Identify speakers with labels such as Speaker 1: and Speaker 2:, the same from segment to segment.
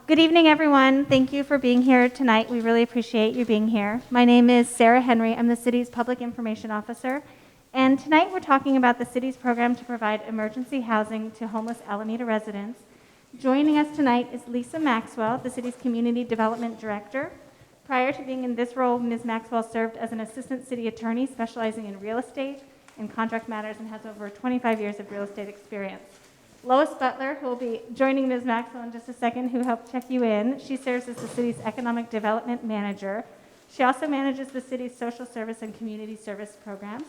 Speaker 1: Good evening, everyone. Thank you for being here tonight. We really appreciate you being here. My name is Sarah Henry. I'm the city's public information officer. And tonight we're talking about the city's program to provide emergency housing to homeless Alameda residents. Joining us tonight is Lisa Maxwell, the city's community development director. Prior to being in this role, Ms. Maxwell served as an assistant city attorney specializing in real estate and contract matters and has over 25 years of real estate experience. Lois Butler, who will be joining Ms. Maxwell in just a second, who helped check you in. She serves as the city's economic development manager. She also manages the city's social service and community service programs.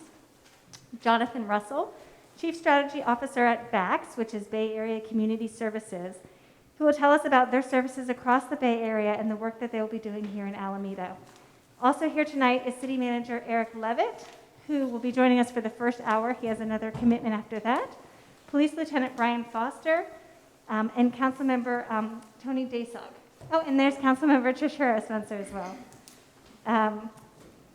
Speaker 1: Jonathan Russell, chief strategy officer at BACS, which is Bay Area Community Services, who will tell us about their services across the Bay Area and the work that they will be doing here in Alameda. Also here tonight is city manager Eric Levitt, who will be joining us for the first hour. He has another commitment after that. Police Lieutenant Brian Foster, and Councilmember Tony Dasog. Oh, and there's Councilmember Trishera Spencer as well.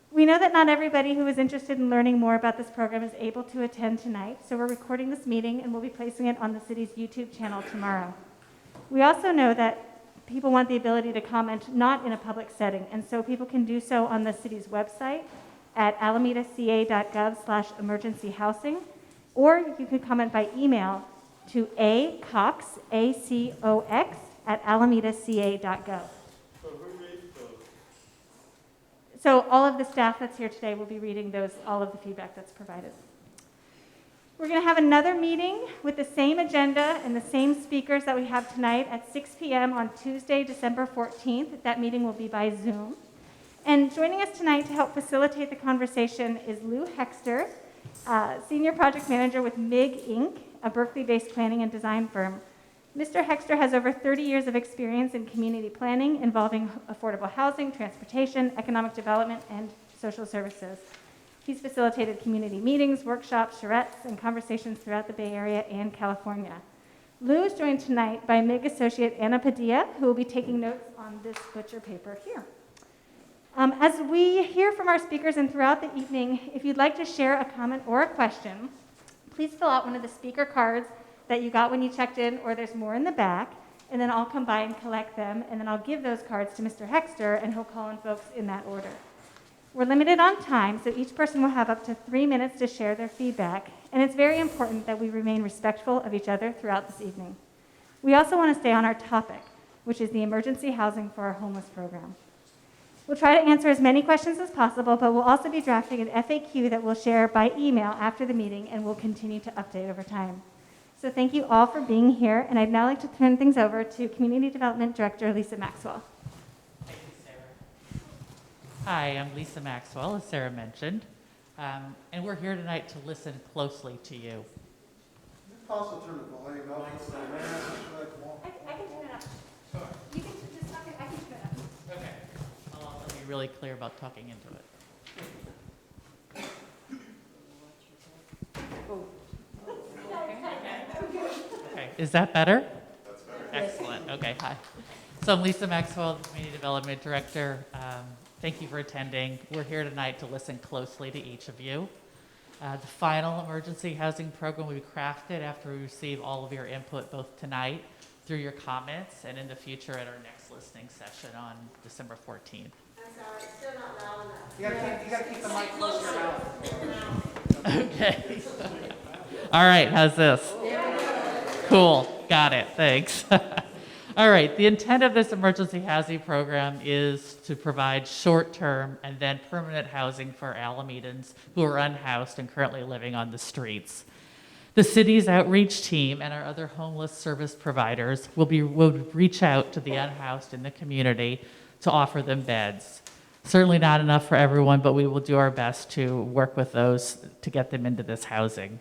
Speaker 1: We know that not everybody who is interested in learning more about this program is able to attend tonight, so we're recording this meeting and we'll be placing it on the city's YouTube channel tomorrow. We also know that people want the ability to comment not in a public setting, and so people can do so on the city's website at alamedaca.gov/emergency housing. Or you can comment by email to acox, A-C-O-X, at alamedaca.gov.
Speaker 2: So who reads those?
Speaker 1: So all of the staff that's here today will be reading all of the feedback that's provided. We're going to have another meeting with the same agenda and the same speakers that we have tonight at 6 p.m. on Tuesday, December 14th. That meeting will be by Zoom. And joining us tonight to help facilitate the conversation is Lou Hexter, Senior Project Manager with MIG Inc., a Berkeley-based planning and design firm. Mr. Hexter has over 30 years of experience in community planning involving affordable housing, transportation, economic development, and social services. He's facilitated community meetings, workshops, charrettes, and conversations throughout the Bay Area and California. Lou is joined tonight by MIG associate Anna Padilla, who will be taking notes on this butcher paper here. As we hear from our speakers and throughout the evening, if you'd like to share a comment or a question, please fill out one of the speaker cards that you got when you checked in, or there's more in the back, and then I'll come by and collect them, and then I'll give those cards to Mr. Hexter, and he'll call on folks in that order. We're limited on time, so each person will have up to 3 minutes to share their feedback, and it's very important that we remain respectful of each other throughout this evening. We also want to stay on our topic, which is the emergency housing for our homeless program. We'll try to answer as many questions as possible, but we'll also be drafting an FAQ that we'll share by email after the meeting, and we'll continue to update over time. So thank you all for being here, and I'd now like to turn things over to Community Development Director Lisa Maxwell.
Speaker 3: Thank you, Sarah. Hi, I'm Lisa Maxwell, as Sarah mentioned, and we're here tonight to listen closely to you.
Speaker 2: Is it possible to turn the volume up?
Speaker 1: I can turn it up.
Speaker 3: Sure.
Speaker 1: You can just talk it. I can turn it up.
Speaker 3: Okay. I'll also be really clear about talking into it. Okay, is that better?
Speaker 2: That's better.
Speaker 3: Excellent, okay, hi. So I'm Lisa Maxwell, the Community Development Director. Thank you for attending. We're here tonight to listen closely to each of you. The final emergency housing program we crafted after we receive all of your input both tonight through your comments and in the future at our next listening session on December 14th.
Speaker 4: I'm sorry, it's still not loud enough.
Speaker 5: You gotta keep the mic close to your mouth.
Speaker 3: Okay. All right, how's this? Cool, got it, thanks. All right, the intent of this emergency housing program is to provide short-term and then permanent housing for Alamedans who are unhoused and currently living on the streets. The city's outreach team and our other homeless service providers will reach out to the unhoused in the community to offer them beds. Certainly not enough for everyone, but we will do our best to work with those to get them into this housing.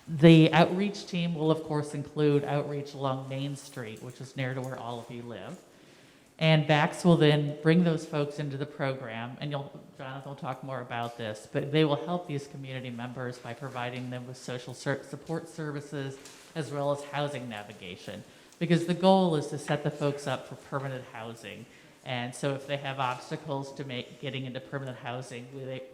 Speaker 3: The outreach team will, of course, include outreach along Main Street, which is near to where all of you live. And BACS will then bring those folks into the program, and Jonathan will talk more about this, but they will help these community members by providing them with social support services as well as housing navigation, because the goal is to set the folks up for permanent housing. And so if they have obstacles to getting into permanent housing,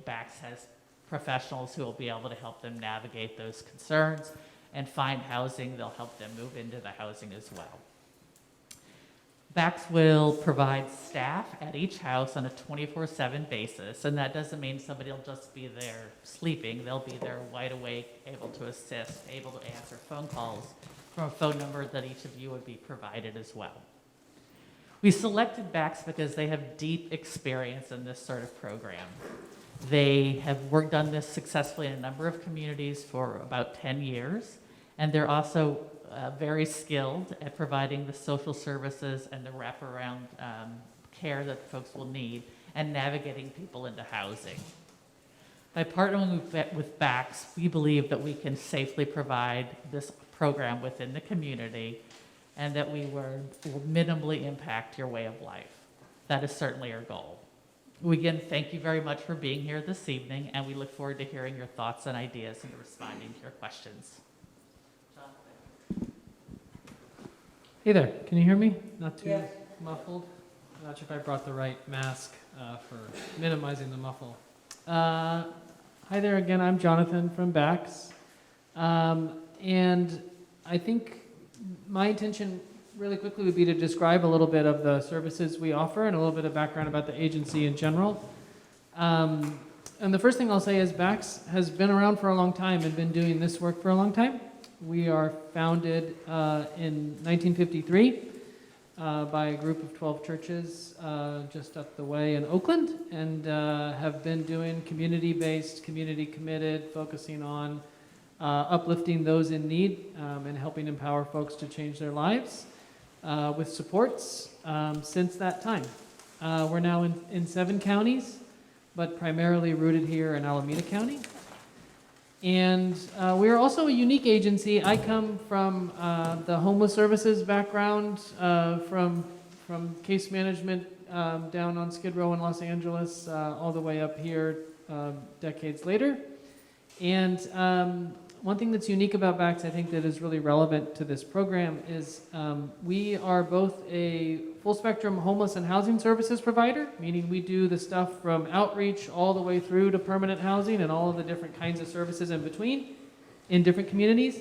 Speaker 3: BACS has professionals who will be able to help them navigate those concerns and find housing. They'll help them move into the housing as well. VAX will provide staff at each house on a 24/7 basis, and that doesn't mean somebody will just be there sleeping. They'll be there wide awake, able to assist, able to answer phone calls from a phone number that each of you would be provided as well. We selected VAX because they have deep experience in this sort of program. They have done this successfully in a number of communities for about 10 years, and they're also very skilled at providing the social services and the wraparound care that folks will need and navigating people into housing. By partnering with VAX, we believe that we can safely provide this program within the community and that we will minimally impact your way of life. That is certainly our goal. We again thank you very much for being here this evening, and we look forward to hearing your thoughts and ideas and responding to your questions.
Speaker 6: Hey there, can you hear me? Not too muffled? I'm not sure if I brought the right mask for minimizing the muffle. Hi there again, I'm Jonathan from VAX. And I think my intention really quickly would be to describe a little bit of the services we offer and a little bit of background about the agency in general. And the first thing I'll say is VAX has been around for a long time and been doing this work for a long time. We are founded in 1953 by a group of 12 churches just up the way in Oakland, and have been doing community-based, community-committed, focusing on uplifting those in need and helping empower folks to change their lives with supports since that time. We're now in 7 counties, but primarily rooted here in Alameda County. And we are also a unique agency. I come from the homeless services background, from case management down on Skid Row in Los Angeles, all the way up here decades later. And one thing that's unique about VAX, I think that is really relevant to this program, is we are both a full spectrum homeless and housing services provider, meaning we do the stuff from outreach all the way through to permanent housing and all of the different kinds of services in between in different communities.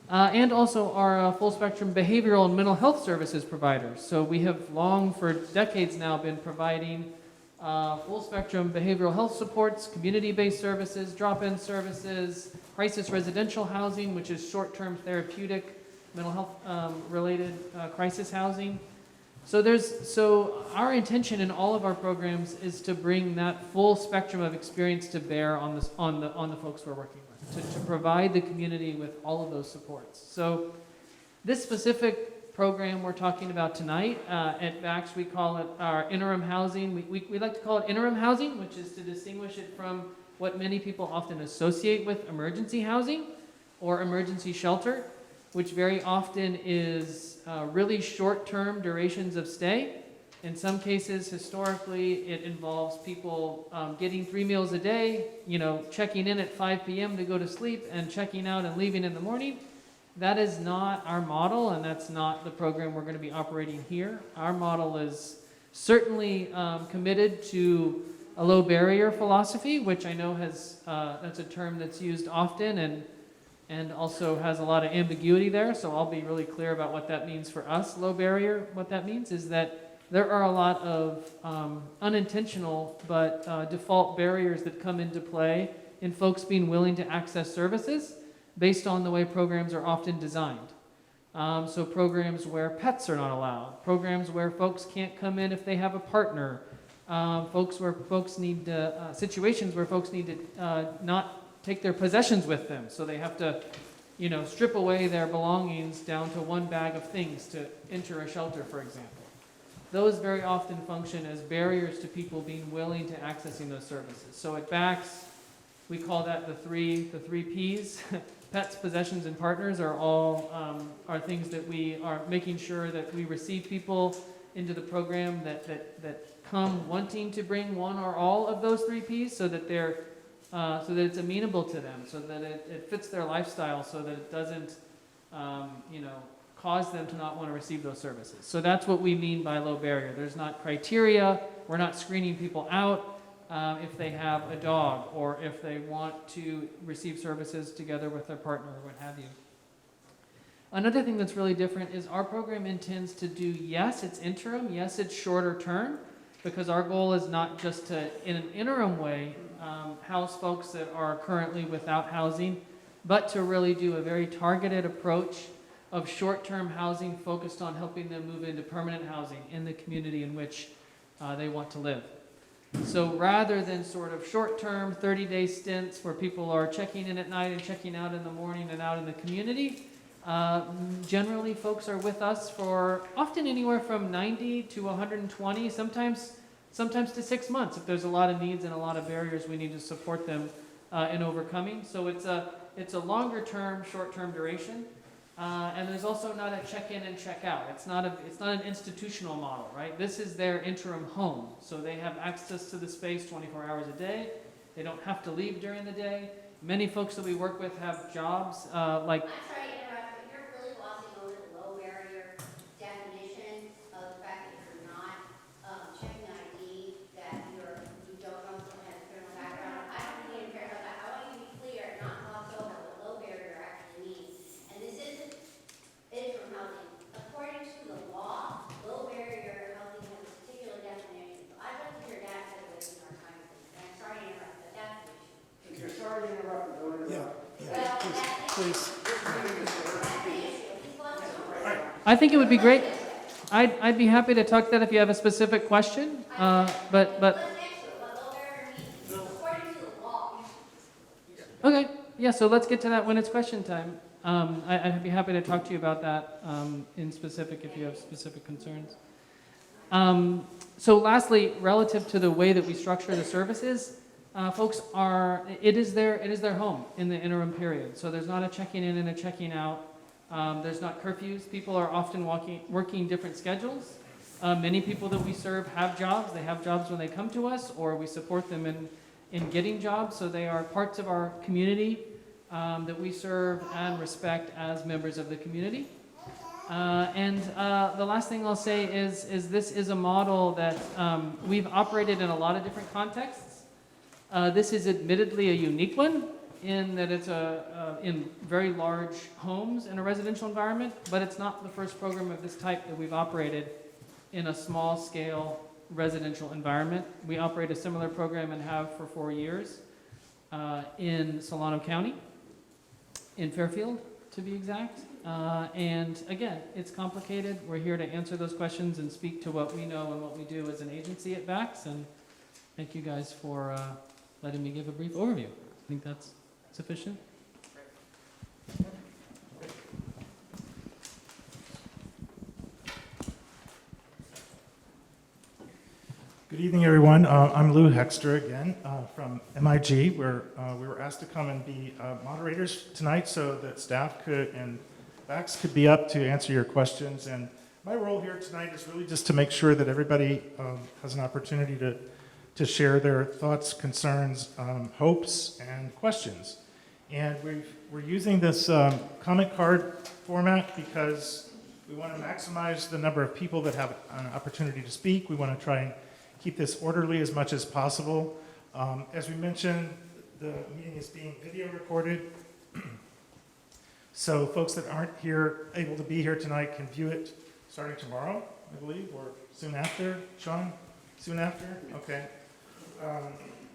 Speaker 6: And also are a full spectrum behavioral and mental health services providers. So we have long, for decades now, been providing full spectrum behavioral health supports, community-based services, drop-in services, crisis residential housing, which is short-term therapeutic mental health related crisis housing. So our intention in all of our programs is to bring that full spectrum of experience to bear on the folks we're working with, to provide the community with all of those supports. So this specific program we're talking about tonight, at VAX we call it our interim housing. We like to call it interim housing, which is to distinguish it from what many people often associate with emergency housing or emergency shelter, which very often is really short-term durations of stay. In some cases, historically, it involves people getting 3 meals a day, checking in at 5 p.m. to go to sleep and checking out and leaving in the morning. That is not our model, and that's not the program we're going to be operating here. Our model is certainly committed to a low barrier philosophy, which I know that's a term that's used often and also has a lot of ambiguity there, so I'll be really clear about what that means for us. Low barrier, what that means is that there are a lot of unintentional but default barriers that come into play in folks being willing to access services based on the way programs are often designed. So programs where pets are not allowed, programs where folks can't come in if they have a partner, situations where folks need to not take their possessions with them, so they have to, strip away their belongings down to 1 bag of things to enter a shelter, for example. Those very often function as barriers to people being willing to accessing those services. So at VAX, we call that the three Ps. Pets, possessions, and partners are all are things that we are making sure that we receive people into the program that come wanting to bring one or all of those 3 Ps, so that it's amenable to them, so that it fits their lifestyle, so that it doesn't cause them to not want to receive those services. So that's what we mean by low barrier. There's not criteria. We're not screening people out if they have a dog or if they want to receive services together with their partner or what have you. Another thing that's really different is our program intends to do, yes, it's interim, yes, it's shorter term, because our goal is not just to, in an interim way, house folks that are currently without housing, but to really do a very targeted approach of short-term housing focused on helping them move into permanent housing in the community in which they want to live. So rather than sort of short-term 30-day stints where people are checking in at night and checking out in the morning and out in the community, generally folks are with us for often anywhere from 90 to 120, sometimes to 6 months if there's a lot of needs and a lot of barriers we need to support them in overcoming. So it's a longer-term, short-term duration. And there's also not a check-in and check-out. It's not an institutional model, right? This is their interim home. So they have access to the space 24 hours a day. They don't have to leave during the day. Many folks that we work with have jobs like...
Speaker 4: I'm sorry to interrupt, but you're really glossing over the low barrier definition of the fact that you're not checking ID, that you don't know someone has a criminal background. I don't need to care about that. I want you to be clear, not gloss over what low barrier actually means. And this isn't interim housing. According to the law, low barrier housing has a particular definition. So I'd like to hear that said within our time. And I'm sorry to interrupt, but that's the issue.
Speaker 2: You're sorry to interrupt, but don't interrupt.
Speaker 4: Well,
Speaker 2: Please.
Speaker 6: I think it would be great. I'd be happy to talk that if you have a specific question. But okay, yeah. So let's get to that when it's question time. I'd be happy to talk to you about that in specific if you have specific concerns. So lastly, relative to the way that we structure the services, folks it is their home in the interim period. So there's not a checking in and a checking out. There's not curfews. People are often working different schedules. Many people that we serve have jobs. They have jobs when they come to us, or we support them in getting jobs. So they are parts of our community that we serve and respect as members of the community. And the last thing I'll say is this is a model that we've operated in a lot of different contexts. This is admittedly a unique one in that it's in very large homes in a residential environment, but it's not the first program of this type that we've operated in a small scale residential environment. We operate a similar program and have for 4 years in Solano County, in Fairfield to be exact. And again, it's complicated. We're here to answer those questions and speak to what we know and what we do as an agency at VAX. And thank you guys for letting me give a brief overview. I think that's sufficient.
Speaker 7: Good evening, everyone. I'm Lou Hexter again from MIG, where we were asked to come and be moderators tonight so that staff and VAX could be up to answer your questions. And my role here tonight is really just to make sure that everybody has an opportunity to share their thoughts, concerns, hopes, and questions. And we're using this comment card format because we want to maximize the number of people that have an opportunity to speak. We want to try and keep this orderly as much as possible. As we mentioned, the meeting is being video recorded. So folks that aren't able to be here tonight can view it starting tomorrow, I believe, or soon after. Sean, soon after? Okay.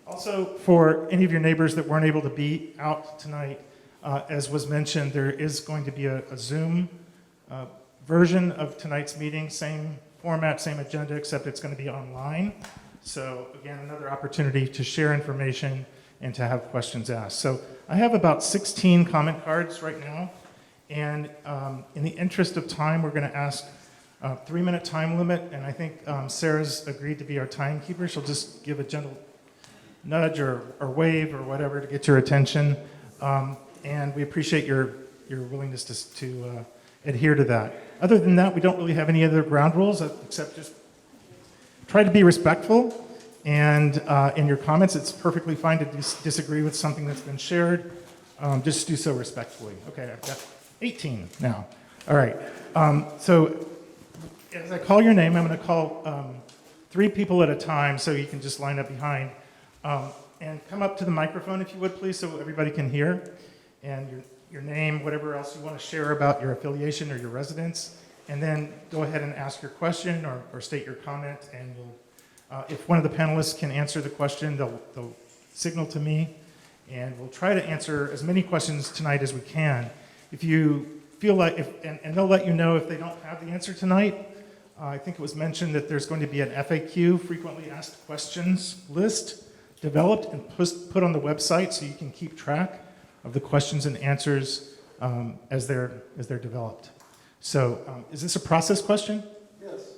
Speaker 7: Also, for any of your neighbors that weren't able to be out tonight, as was mentioned, there is going to be a Zoom version of tonight's meeting, same format, same agenda, except it's going to be online. So again, another opportunity to share information and to have questions asked. So I have about 16 comment cards right now. And in the interest of time, we're going to ask a 3-minute time limit. And I think Sarah's agreed to be our timekeeper. She'll just give a gentle nudge or wave or whatever to get your attention. And we appreciate your willingness to adhere to that. Other than that, we don't really have any other ground rules except just try to be respectful. And in your comments, it's perfectly fine to disagree with something that's been shared. Just do so respectfully. Okay, I've got 18 now. All right. So as I call your name, I'm going to call 3 people at a time so you can just line up behind. And come up to the microphone if you would, please, so everybody can hear. And your name, whatever else you want to share about your affiliation or your residence, and then go ahead and ask your question or state your comment, and if one of the panelists can answer the question, they'll signal to me, and we'll try to answer as many questions tonight as we can. If you feel like, and they'll let you know if they don't have the answer tonight. I think it was mentioned that there's going to be an FAQ, frequently asked questions list, developed and put on the website so you can keep track of the questions and answers as they're developed. So is this a process question?
Speaker 2: Yes.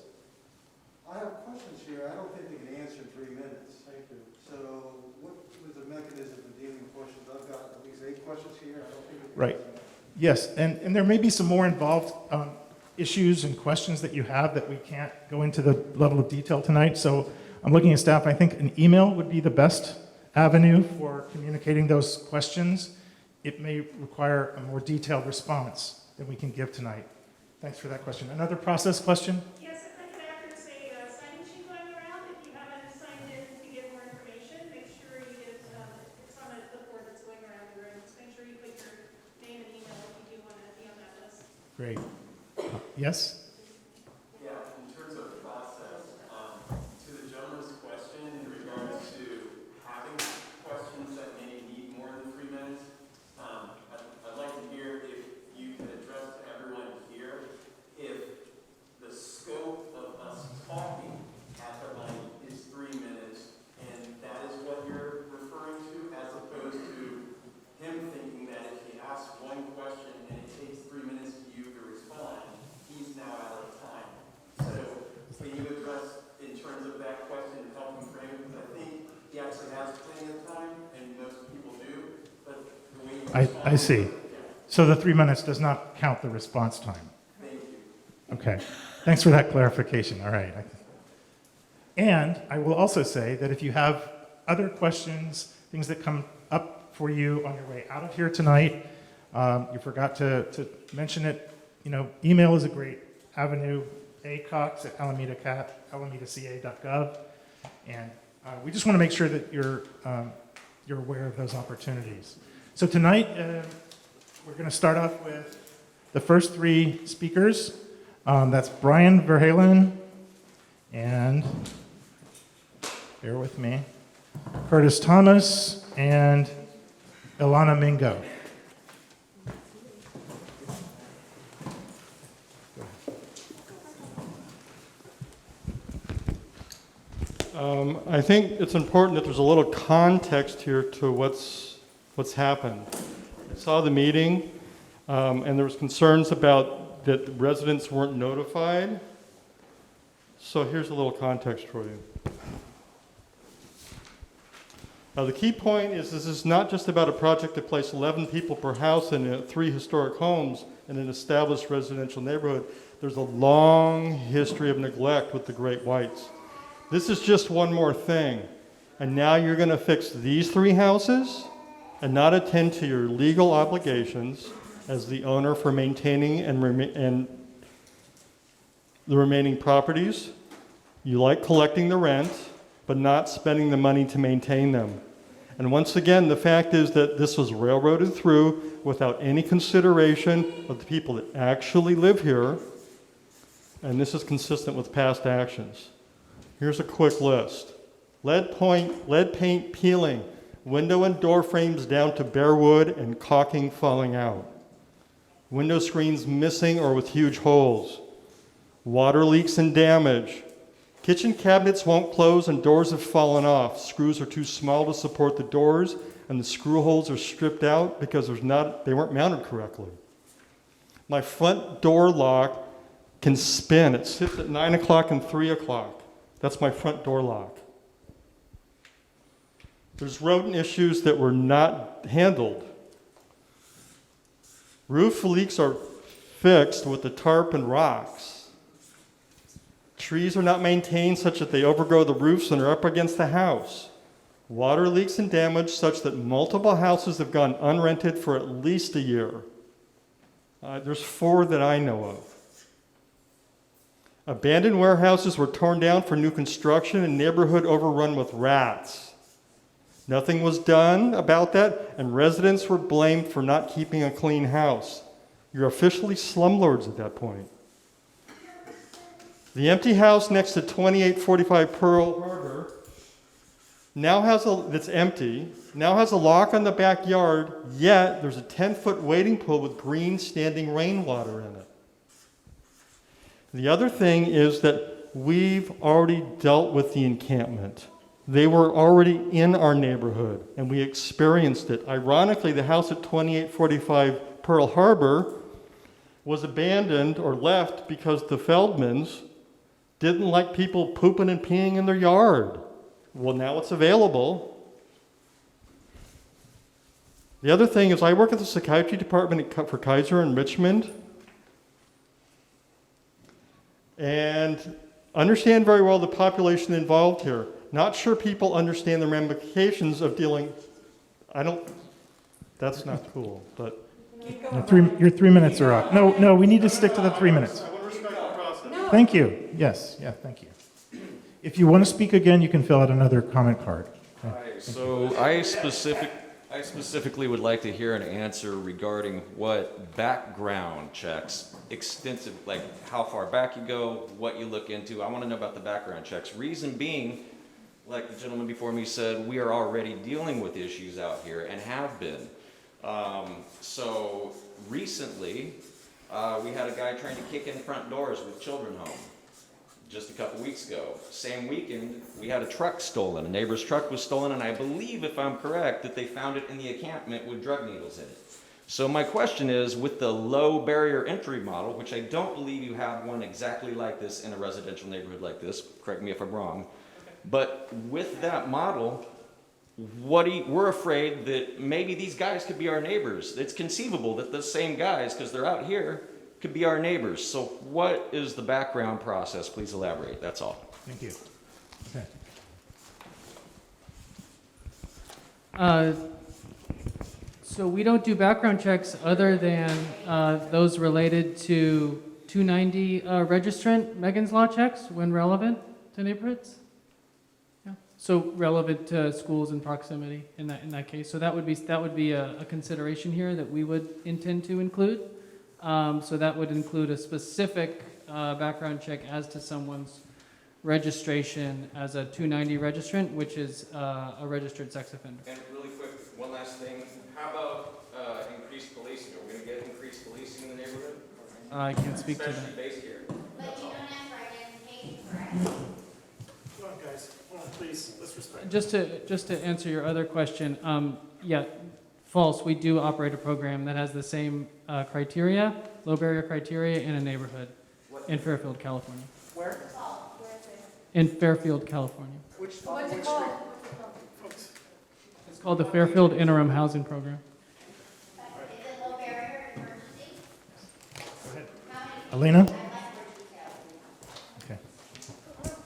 Speaker 2: I have questions here. I don't think they can answer in 3 minutes. Thank you. So what was the mechanism for dealing with questions? I've got at least 8 questions here. I don't think they can
Speaker 7: Right.
Speaker 2: answer them.
Speaker 7: Yes, and there may be some more involved issues and questions that you have that we can't go into the level of detail tonight. So I'm looking at staff. I think an email would be the best avenue for communicating those questions. It may require a more detailed response than we can give tonight. Thanks for that question. Another process question?
Speaker 5: Yes, if I could ask, say, a sign-in sheet going around, if you haven't signed in to get more information, make sure you get, it's on the board that's going around the room, just make sure you put your name and email if you do want to be on that list.
Speaker 7: Great. Yes?
Speaker 8: Yeah, in terms of process, to the gentleman's question in regards to having questions that may need more than 3 minutes, I'd like to hear if you can address to everyone here if the scope of us talking at the mic is 3 minutes, and that is what you're referring to, as opposed to him thinking that if he asks one question and it takes 3 minutes for you to respond, he's now out of time. So can you address in terms of that question and help him frame it? Because I think he actually has plenty of time, and most people do, but the way you respond.
Speaker 7: I see. So the 3 minutes does not count the response time.
Speaker 8: Thank you.
Speaker 7: Okay. Thanks for that clarification. All right. And I will also say that if you have other questions, things that come up for you on your way out of here tonight, you forgot to mention it, email is a great avenue, acox@alamedaca.gov. And we just want to make sure that you're aware of those opportunities. So tonight, we're going to start off with the first 3 speakers. That's Brian Verhalen and, bear with me, Curtis Thomas and Ilana Mingo.
Speaker 9: I think it's important that there's a little context here to what's happened. I saw the meeting, and there was concerns about that residents weren't notified. So here's a little context for you. The key point is this is not just about a project to place 11 people per house in 3 historic homes in an established residential neighborhood. There's a long history of neglect with the Great Whites. This is just one more thing. And now you're going to fix these 3 houses and not attend to your legal obligations as the owner for maintaining and the remaining properties. You like collecting the rent, but not spending the money to maintain them. And once again, the fact is that this was railroaded through without any consideration of the people that actually live here, and this is consistent with past actions. Here's a quick list. Lead paint peeling, window and door frames down to bare wood and caulking falling out. Window screens missing or with huge holes. Water leaks and damage. Kitchen cabinets won't close and doors have fallen off. Screws are too small to support the doors and the screw holes are stripped out because they weren't mounted correctly. My front door lock can spin. It sits at 9 o'clock and 3 o'clock. That's my front door lock. There's rodent issues that were not handled. Roof leaks are fixed with the tarp and rocks. Trees are not maintained such that they overgrow the roofs and are up against the house. Water leaks and damage such that multiple houses have gone unrented for at least a year. There's 4 that I know of. Abandoned warehouses were torn down for new construction and neighborhood overrun with rats. Nothing was done about that, and residents were blamed for not keeping a clean house. You're officially slumlords at that point. The empty house next to 2845 Pearl Harbor that's empty, now has a lock on the backyard, yet there's a 10-foot wading pool with green standing rainwater in it. The other thing is that we've already dealt with the encampment. They were already in our neighborhood, and we experienced it. Ironically, the house at 2845 Pearl Harbor was abandoned or left because the Feldmans didn't like people pooping and peeing in their yard. Well, now it's available. The other thing is I work at the psychiatry department for Kaiser in Richmond, and understand very well the population involved here. Not sure people understand the ramifications of dealing, that's not cool, but.
Speaker 7: Your 3 minutes are up. No, we need to stick to the 3 minutes.
Speaker 9: I want to respect the process.
Speaker 7: Thank you. Yes, thank you. If you want to speak again, you can fill out another comment card.
Speaker 10: Hi, so I specifically would like to hear an answer regarding what background checks, extensive, like how far back you go, what you look into. I want to know about the background checks. Reason being, like the gentleman before me said, we are already dealing with issues out here and have been. So recently, we had a guy trying to kick in front doors with children home just a couple weeks ago. Same weekend, we had a truck stolen. A neighbor's truck was stolen, and I believe, if I'm correct, that they found it in the encampment with drug needles in it. So my question is, with the low barrier entry model, which I don't believe you have one exactly like this in a residential neighborhood like this, correct me if I'm wrong, but with that model, we're afraid that maybe these guys could be our neighbors. It's conceivable that the same guys, because they're out here, could be our neighbors. So what is the background process? Please elaborate. That's all.
Speaker 7: Thank you. Okay.
Speaker 6: So we don't do background checks other than those related to 290 registrant Megan's Law checks when relevant to neighborhoods. Yeah. So relevant to schools in proximity in that case. So that would be a consideration here that we would intend to include. So that would include a specific background check as to someone's registration as a 290 registrant, which is a registered sex offender.
Speaker 10: And really quick, one last thing. How about increased policing? Are we going to get increased policing in the neighborhood?
Speaker 6: I can't speak to that.
Speaker 10: Especially based here.
Speaker 4: But you don't ask for identification, correct?
Speaker 7: Come on, guys. Come on, please. Let's respect.
Speaker 6: Just to answer your other question, yeah, false. We do operate a program that has the same criteria, low barrier criteria, in a neighborhood in Fairfield, California.
Speaker 7: Where?
Speaker 6: In Fairfield, California.
Speaker 7: What's it called?
Speaker 6: It's called the Fairfield Interim Housing Program.
Speaker 4: Is it low barrier emergency?
Speaker 7: Go ahead.
Speaker 4: How many?
Speaker 7: Alina?
Speaker 4: I'd like more details.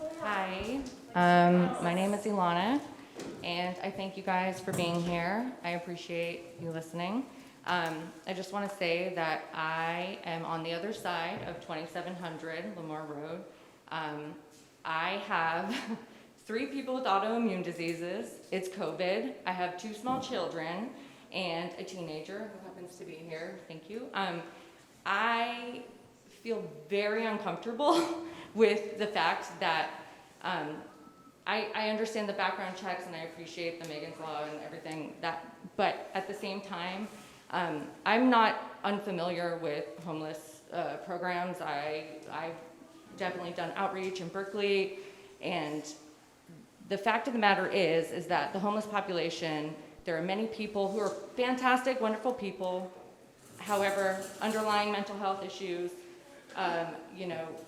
Speaker 7: Okay.
Speaker 11: Hi, my name is Ilana, and I thank you guys for being here. I appreciate you listening. I just want to say that I am on the other side of 2700 Lamar Road. I have 3 people with autoimmune diseases. It's COVID. I have 2 small children and a teenager who happens to be here. Thank you. I feel very uncomfortable with the fact that I understand the background checks and I appreciate the Megan's Law and everything but at the same time, I'm not unfamiliar with homeless programs. I've definitely done outreach in Berkeley, and the fact of the matter is that the homeless population, there are many people who are fantastic, wonderful people, however, underlying mental health issues,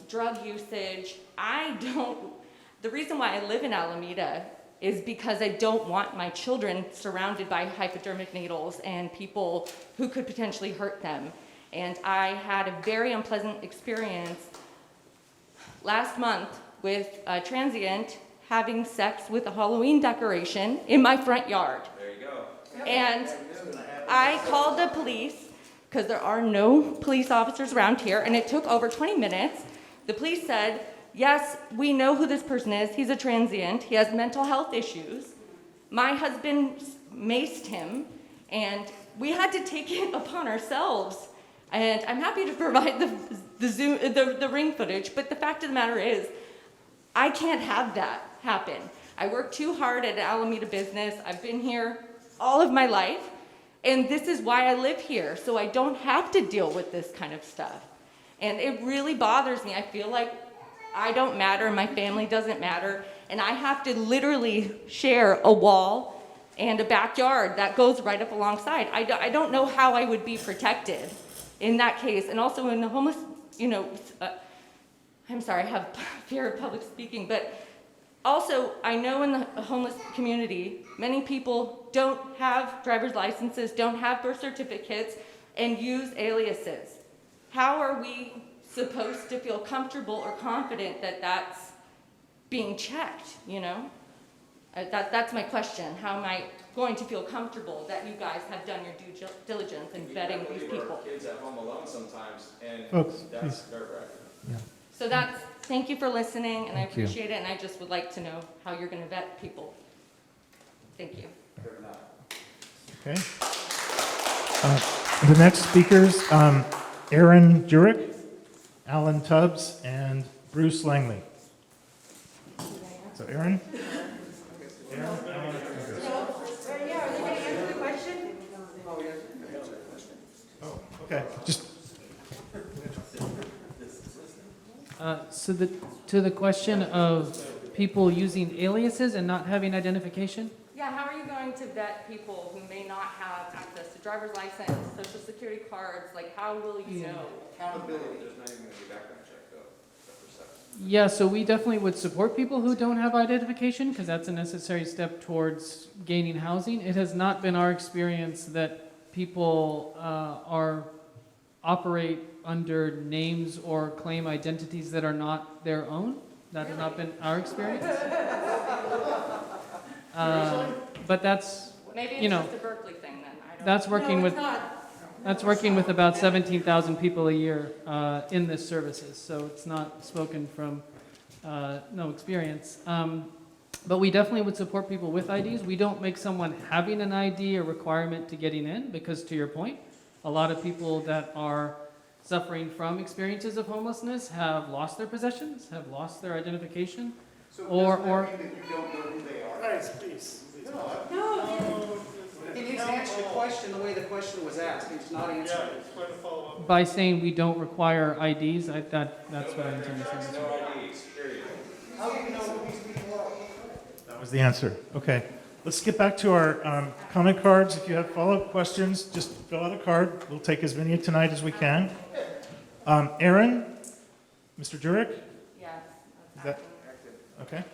Speaker 11: drug usage. The reason why I live in Alameda is because I don't want my children surrounded by hypodermic needles and people who could potentially hurt them. And I had a very unpleasant experience last month with a transient having sex with a Halloween decoration in my front yard.
Speaker 10: There you go.
Speaker 11: And I called the police because there are no police officers around here, and it took over 20 minutes. The police said, yes, we know who this person is. He's a transient. He has mental health issues. My husband maced him, and we had to take it upon ourselves. And I'm happy to provide the ring footage, but the fact of the matter is, I can't have that happen. I work too hard at Alameda Business. I've been here all of my life, and this is why I live here, so I don't have to deal with this kind of stuff. And it really bothers me. I feel like I don't matter, my family doesn't matter, and I have to literally share a wall and a backyard that goes right up alongside. I don't know how I would be protected in that case. And also in the homeless, I'm sorry, I have fear of public speaking, but also I know in the homeless community, many people don't have driver's licenses, don't have birth certificates, and use aliases. How are we supposed to feel comfortable or confident that that's being checked, That's my question. How am I going to feel comfortable that you guys have done your due diligence in vetting these people?
Speaker 10: Kids at home alone sometimes, and
Speaker 7: Folks,
Speaker 10: that's nerve-wracking.
Speaker 11: So thank you for listening, and I appreciate it, and I just would like to know how you're gonna vet people. Thank you.
Speaker 7: Okay. The next speakers, Aaron Jurek, Alan Tubbs, and Bruce Langley. So Aaron? Oh, okay. Just
Speaker 6: So to the question of people using aliases and not having identification?
Speaker 11: Yeah, how are you going to vet people who may not have access to driver's license, social security cards? Like, how will you know?
Speaker 10: Accountability, there's not even gonna be a background check though, except for sex.
Speaker 6: Yeah, so we definitely would support people who don't have identification because that's a necessary step towards gaining housing. It has not been our experience that people operate under names or claim identities that are not their own. That has not been our experience. But that's,
Speaker 11: Maybe it's
Speaker 6: you know,
Speaker 11: just a Berkeley thing then. I don't
Speaker 6: that's working with about 17,000 people a year in this services. So it's not spoken from no experience. But we definitely would support people with IDs. We don't make someone having an ID a requirement to getting in because, to your point, a lot of people that are suffering from experiences of homelessness have lost their possessions, have lost their identification, or
Speaker 2: That mean that you don't know who they are?
Speaker 12: Guys, please. He needs to answer the question the way the question was asked. He's not answering it.
Speaker 6: by saying we don't require IDs, that's what I intend to say.
Speaker 10: No IDs, period.
Speaker 2: How do you know who these people are?
Speaker 7: that was the answer. Okay. Let's get back to our comment cards. If you have follow-up questions, just fill out a card. We'll take as many tonight as we can. Aaron, Mr. Jurek,
Speaker 11: Yes.
Speaker 7: is that okay?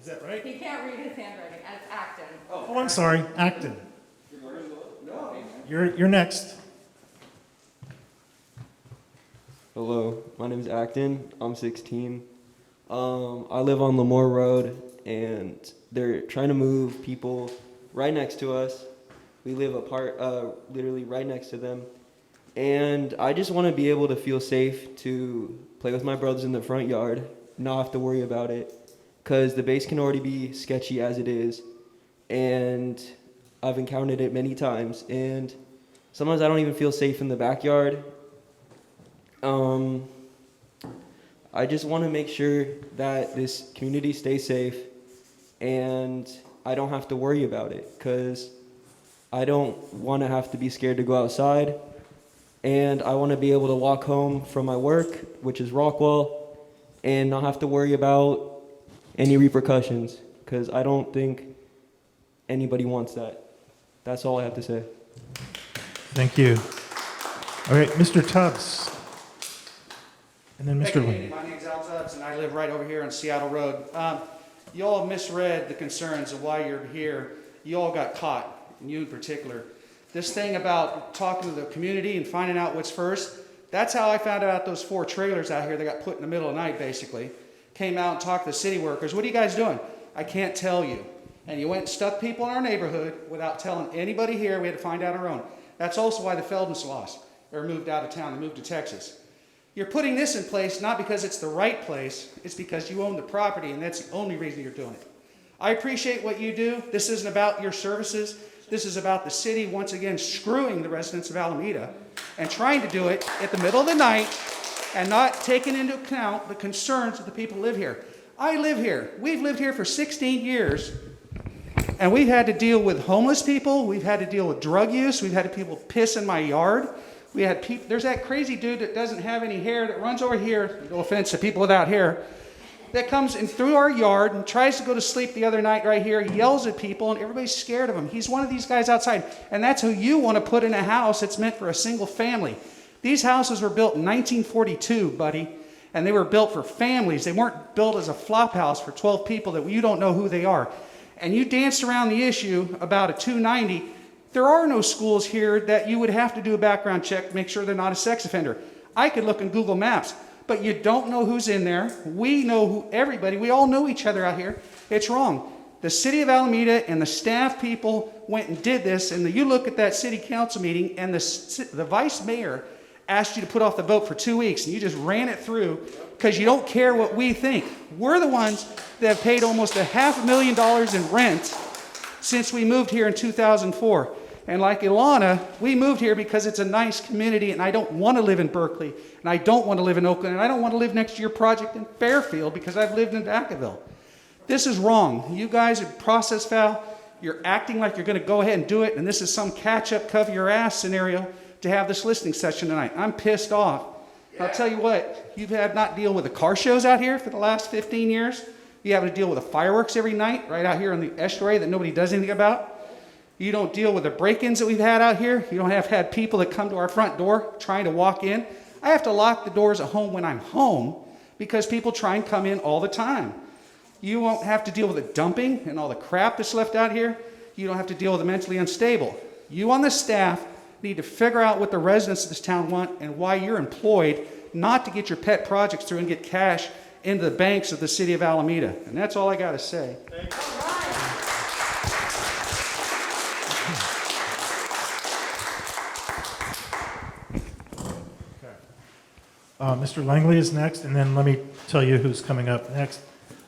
Speaker 7: Is that right?
Speaker 11: He can't read his handwriting, and it's Acton.
Speaker 7: Oh, I'm sorry, Acton. You're next.
Speaker 13: Hello, my name is Acton. I'm 16. I live on Lemoore Road, and they're trying to move people right next to us. We live apart, literally right next to them. And I just want to be able to feel safe to play with my brothers in the front yard, not have to worry about it, because the base can already be sketchy as it is. And I've encountered it many times, and sometimes I don't even feel safe in the backyard. I just want to make sure that this community stays safe and I don't have to worry about it, because I don't want to have to be scared to go outside, and I want to be able to walk home from my work, which is Rockwell, and not have to worry about any repercussions, because I don't think anybody wants that. That's all I have to say.
Speaker 7: Thank you. All right, Mr. Tubbs. And then Mr. Lee.
Speaker 12: My name's Al Tubbs, and I live right over here on Seattle Road. You all misread the concerns of why you're here. You all got caught, and you in particular. This thing about talking to the community and finding out what's first, that's how I found out those 4 trailers out here that got put in the middle of the night, basically. Came out and talked to the city workers. What are you guys doing? I can't tell you. And you went and stuck people in our neighborhood without telling anybody here. We had to find out our own. That's also why the Feldens lost, or moved out of town. They moved to Texas. You're putting this in place not because it's the right place, it's because you own the property, and that's the only reason you're doing it. I appreciate what you do. This isn't about your services. This is about the city, once again, screwing the residents of Alameda and trying to do it at the middle of the night and not taking into account the concerns of the people who live here. I live here. We've lived here for 16 years, and we've had to deal with homeless people. We've had to deal with drug use. We've had people piss in my yard. We had people, there's that crazy dude that doesn't have any hair that runs over here, no offense to people without hair, that comes in through our yard and tries to go to sleep the other night right here. He yells at people and everybody's scared of him. He's one of these guys outside. And that's who you want to put in a house that's meant for a single family. These houses were built in 1942, buddy. And they were built for families. They weren't built as a flop house for 12 people that you don't know who they are. And you danced around the issue about a 290. There are no schools here that you would have to do a background check to make sure they're not a sex offender. I could look in Google Maps, but you don't know who's in there. We know who everybody, we all know each other out here. It's wrong. The city of Alameda and the staff people went and did this, and you look at that city council meeting, and the vice mayor asked you to put off the vote for 2 weeks, and you just ran it through because you don't care what we think. We're the ones that have paid almost $500,000 in rent since we moved here in 2004. And like Ilana, we moved here because it's a nice community, and I don't want to live in Berkeley, and I don't want to live in Oakland, and I don't want to live next to your project in Fairfield because I've lived in Vacaville. This is wrong. You guys are process foul. You're acting like you're going to go ahead and do it, and this is some catch-up, cover-your-ass scenario to have this listening session tonight. I'm pissed off. I'll tell you what, you've had not deal with the car shows out here for the last 15 years. You have to deal with the fireworks every night right out here in the estuary that nobody does anything about. You don't deal with the break-ins that we've had out here. You don't have had people that come to our front door trying to walk in. I have to lock the doors at home when I'm home because people try and come in all the time. You won't have to deal with the dumping and all the crap that's left out here. You don't have to deal with the mentally unstable. You on the staff need to figure out what the residents of this town want and why you're employed, not to get your pet projects through and get cash into the banks of the city of Alameda. And that's all I got to say.
Speaker 7: Mr. Langley is next, and then let me tell you who's coming up next.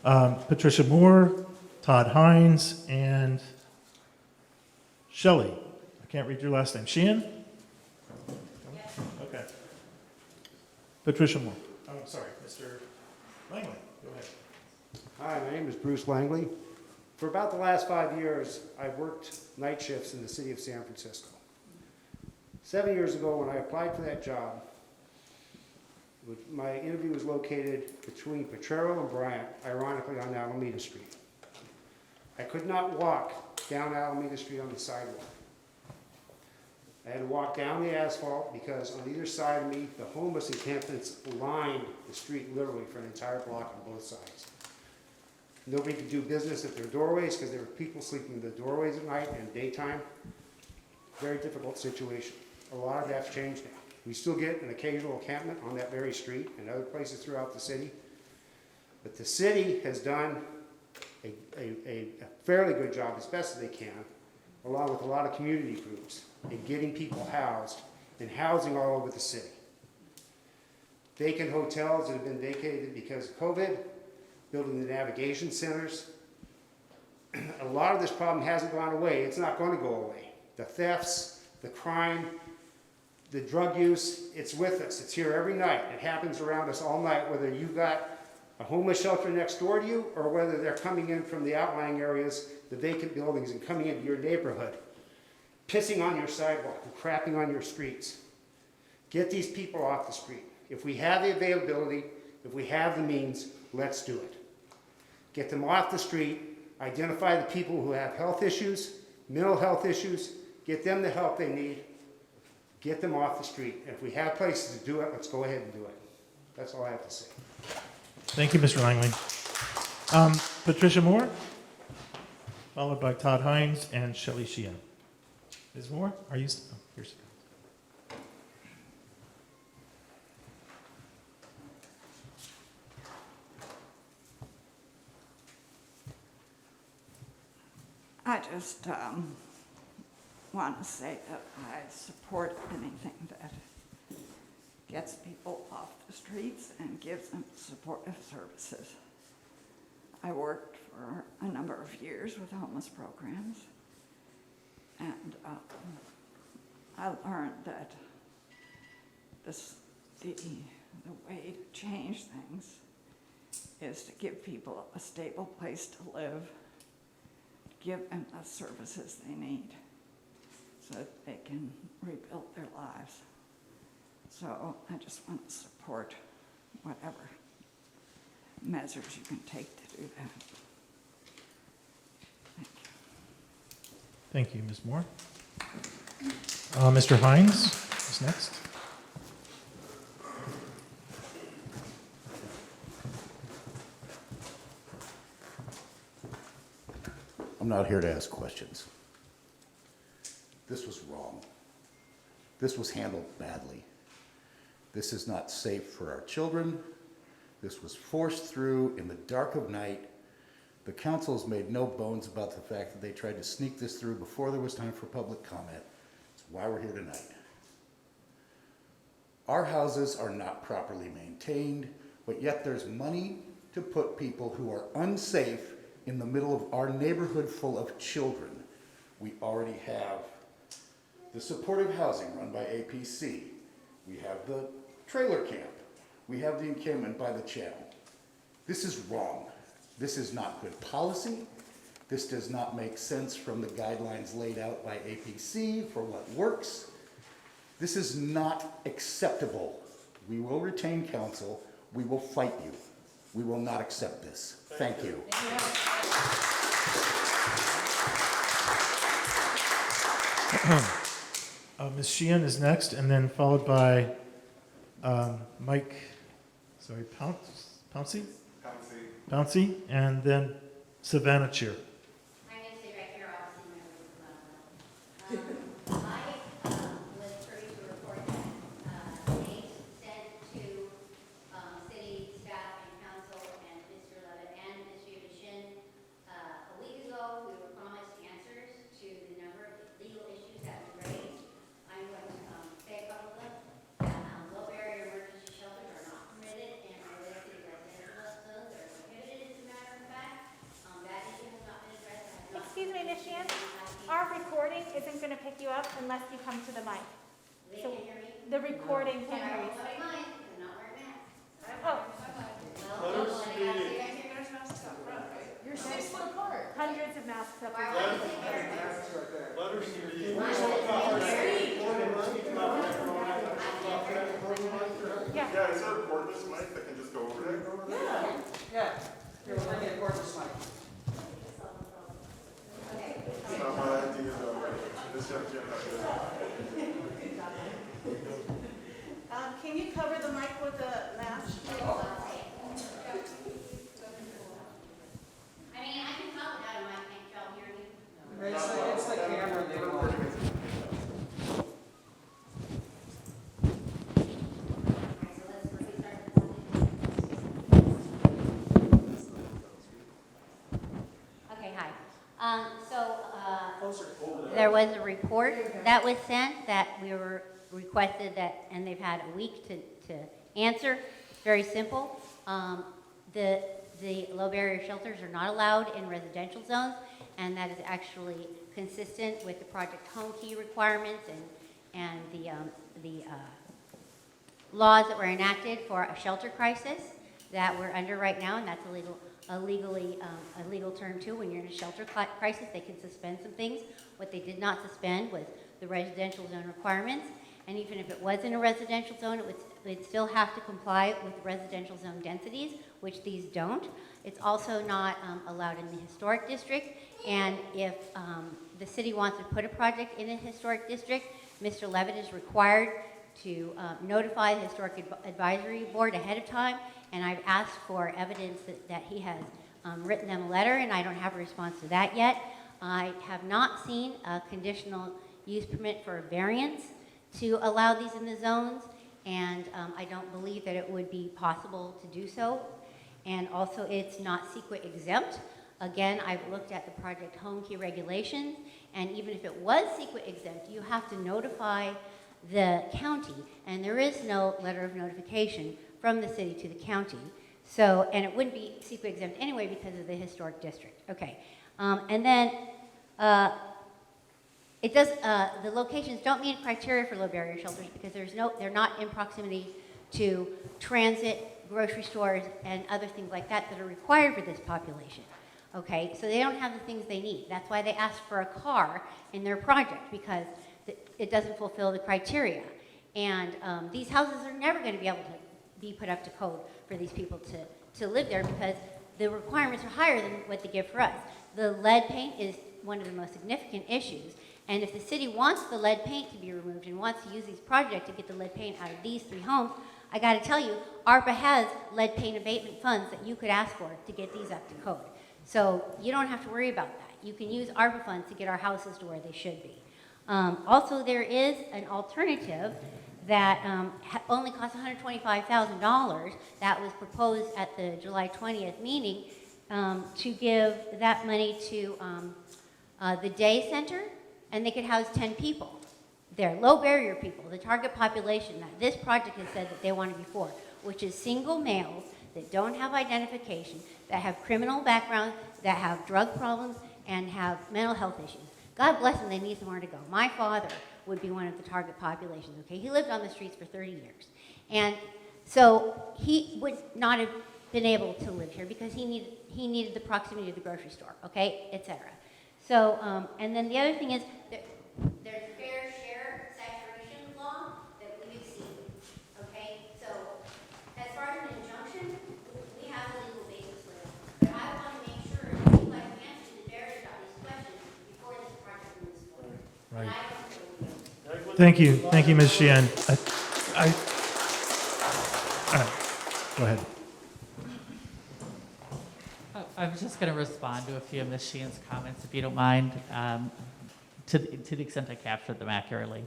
Speaker 7: Patricia Moore, Todd Hines, and Shelley. I can't read your last name. Sheehan? Okay. Patricia Moore. Oh, sorry, Mr. Langley. Go ahead.
Speaker 14: Hi, my name is Bruce Langley. For about the last 5 years, I've worked night shifts in the city of San Francisco. 7 years ago, when I applied for that job, my interview was located between Potrero and Bryant, ironically on Alameda Street. I could not walk down Alameda Street on the sidewalk. I had to walk down the asphalt because on either side of me, the homeless encampments lined the street literally for an entire block on both sides. Nobody could do business at their doorways because there were people sleeping in the doorways at night and daytime. Very difficult situation. A lot of that's changed now. We still get an occasional encampment on that very street and other places throughout the city. But the city has done a fairly good job, as best as they can, along with a lot of community groups, in getting people housed and housing all over the city. Vacant hotels that have been vacated because of COVID, building the navigation centers. A lot of this problem hasn't gone away. It's not going to go away. The thefts, the crime, the drug use, it's with us. It's here every night. It happens around us all night, whether you've got a homeless shelter next door to you or whether they're coming in from the outlying areas, the vacant buildings, and coming into your neighborhood, pissing on your sidewalk and crapping on your streets. Get these people off the street. If we have the availability, if we have the means, let's do it. Get them off the street, identify the people who have health issues, mental health issues, get them the help they need, get them off the street. And if we have places to do it, let's go ahead and do it. That's all I have to say.
Speaker 7: Thank you, Mr. Langley. Patricia Moore, followed by Todd Hines and Shelley Sheehan. Ms. Moore, are you? Oh, here's.
Speaker 15: I just want to say that I support anything that gets people off the streets and gives them supportive services. I worked for a number of years with homeless programs, and I learned that the way to change things is to give people a stable place to live, give them the services they need so that they can rebuild their lives. So I just want to support whatever measures you can take to do that.
Speaker 7: Thank you, Ms. Moore. Mr. Hines is next.
Speaker 16: I'm not here to ask questions. This was wrong. This was handled badly. This is not safe for our children. This was forced through in the dark of night. The council has made no bones about the fact that they tried to sneak this through before there was time for public comment. That's why we're here tonight. Our houses are not properly maintained, but yet there's money to put people who are unsafe in the middle of our neighborhood full of children. We already have the supportive housing run by APC. We have the trailer camp. We have the encampment by the channel. This is wrong. This is not good policy. This does not make sense from the guidelines laid out by APC for what works. This is not acceptable. We will retain counsel. We will fight you. We will not accept this. Thank you.
Speaker 7: Ms. Sheehan is next, and then followed by Mike, Pouncey? Pouncey, and then Savannah Cheer.
Speaker 4: I'm going to stay right here, obviously, I was privy to a report that Nate sent to city staff and council and Mr. Levitt and Ms. Yudishin a week ago. We were promised answers to the number of legal issues that we raised. I'm going to say a couple of them. Low barrier emergency shelters are not permitted in our city residential zones. They're prohibited, as a matter of fact. That issue has not been addressed.
Speaker 1: Excuse me, Ms. Sheehan, our recording isn't going to pick you up unless you come to the mic.
Speaker 4: They
Speaker 1: So
Speaker 4: can hear me?
Speaker 1: the recording can't hear you.
Speaker 4: Nobody mind, I'm not wearing masks.
Speaker 1: Oh,
Speaker 4: Well,
Speaker 1: you're 6 foot apart. Hundreds of masks up.
Speaker 8: Yeah, is there a cordless mic that can just go over there?
Speaker 12: Yeah. Here, let me get cordless mic.
Speaker 8: It's not my idea though. This young Jim has to.
Speaker 5: Can you cover the mic with a mask?
Speaker 4: I mean, I can talk without a mic, can't y'all hear me?
Speaker 12: It's the camera they want.
Speaker 4: Okay, hi. There was a report that was sent that we were requested that, and they've had a week to answer. Very simple. The low barrier shelters are not allowed in residential zones, and that is actually consistent with the Project Home Key requirements and the laws that were enacted for a shelter crisis that we're under right now, and that's a legal term too. When you're in a shelter crisis, they can suspend some things. What they did not suspend was the residential zone requirements, and even if it was in a residential zone, it would still have to comply with the residential zone densities, which these don't. It's also not allowed in the historic district, and if the city wants to put a project in a historic district, Mr. Levitt is required to notify the Historic Advisory Board ahead of time, and I've asked for evidence that he has written them a letter, and I don't have a response to that yet. I have not seen a conditional use permit for a variance to allow these in the zones, and I don't believe that it would be possible to do so. And also, it's not CEQA exempt. Again, I've looked at the Project Home Key regulations, and even if it was CEQA exempt, you have to notify the county, and there is no letter of notification from the city to the county. So, and it wouldn't be CEQA exempt anyway because of the historic district. Okay. And then it does, the locations don't meet criteria for low barrier shelters because they're not in proximity to transit, grocery stores, and other things like that that are required for this population. Okay, so they don't have the things they need. That's why they asked for a car in their project, because it doesn't fulfill the criteria. And these houses are never going to be able to be put up to code for these people to live there, because the requirements are higher than what they give for us. The lead paint is one of the most significant issues. And if the city wants the lead paint to be removed and wants to use these projects to get the lead paint out of these 3 homes, I got to tell you, ARPA has lead paint abatement funds that you could ask for to get these up to code. So you don't have to worry about that. You can use ARPA funds to get our houses to where they should be. Also, there is an alternative that only costs $125,000 that was proposed at the July 20th meeting to give that money to the day center, and they could house 10 people. They're low barrier people, the target population that this project has said that they want to be for, which is single males that don't have identification, that have criminal background, that have drug problems, and have mental health issues. God bless them, they need somewhere to go. My father would be one of the target populations, okay? He lived on the streets for 30 years. And so he would not have been able to live here because he needed the proximity to the grocery store, okay, etc. So, and then the other thing is, there's fair share saturation law that we've exceeded, okay? So, as far as an injunction, we have a legal basis for it. But I want to make sure that you guys answer the various of these questions before this project moves forward.
Speaker 7: Right.
Speaker 4: And I don't know you.
Speaker 7: Thank you, Ms. Sheehan. All right, go ahead.
Speaker 3: I was just going to respond to a few of Ms. Sheehan's comments, if you don't mind, to the extent I captured them accurately.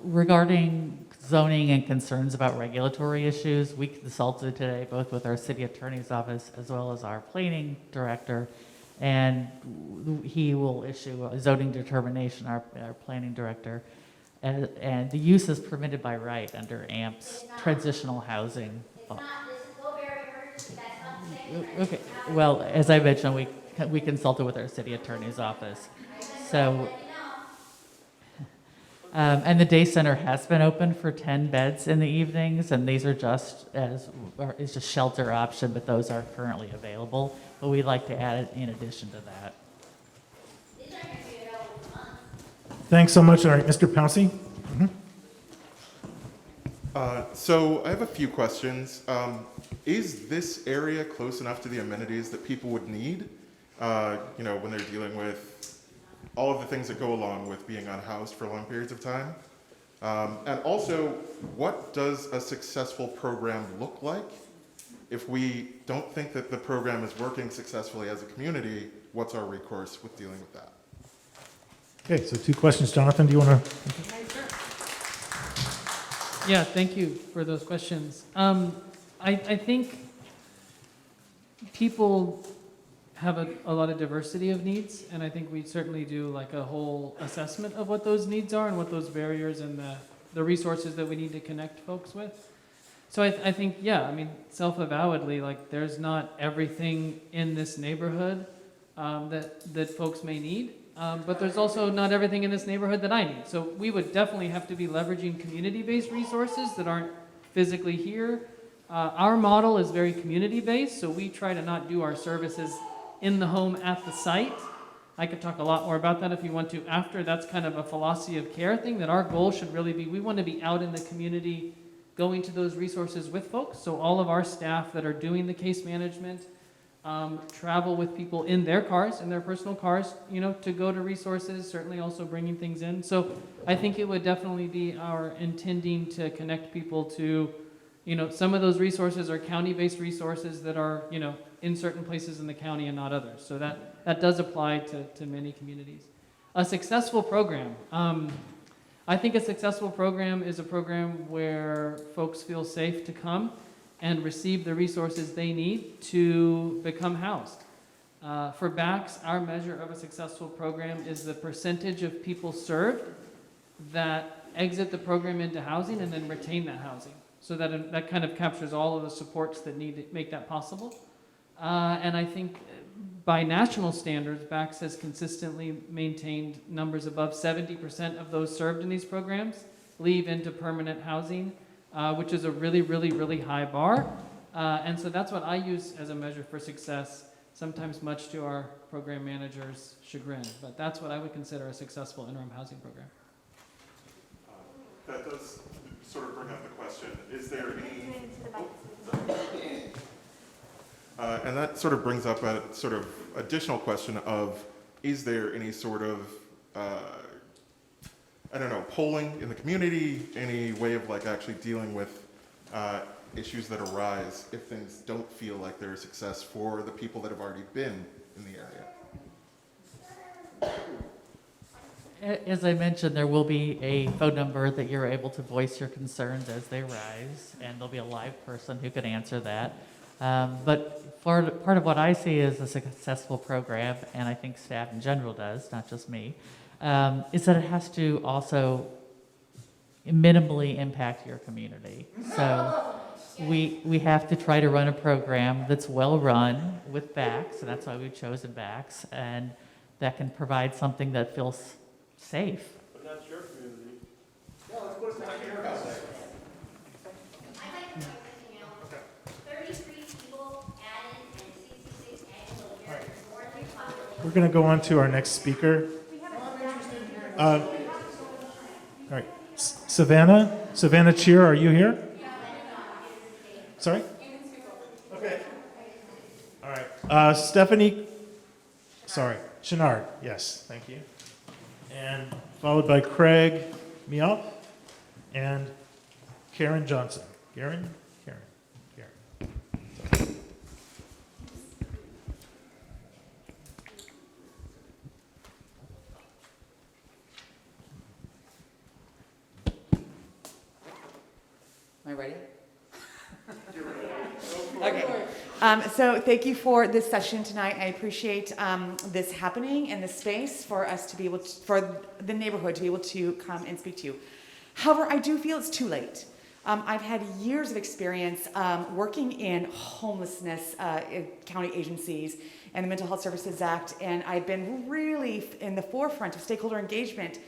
Speaker 3: Regarding zoning and concerns about regulatory issues, we consulted today both with our city attorney's office as well as our planning director, and he will issue a zoning determination, our planning director, and the use is permitted by right under AMP's transitional housing.
Speaker 4: It's not, this is low barrier, that's not the same.
Speaker 3: Okay, well, as I mentioned, we consulted with our city attorney's office. So, and the day center has been open for 10 beds in the evenings, and these are just it's a shelter option, but those are currently available. But we'd like to add it in addition to that.
Speaker 7: Thanks so much. All right, Mr. Pouncey.
Speaker 17: So I have a few questions. Is this area close enough to the amenities that people would need, when they're dealing with all of the things that go along with being unhoused for long periods of time? And also, what does a successful program look like? If we don't think that the program is working successfully as a community, what's our recourse with dealing with that?
Speaker 7: Okay, so 2 questions. Jonathan, do you want to?
Speaker 6: Yeah, thank you for those questions. I think people have a lot of diversity of needs, and I think we certainly do like a whole assessment of what those needs are and what those barriers and the resources that we need to connect folks with. So I think, yeah, I mean, self-avowedly, like there's not everything in this neighborhood that folks may need. But there's also not everything in this neighborhood that I need. So we would definitely have to be leveraging community-based resources that aren't physically here. Our model is very community-based, so we try to not do our services in the home at the site. I could talk a lot more about that if you want to after. That's kind of a philosophy of care thing that our goal should really be. We want to be out in the community going to those resources with folks. So all of our staff that are doing the case management, travel with people in their cars, in their personal cars, to go to resources, certainly also bringing things in. So I think it would definitely be our intending to connect people to, some of those resources are county-based resources that are, in certain places in the county and not others. So that does apply to many communities. A successful program. I think a successful program is a program where folks feel safe to come and receive the resources they need to become housed. For BACS, our measure of a successful program is the percentage of people served that exit the program into housing and then retain that housing. So that kind of captures all of the supports that need to make that possible. And I think by national standards, BACS has consistently maintained numbers above 70% of those served in these programs leave into permanent housing, which is a really, really, really high bar. And so that's what I use as a measure for success, sometimes much to our program manager's chagrin. But that's what I would consider a successful interim housing program.
Speaker 17: That does sort of bring up the question, is there any... and that sort of brings up a sort of additional question of, is there any sort of, I don't know, polling in the community, any way of like actually dealing with issues that arise if things don't feel like they're a success for the people that have already been in the area?
Speaker 3: As I mentioned, there will be a phone number that you're able to voice your concerns as they rise, and there'll be a live person who can answer that. But part of what I see as a successful program, and I think staff in general does, not just me, is that it has to also minimally impact your community. So we have to try to run a program that's well run with BACS, and that's why we've chosen BACS, and that can provide something that feels safe.
Speaker 9: But that's your community.
Speaker 4: I'd like to point something out. 33 people added and 66 annual year is more than the population.
Speaker 7: We're going to go on to our next speaker. All right, Savannah Cheer, are you here? Sorry? Okay. All right, Stephanie, Chenard, yes, thank you. And followed by Craig Miop and Karen Johnson. Karen.
Speaker 18: Am I ready? Okay. So thank you for this session tonight. I appreciate this happening in this space for us to be able to, for the neighborhood to be able to come and speak to you. However, I do feel it's too late. I've had years of experience working in homelessness county agencies and the Mental Health Services Act, and I've been really in the forefront of stakeholder engagement.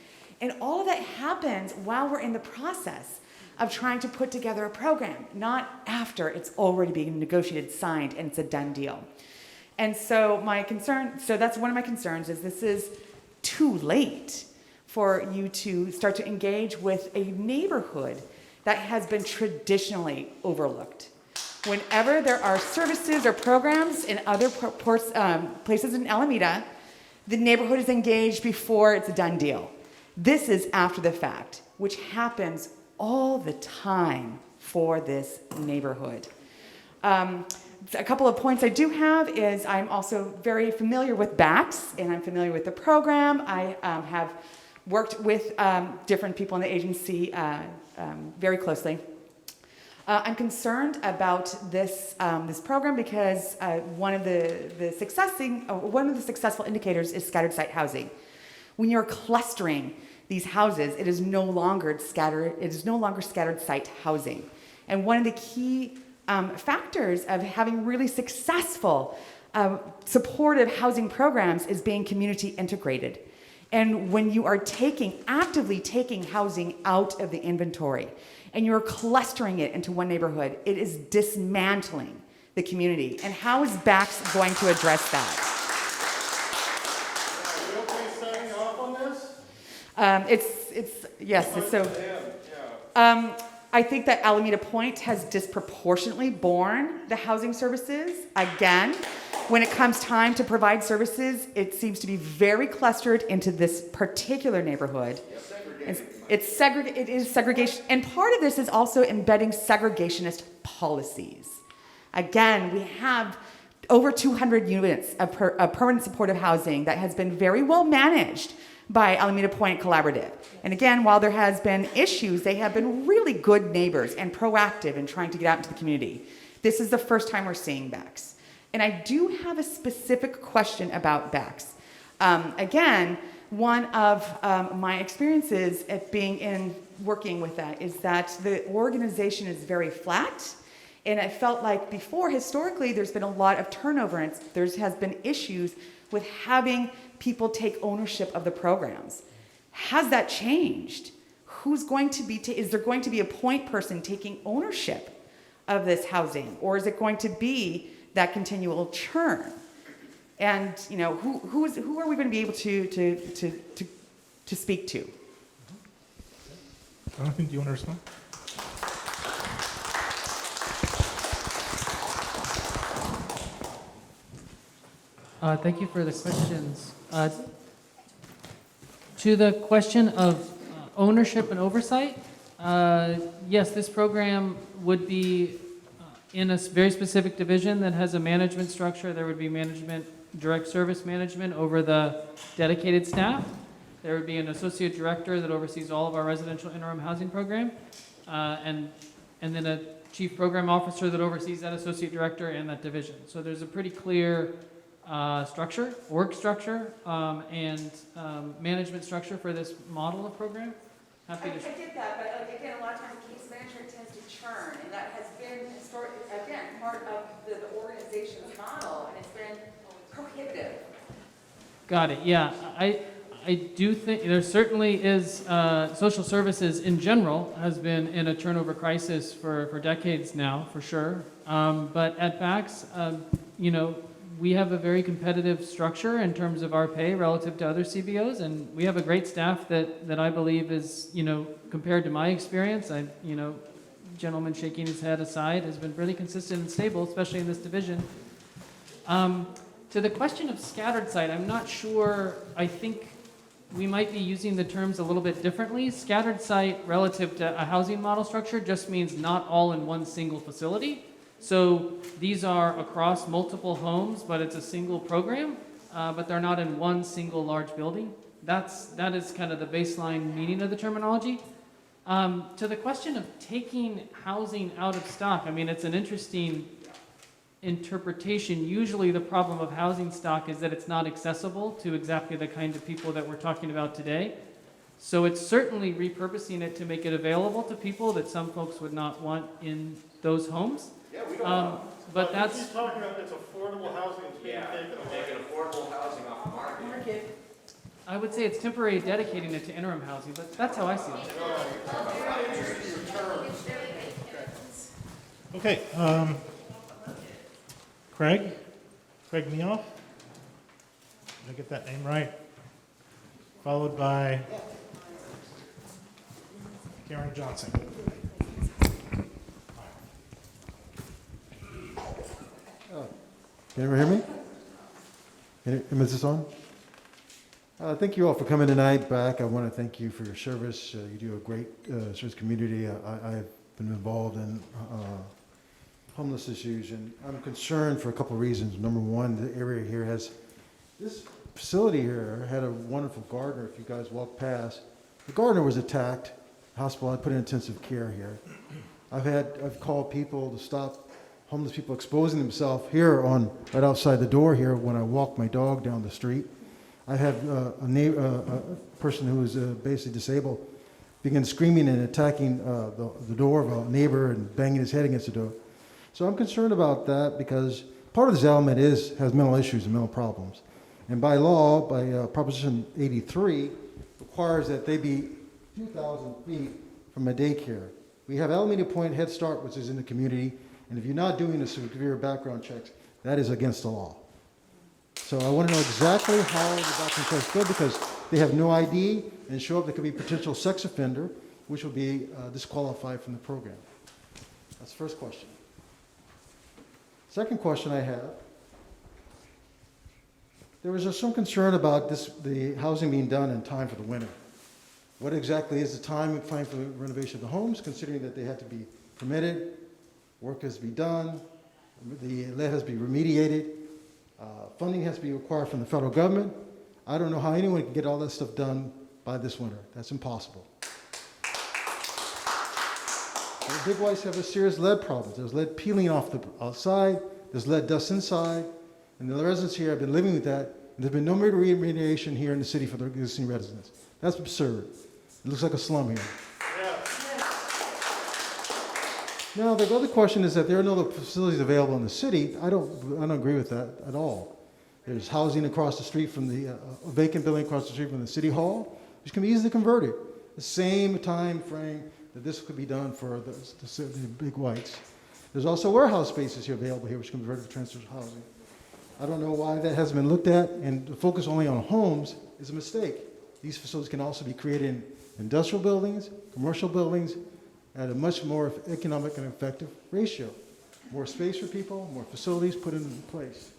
Speaker 18: And all of that happens while we're in the process of trying to put together a program, not after it's already being negotiated, signed, and it's a done deal. And so that's one of my concerns, is this is too late for you to start to engage with a neighborhood that has been traditionally overlooked. Whenever there are services or programs in other places in Alameda, the neighborhood is engaged before it's a done deal. This is after the fact, which happens all the time for this neighborhood. A couple of points I do have is I'm also very familiar with BACS, and I'm familiar with the program. I have worked with different people in the agency very closely. I'm concerned about this program because one of the successful indicators is scattered site housing. When you're clustering these houses, it is no longer scattered site housing. And one of the key factors of having really successful supportive housing programs is being community integrated. And when you are actively taking housing out of the inventory and you're clustering it into one neighborhood, it is dismantling the community. And how is BACS going to address that? I think that Alameda Point has disproportionately borne the housing services. Again, when it comes time to provide services, it seems to be very clustered into this particular neighborhood. It is segregation, and part of this is also embedding segregationist policies. Again, we have over 200 units of permanent supportive housing that has been very well managed by Alameda Point Collaborative. And again, while there has been issues, they have been really good neighbors and proactive in trying to get out into the community. This is the first time we're seeing BACS. And I do have a specific question about BACS. Again, one of my experiences at being in working with that is that the organization is very flat. And I felt like before, historically, there's been a lot of turnover and there has been issues with having people take ownership of the programs. Has that changed? Who's going to be, is there going to be a point person taking ownership of this housing? Or is it going to be that continual churn? And, you know, who are we going to be able to speak to?
Speaker 7: Jonathan, do you want to respond?
Speaker 6: Thank you for the questions. To the question of ownership and oversight, yes, this program would be in a very specific division that has a management structure. There would be management, direct service management over the dedicated staff. There would be an associate director that oversees all of our residential interim housing program, and then a chief program officer that oversees that associate director and that division. So there's a pretty clear structure, org structure, and management structure for this model of program. Happy to.
Speaker 18: I get that, but like, again, a lot of times case management tends to churn, and that has been again part of the organization's model, and it's been prohibitive.
Speaker 6: Got it. Yeah, I do think there certainly is, social services in general has been in a turnover crisis for decades now, for sure. But at BACS, you know, we have a very competitive structure in terms of our pay relative to other CBOs, and we have a great staff that I believe is, you know, compared to my experience, you know, gentleman shaking his head aside, has been really consistent and stable, especially in this division. To the question of scattered site, I'm not sure. I think we might be using the terms a little bit differently. Scattered site relative to a housing model structure just means not all in one single facility. So these are across multiple homes, but it's a single program, but they're not in one single large building. That is kind of the baseline meaning of the terminology. To the question of taking housing out of stock, I mean, it's an interesting interpretation. Usually the problem of housing stock is that it's not accessible to exactly the kind of people that we're talking about today. So it's certainly repurposing it to make it available to people that some folks would not want in those homes.
Speaker 9: Yeah, we don't
Speaker 6: but that's
Speaker 9: he's talking about this affordable housing is being taken away.
Speaker 10: Making affordable housing off the market.
Speaker 6: I would say it's temporary dedicating it to interim housing, but that's how I see it.
Speaker 7: Okay, Craig Meoff. Did I get that name right? Followed by Karen Johnson.
Speaker 19: Can everyone hear me? Is this on? Thank you all for coming tonight back. I want to thank you for your service. You do a great service community. I've been involved in homeless issues, and I'm concerned for a couple of reasons. Number one, the area here has, this facility here had a wonderful gardener. If you guys walk past, the gardener was attacked. Hospital, I put in intensive care here. I've called people to stop homeless people exposing themselves here right outside the door here when I walk my dog down the street. I had a person who was basically disabled begin screaming and attacking the door of a neighbor and banging his head against the door. So I'm concerned about that because part of this element has mental issues and mental problems. And by law, by Proposition 83, requires that they be 2,000 feet from a daycare. We have Alameda Point Head Start, which is in the community, and if you're not doing the severe background checks, that is against the law. So I want to know exactly how the background checks go because they have no ID and show up, they could be potential sex offender, which will be disqualified from the program. That's the first question. Second question I have, there was some concern about the housing being done in time for the winter. What exactly is the time frame for the renovation of the homes, considering that they have to be permitted, work has to be done, the lead has to be remediated, funding has to be required from the federal government. I don't know how anyone can get all that stuff done by this winter. That's impossible. The Big Whites have a serious lead problem. There's lead peeling off the outside, there's lead dust inside, and the residents here have been living with that, and there's been no remediation here in the city for the existing residents. That's absurd. It looks like a slum here. Now, the other question is that there are no other facilities available in the city. I don't agree with that at all. There's housing across the street from the, a vacant building across the street from the city hall, which can be easily converted. The same time frame that this could be done for the big whites. There's also warehouse spaces here available here, which can be converted to transitional housing. I don't know why that hasn't been looked at, and the focus only on homes is a mistake. These facilities can also be created in industrial buildings, commercial buildings, at a much more economic and effective ratio. More space for people, more facilities put in place.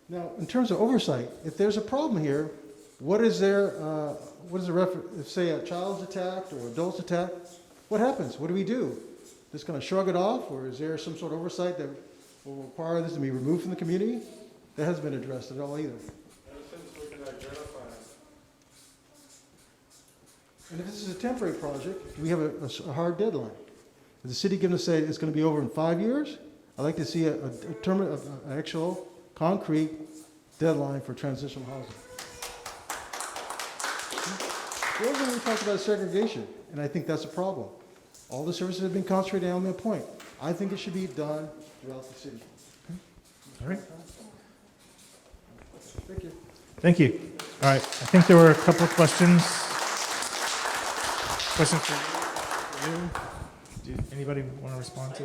Speaker 19: Now, in terms of oversight, if there's a problem here, what is the reference, if say a child's attacked or adult's attacked, what happens? What do we do? Just going to shrug it off, or is there some sort of oversight that will require this to be removed from the community? That hasn't been addressed at all either. And if this is a temporary project, we have a hard deadline. Is the city going to say it's going to be over in 5 years? I'd like to see an actual concrete deadline for transitional housing. The other thing we talked about is segregation, and I think that's a problem. All the services have been concentrated in Alameda Point. I think it should be done throughout the city.
Speaker 7: All right.
Speaker 19: Thank you.
Speaker 7: Thank you. All right, I think there were a couple of questions. Questions for you? Do anybody want to respond to?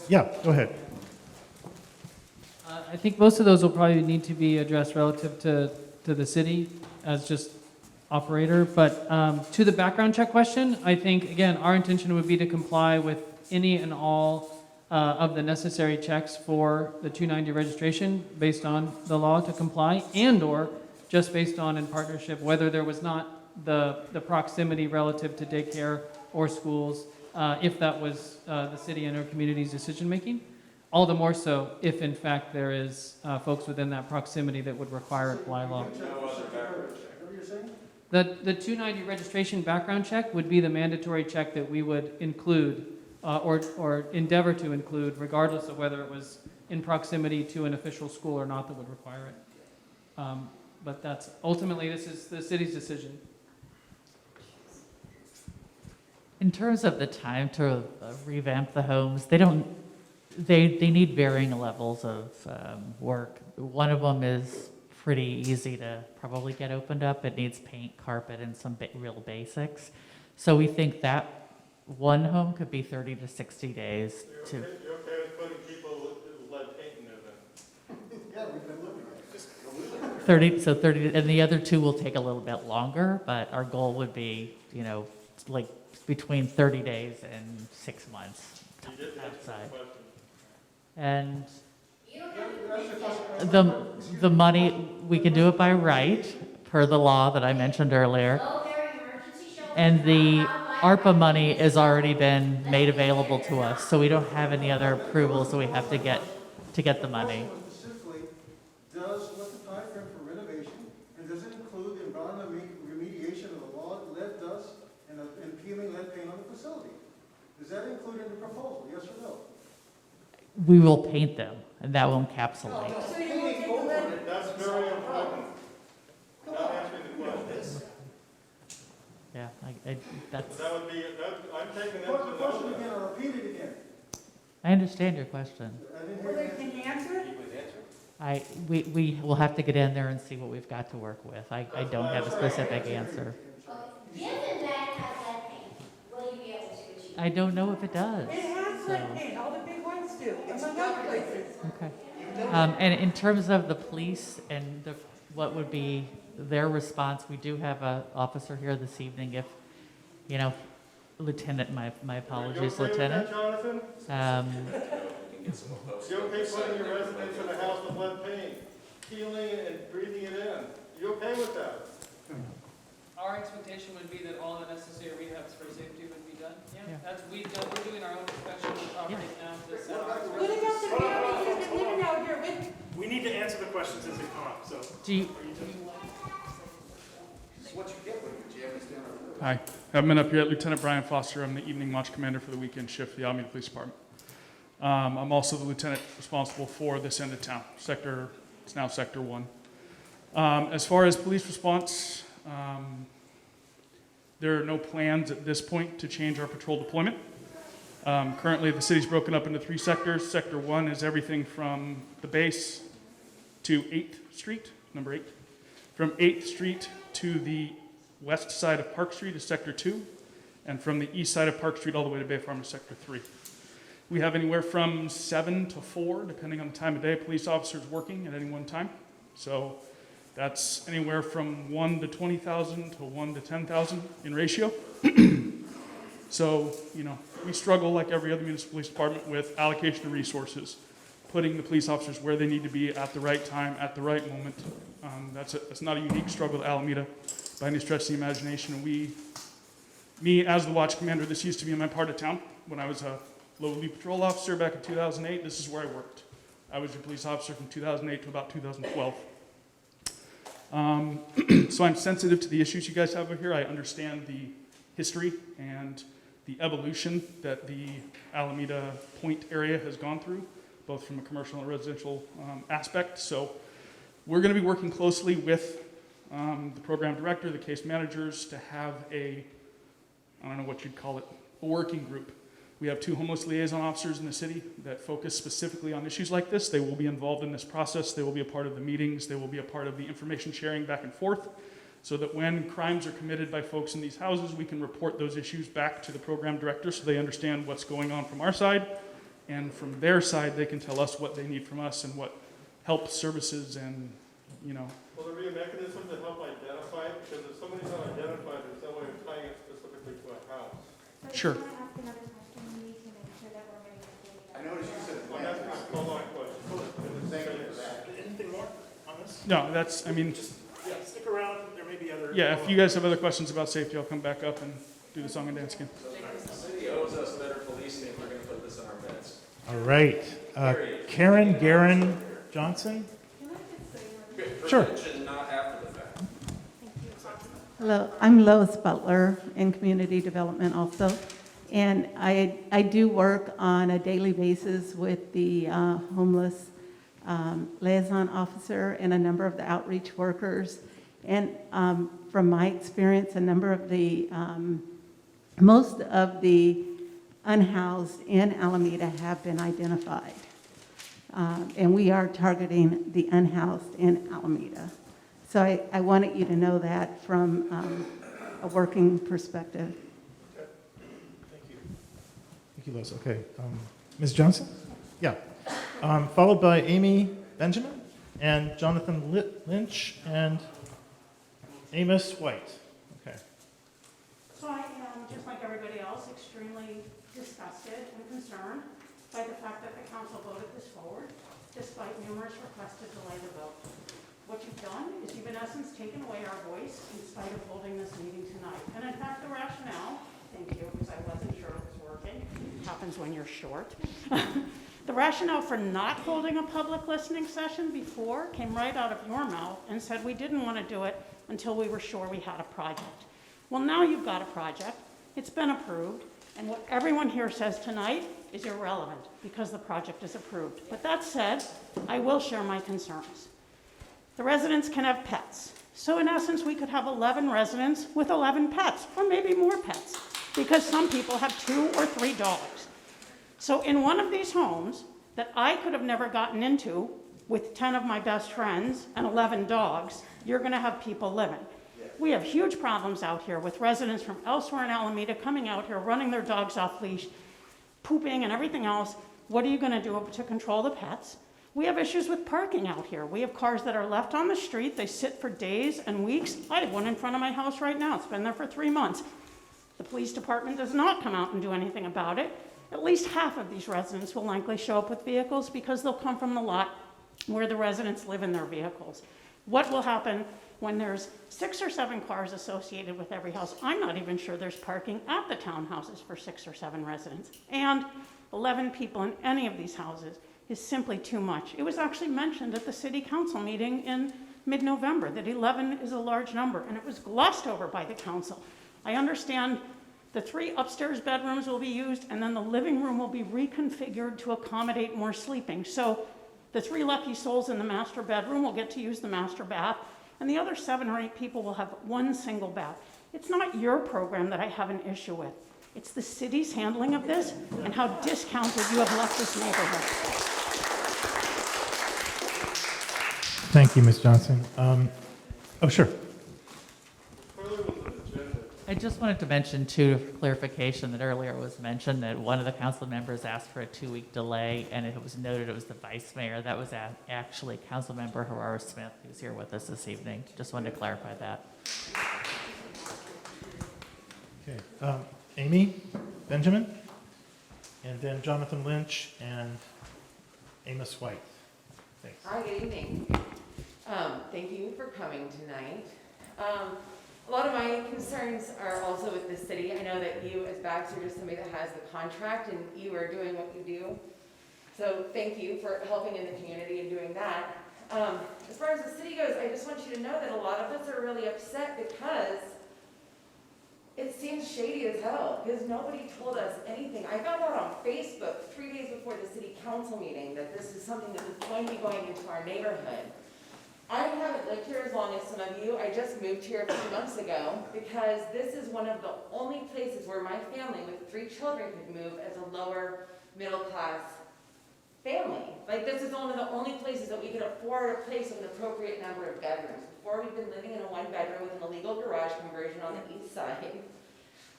Speaker 7: Yeah, go ahead.
Speaker 6: I think most of those will probably need to be addressed relative to the city as just operator. But to the background check question, I think, again, our intention would be to comply with any and all of the necessary checks for the 290 registration based on the law to comply, and or just based on in partnership whether there was not the proximity relative to daycare or schools, if that was the city and our community's decision making. All the more so if in fact there is folks within that proximity that would require it by law. The 290 registration background check would be the mandatory check that we would include or endeavor to include, regardless of whether it was in proximity to an official school or not that would require it. But that's ultimately, this is the city's decision.
Speaker 3: In terms of the time to revamp the homes, they need varying levels of work. One of them is pretty easy to probably get opened up. It needs paint, carpet, and some real basics. So we think that one home could be 30 to 60 days to.
Speaker 9: You're okay with putting people with lead paint in there then?
Speaker 2: Yeah, we've been looking at it. Just go with it.
Speaker 3: 30, and the other two will take a little bit longer, but our goal would be, like between 30 days and 6 months outside. And the money, we can do it by right, per the law that I mentioned earlier. And the ARPA money has already been made available to us, so we don't have any other approvals that we have to get the money.
Speaker 2: Specifically, what's the time frame for renovation, and does it include the environmental remediation of the lead dust and peeling lead paint on the facility? Is that included in the proposal, yes or no?
Speaker 3: We will paint them, and that will encapsulate.
Speaker 9: That's very important. Not answering the question.
Speaker 3: Yeah, that's.
Speaker 9: That would be, I'm taking that
Speaker 2: What's the
Speaker 9: to
Speaker 2: question
Speaker 9: know
Speaker 2: again,
Speaker 9: that.
Speaker 2: I'll repeat it again.
Speaker 3: I understand your question.
Speaker 2: I didn't hear the answer.
Speaker 15: Can you answer it?
Speaker 3: We will have to get in there and see what we've got to work with. I don't have a specific answer.
Speaker 4: Given that has lead paint, will you be able to achieve?
Speaker 3: I don't know if it does.
Speaker 15: It has lead paint, all the big ones do, among other places.
Speaker 3: Okay. And in terms of the police and what would be their response, we do have an officer here this evening. If, Lieutenant, my apologies, Lieutenant.
Speaker 9: Jonathan? You okay putting your residents in a house with lead paint, peeling and breathing it in? You okay with that?
Speaker 6: Our expectation would be that all the necessary rehabs for safety would be done.
Speaker 3: Yeah.
Speaker 6: We're doing our own inspection of the property now to set our
Speaker 15: What about the family who's been living out here with?
Speaker 7: We need to answer the questions as they come up, so.
Speaker 3: Do you,
Speaker 2: What you get when you jam this down our road.
Speaker 20: Hi, I've been up here at Lieutenant Brian Foster. I'm the evening watch commander for the weekend shift for the Alameda Police Department. I'm also the lieutenant responsible for this end of town, it's now Sector 1. As far as police response, There are no plans at this point to change our patrol deployment. Currently, the city's broken up into 3 sectors. Sector 1 is everything from the base to 8th Street, number 8. From 8th Street to the west side of Park Street is Sector 2, and from the east side of Park Street all the way to Bay Farm is Sector 3. We have anywhere from 7 to 4, depending on the time of day, police officers working at any one time. So that's anywhere from 1 to 20,000 to 1 to 10,000 in ratio. So, we struggle like every other municipal police department with allocation of resources, putting the police officers where they need to be at the right time, at the right moment. That's not a unique struggle to Alameda by any stretch of the imagination. Me as the watch commander, this used to be in my part of town. When I was a lowly patrol officer back in 2008, this is where I worked. I was your police officer from 2008 to about 2012. So I'm sensitive to the issues you guys have over here. I understand the history and the evolution that the Alameda Point area has gone through, both from a commercial and residential aspect. So we're going to be working closely with the program director, the case managers, to have I don't know what you'd call it, a working group. We have 2 homeless liaison officers in the city that focus specifically on issues like this. They will be involved in this process. They will be a part of the meetings. They will be a part of the information sharing back and forth, so that when crimes are committed by folks in these houses, we can report those issues back to the program director so they understand what's going on from our side. And from their side, they can tell us what they need from us and what help services and,
Speaker 9: Will there be a mechanism to help identify it? Because if somebody's not identified, there's no way of tying it specifically to a house.
Speaker 20: Sure.
Speaker 16: I noticed you said
Speaker 9: Well, that's my follow-on question.
Speaker 16: Thank you for that.
Speaker 7: Anything more on this?
Speaker 20: No,
Speaker 7: Yeah, stick around, there may be other.
Speaker 20: yeah, if you guys have other questions about safety, I'll come back up and do the song and dance again.
Speaker 10: The city owes us better policing if we're going to put this in our midst.
Speaker 7: All right, Karen Garin Johnson? Sure.
Speaker 10: Prevention, not after the fact.
Speaker 21: Hello, I'm Lois Butler in community development also. And I do work on a daily basis with the homeless liaison officer and a number of the outreach workers. And from my experience, a number of most of the unhoused in Alameda have been identified. And we are targeting the unhoused in Alameda. So I wanted you to know that from a working perspective.
Speaker 7: Thank you, Lois. Okay, Ms. Johnson? Yeah. Followed by Amy Benjamin and Jonathan Lynch and Amos White. Okay.
Speaker 5: So I am, just like everybody else, extremely disgusted and concerned by the fact that the council voted this forward, despite numerous requests to delay the vote. What you've done is you've in essence taken away our voice in spite of holding this meeting tonight. And in fact, the rationale, thank you, because I wasn't sure it was working, happens when you're short. The rationale for not holding a public listening session before came right out of your mouth and said we didn't want to do it until we were sure we had a project. Well, now you've got a project, it's been approved, and what everyone here says tonight is irrelevant because the project is approved. But that said, I will share my concerns. The residents can have pets. So in essence, we could have 11 residents with 11 pets, or maybe more pets, because some people have 2 or 3 dogs. So in one of these homes that I could have never gotten into with 10 of my best friends and 11 dogs, you're gonna have people living. We have huge problems out here with residents from elsewhere in Alameda coming out here, running their dogs off leash, pooping and everything else. What are you gonna do to control the pets? We have issues with parking out here. We have cars that are left on the street. They sit for days and weeks. I have one in front of my house right now. It's been there for 3 months. The police department does not come out and do anything about it. At least half of these residents will likely show up with vehicles because they'll come from the lot where the residents live in their vehicles. What will happen when there's 6 or 7 cars associated with every house? I'm not even sure there's parking at the townhouses for 6 or 7 residents. And 11 people in any of these houses is simply too much. It was actually mentioned at the city council meeting in mid-November that 11 is a large number, and it was glossed over by the council. I understand the 3 upstairs bedrooms will be used, and then the living room will be reconfigured to accommodate more sleeping. So the 3 lucky souls in the master bedroom will get to use the master bath, and the other 7 or 8 people will have 1 single bath.
Speaker 11: It's not your program that I have an issue with. It's the city's handling of this and how discounted you have left this neighborhood.
Speaker 7: Thank you, Ms. Johnson. Oh, sure.
Speaker 3: I just wanted to mention, too, for clarification, that earlier it was mentioned that one of the council members asked for a 2-week delay, and it was noted it was the vice mayor. That was actually Councilmember Harara Smith, who's here with us this evening. Just wanted to clarify that.
Speaker 7: Okay. Amy Benjamin, and then Jonathan Lynch and Amos White. Thanks.
Speaker 22: Hi, good evening. Thank you for coming tonight. A lot of my concerns are also with the city. I know that you, as Baxter, are somebody that has the contract, and you are doing what you do. So thank you for helping in the community and doing that. As far as the city goes, I just want you to know that a lot of us are really upset because it seems shady as hell, because nobody told us anything. I found out on Facebook 3 days before the city council meeting that this is something that was going to be going into our neighborhood. I haven't lived here as long as some of you. I just moved here a few months ago because this is one of the only places where my family with 3 children could move as a lower middle class family. Like, this is one of the only places that we could afford a place with an appropriate number of bedrooms. Before, we've been living in a 1-bedroom with an illegal garage conversion on the east side.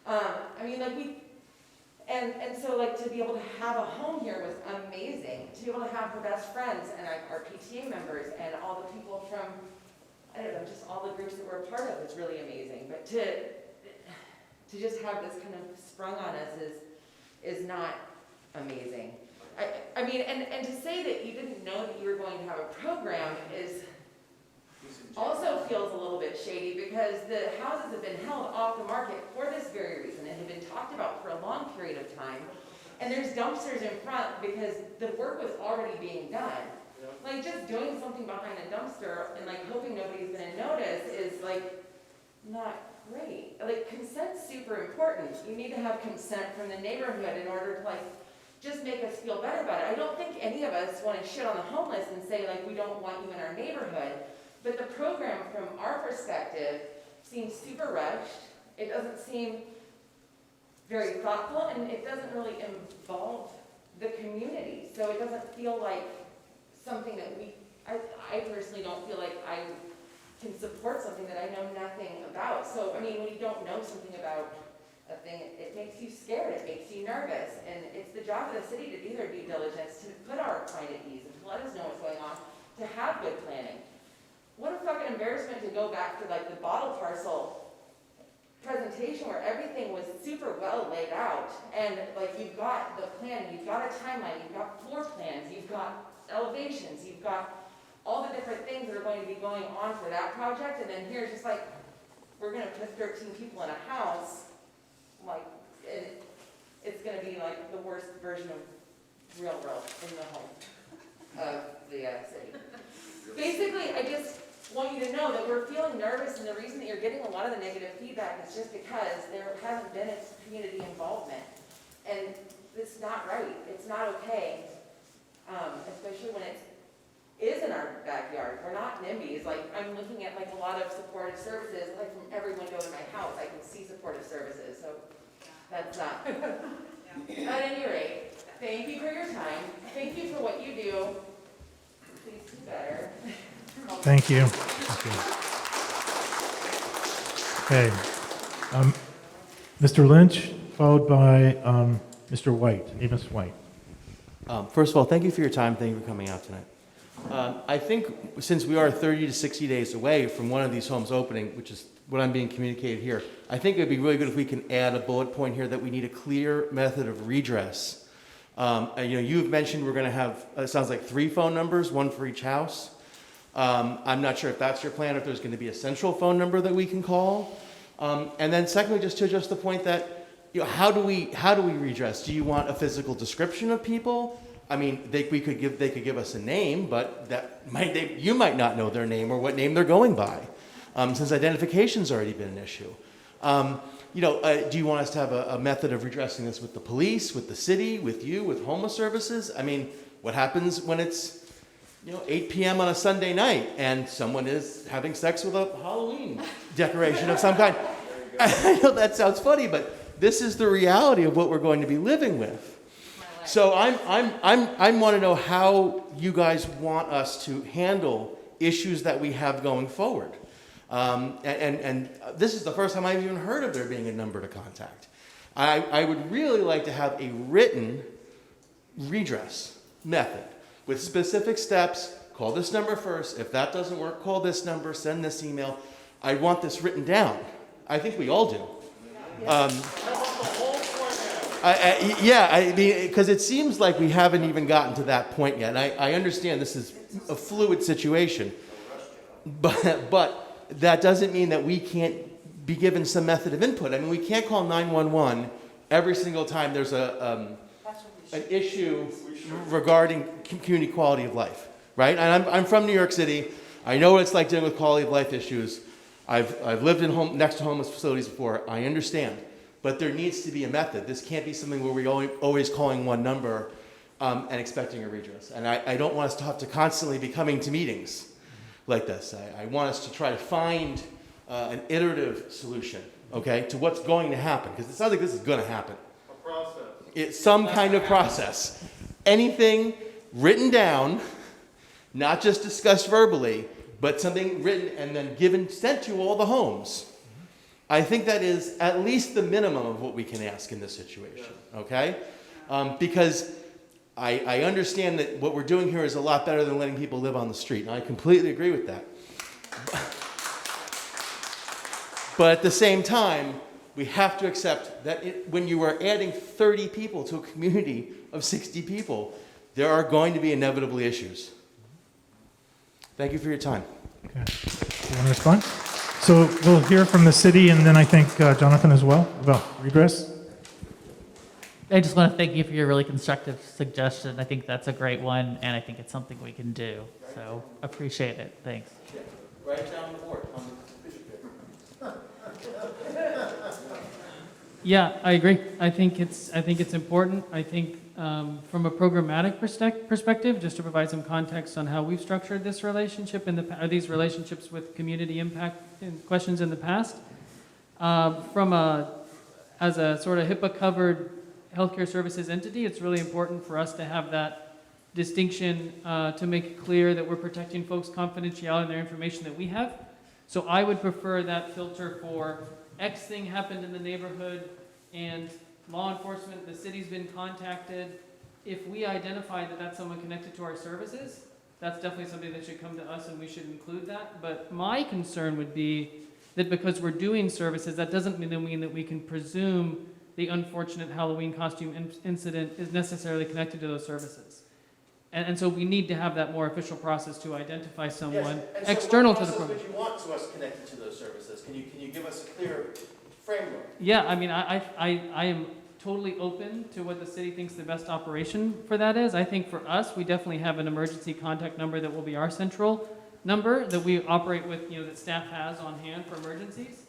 Speaker 22: I mean, like, so, like, to be able to have a home here was amazing. To be able to have the best friends and our PTA members and all the people from, I don't know, just all the groups that we're a part of is really amazing. But to just have this kind of sprung on us is not amazing. I mean, and to say that you didn't know that you were going to have a program is also feels a little bit shady, because the houses have been held off the market for this very reason and have been talked about for a long period of time. And there's dumpsters in front because the work was already being done. Like, just doing something behind a dumpster and like hoping nobody's gonna notice is like not great. Like, consent's super important. You need to have consent from the neighborhood in order to like just make us feel better about it. I don't think any of us want to shit on the homeless and say like we don't want you in our neighborhood. But the program, from our perspective, seems super rushed. It doesn't seem very thoughtful, and it doesn't really involve the community. So it doesn't feel like something that I personally don't feel like I can support something that I know nothing about. So, I mean, when you don't know something about a thing, it makes you scared, it makes you nervous, and it's the job of the city to do their due diligence, to put our client at ease, and to let us know what's going on, to have good planning. What a fucking embarrassment to go back to like the bottle parcel presentation where everything was super well laid out, and like you've got the plan, you've got a timeline, you've got floor plans, you've got elevations, you've got all the different things that are going to be going on for that project, and then here's just like, we're gonna put 13 people in a house, like, it's gonna be like the worst version of real world in the home of the city. Basically, I just want you to know that we're feeling nervous, and the reason that you're getting a lot of the negative feedback is just because there hasn't been a community involvement. And it's not right. It's not okay, especially when it is in our backyard. We're not NIMBYs. Like, I'm looking at like a lot of supportive services, like from every window in my house, I can see supportive services. So that's not. At any rate, thank you for your time. Thank you for what you do. Please do better.
Speaker 7: Thank you. Okay. Mr. Lynch, followed by Mr. White, Amos White.
Speaker 23: First of all, thank you for your time. Thank you for coming out tonight. I think since we are 30 to 60 days away from one of these homes opening, which is what I'm being communicated here, I think it would be really good if we can add a bullet point here that we need a clear method of redress. You've mentioned we're going to have, it sounds like 3 phone numbers, 1 for each house. I'm not sure if that's your plan, if there's going to be a central phone number that we can call. And then secondly, just to adjust the point that, how do we redress? Do you want a physical description of people? I mean, they could give us a name, but you might not know their name or what name they're going by, since identification's already been an issue. Do you want us to have a method of redressing this with the police, with the city, with you, with homeless services? I mean, what happens when it's 8 p.m. on a Sunday night and someone is having sex with a Halloween decoration of some kind? I know that sounds funny, but this is the reality of what we're going to be living with. So I want to know how you guys want us to handle issues that we have going forward. And this is the first time I've even heard of there being a number to contact. I would really like to have a written redress method with specific steps. Call this number first. If that doesn't work, call this number, send this email. I want this written down. I think we all do. I mean, because it seems like we haven't even gotten to that point yet. And I understand this is a fluid situation, but that doesn't mean that we can't be given some method of input. I mean, we can't call 911 every single time there's an issue regarding community quality of life, right? And I'm from New York City. I know what it's like dealing with quality of life issues. I've lived in next to homeless facilities before. I understand. But there needs to be a method. This can't be something where we're always calling one number and expecting a redress. And I don't want us to have to constantly be coming to meetings like this. I want us to try to find an iterative solution, okay, to what's going to happen. Because it sounds like this is going to happen.
Speaker 17: A process.
Speaker 23: It's some kind of process. Anything written down, not just discussed verbally, but something written and then sent to all the homes. I think that is at least the minimum of what we can ask in this situation, okay? Because I understand that what we're doing here is a lot better than letting people live on the street, and I completely agree with that. But at the same time, we have to accept that when you are adding 30 people to a community of 60 people, there are going to be inevitably issues. Thank you for your time.
Speaker 7: Okay. You want to respond? So we'll hear from the city, and then I think Jonathan as well about redress.
Speaker 3: I just want to thank you for your really constructive suggestion. I think that's a great one, and I think it's something we can do. So appreciate it. Thanks.
Speaker 23: Write it down on the board.
Speaker 6: Yeah, I agree. I think it's important. I think from a programmatic perspective, just to provide some context on how we've structured this relationship or these relationships with community impact questions in the past, as a sort of HIPAA-covered healthcare services entity, it's really important for us to have that distinction to make it clear that we're protecting folks' confidentiality and their information that we have. So I would prefer that filter for X thing happened in the neighborhood and law enforcement, the city's been contacted. If we identify that that's someone connected to our services, that's definitely something that should come to us and we should include that. But my concern would be that because we're doing services, that doesn't mean that we can presume the unfortunate Halloween costume incident is necessarily connected to those services. And so we need to have that more official process to identify someone external to the program.
Speaker 23: What process would you want to us connected to those services? Can you give us a clear framework?
Speaker 6: Yeah, I mean, I am totally open to what the city thinks the best operation for that is. I think for us, we definitely have an emergency contact number that will be our central number that we operate with, that staff has on hand for emergencies.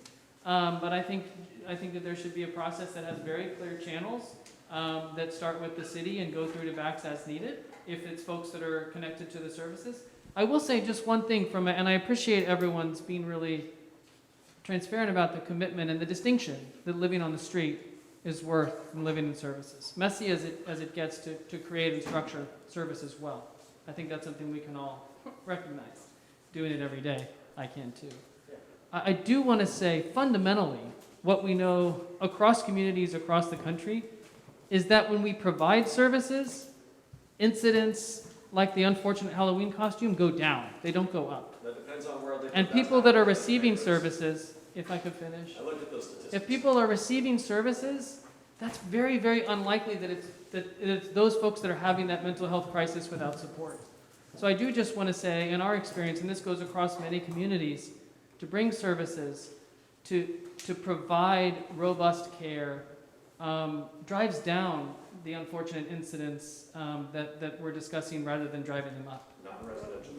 Speaker 6: But I think that there should be a process that has very clear channels that start with the city and go through to BACS as needed, if it's folks that are connected to the services. I will say just one thing and I appreciate everyone's being really transparent about the commitment and the distinction that living on the street is worth from living in services. Messy as it gets to create and structure services well. I think that's something we can all recognize. Doing it every day, I can too. I do want to say fundamentally, what we know across communities across the country is that when we provide services, incidents like the unfortunate Halloween costume go down. They don't go up.
Speaker 10: That depends on where they.
Speaker 6: And people that are receiving services, if I could finish.
Speaker 10: I looked at those statistics.
Speaker 6: If people are receiving services, that's very, very unlikely that it's those folks that are having that mental health crisis without support. So I do just want to say, in our experience, and this goes across many communities, to bring services, to provide robust care, drives down the unfortunate incidents that we're discussing rather than driving them up.
Speaker 10: Not residential.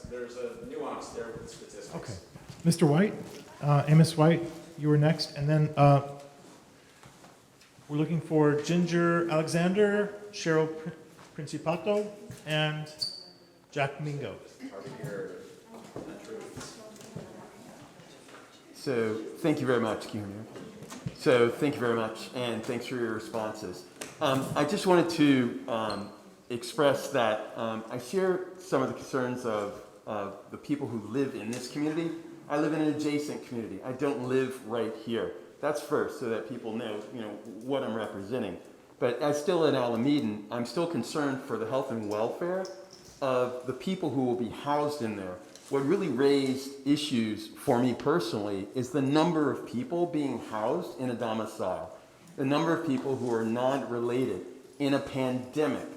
Speaker 10: There's a nuance there with statistics.
Speaker 7: Okay. Mr. White, Amos White, you were next. And then we're looking for Ginger Alexander, Cheryl Principato, and Jack Mingo.
Speaker 8: So thank you very much. Can you hear me? So thank you very much, and thanks for your responses. I just wanted to express that I share some of the concerns of the people who live in this community. I live in an adjacent community. I don't live right here. That's first, so that people know, what I'm representing. But as still in Alameden, I'm still concerned for the health and welfare of the people who will be housed in there. What really raised issues for me personally is the number of people being housed in a domicile. The number of people who are non-related in a pandemic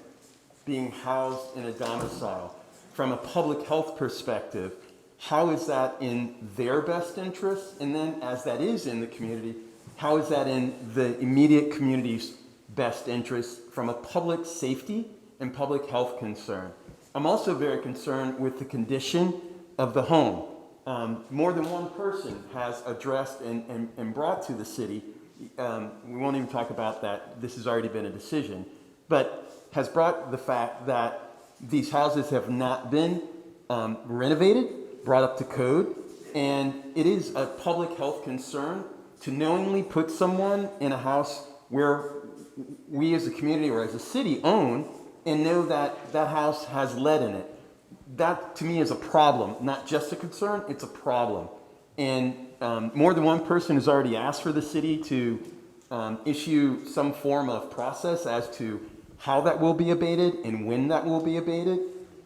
Speaker 8: being housed in a domicile. From a public health perspective, how is that in their best interest? And then as that is in the community, how is that in the immediate community's best interest from a public safety and public health concern? I'm also very concerned with the condition of the home. More than one person has addressed and brought to the city, we won't even talk about that, this has already been a decision, but has brought the fact that these houses have not been renovated, brought up to code, and it is a public health concern to knowingly put someone in a house where we as a community or as a city own and know that that house has lead in it. That to me is a problem, not just a concern, it's a problem. And more than one person has already asked for the city to issue some form of process as to how that will be abated and when that will be abated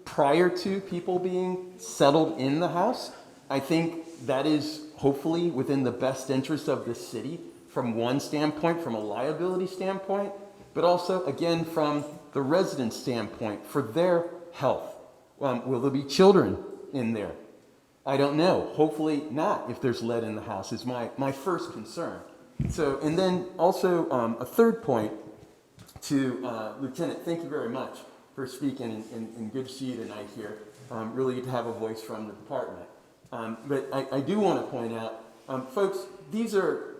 Speaker 8: prior to people being settled in the house. I think that is hopefully within the best interest of the city from one standpoint, from a liability standpoint, but also again from the resident standpoint for their health. Will there be children in there? I don't know. Hopefully not if there's lead in the house is my first concern. So, and then also a third point to Lieutenant, thank you very much for speaking and good to see you tonight here. Really good to have a voice from the department. But I do want to point out, folks, these are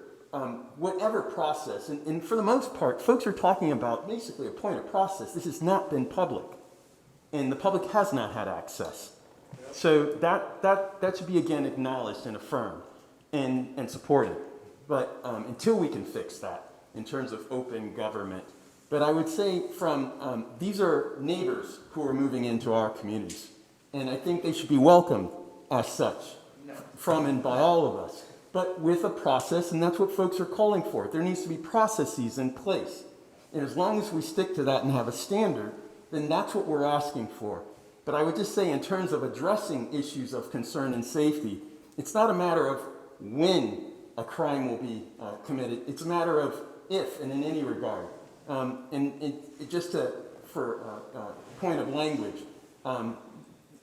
Speaker 8: whatever process, and for the most part, folks are talking about basically a point of process. This has not been public, and the public has not had access. So that should be again acknowledged and affirmed and supported. But until we can fix that in terms of open government. But I would say from, these are neighbors who are moving into our communities. And I think they should be welcomed as such from and by all of us. But with a process, and that's what folks are calling for. There needs to be processes in place. And as long as we stick to that and have a standard, then that's what we're asking for. But I would just say in terms of addressing issues of concern and safety, it's not a matter of when a crime will be committed. It's a matter of if and in any regard. And just for point of language,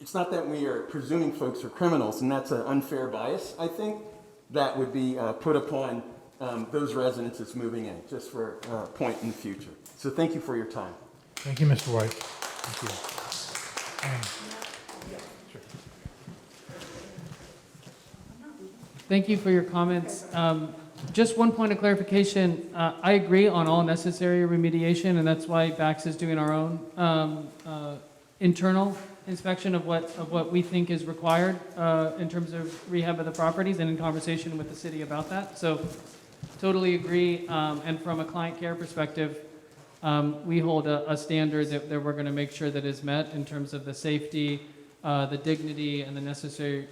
Speaker 8: it's not that we are presuming folks are criminals, and that's an unfair bias, I think, that would be put upon those residents that's moving in, just for a point in the future. So thank you for your time.
Speaker 7: Thank you, Mr. White. Thank you.
Speaker 6: Thank you for your comments. Just one point of clarification. I agree on all necessary remediation, and that's why BAX is doing our own internal inspection of what we think is required in terms of rehab of the properties, and in conversation with the city about that. So totally agree. And from a client care perspective, we hold a standard that we're going to make sure that is met in terms of the safety, the dignity, and the necessary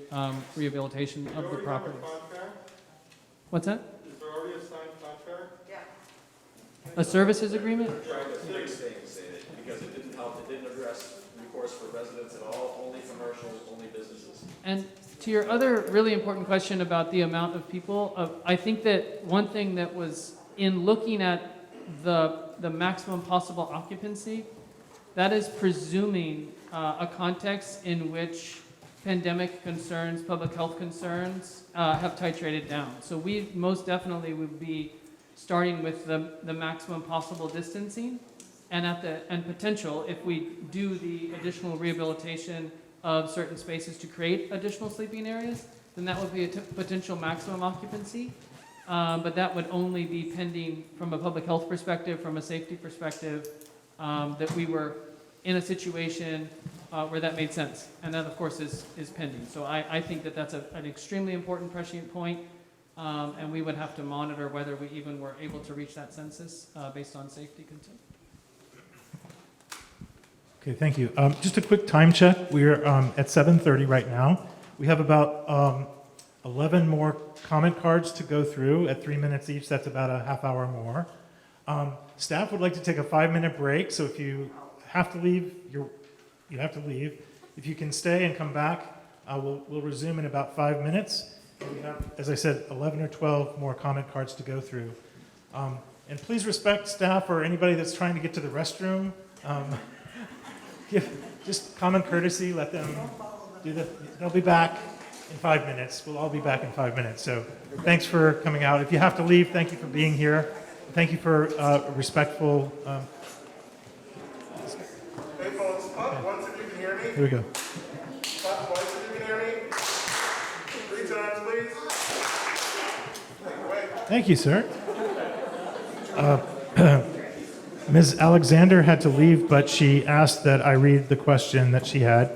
Speaker 6: rehabilitation of the properties. What's that?
Speaker 9: Is there already a signed contract?
Speaker 6: Yeah. A services agreement?
Speaker 1: Trying to fix things in it because it didn't help, it didn't address recourse for residents at all, only commercials, only businesses.
Speaker 6: And to your other really important question about the amount of people, I think that one thing that was in looking at the maximum possible occupancy, that is presuming a context in which pandemic concerns, public health concerns have titrated down. So we most definitely would be starting with the maximum possible distancing, and potential, if we do the additional rehabilitation of certain spaces to create additional sleeping areas, then that would be a potential maximum occupancy. But that would only be pending from a public health perspective, from a safety perspective, that we were in a situation where that made sense. And that, of course, is pending. So I think that that's an extremely important prescient point. And we would have to monitor whether we even were able to reach that census based on safety concerns.
Speaker 7: Okay, thank you. Just a quick time check. We're at 7:30 right now. We have about 11 more comment cards to go through at 3 minutes each. That's about a half hour more. Staff would like to take a 5-minute break, so if you have to leave, you have to leave. If you can stay and come back, we'll resume in about 5 minutes. And we have, as I said, 11 or 12 more comment cards to go through. And please respect staff or anybody that's trying to get to the restroom. Give just common courtesy, let them do they'll be back in 5 minutes. We'll all be back in 5 minutes. So thanks for coming out. If you have to leave, thank you for being here. Thank you for respectful.
Speaker 17: Hey folks, up once if you can hear me.
Speaker 7: Here we go.
Speaker 17: Up once if you can hear me. 3 times, please. Take it away.
Speaker 7: Thank you, sir. Ms. Alexander had to leave, but she asked that I read the question that she had.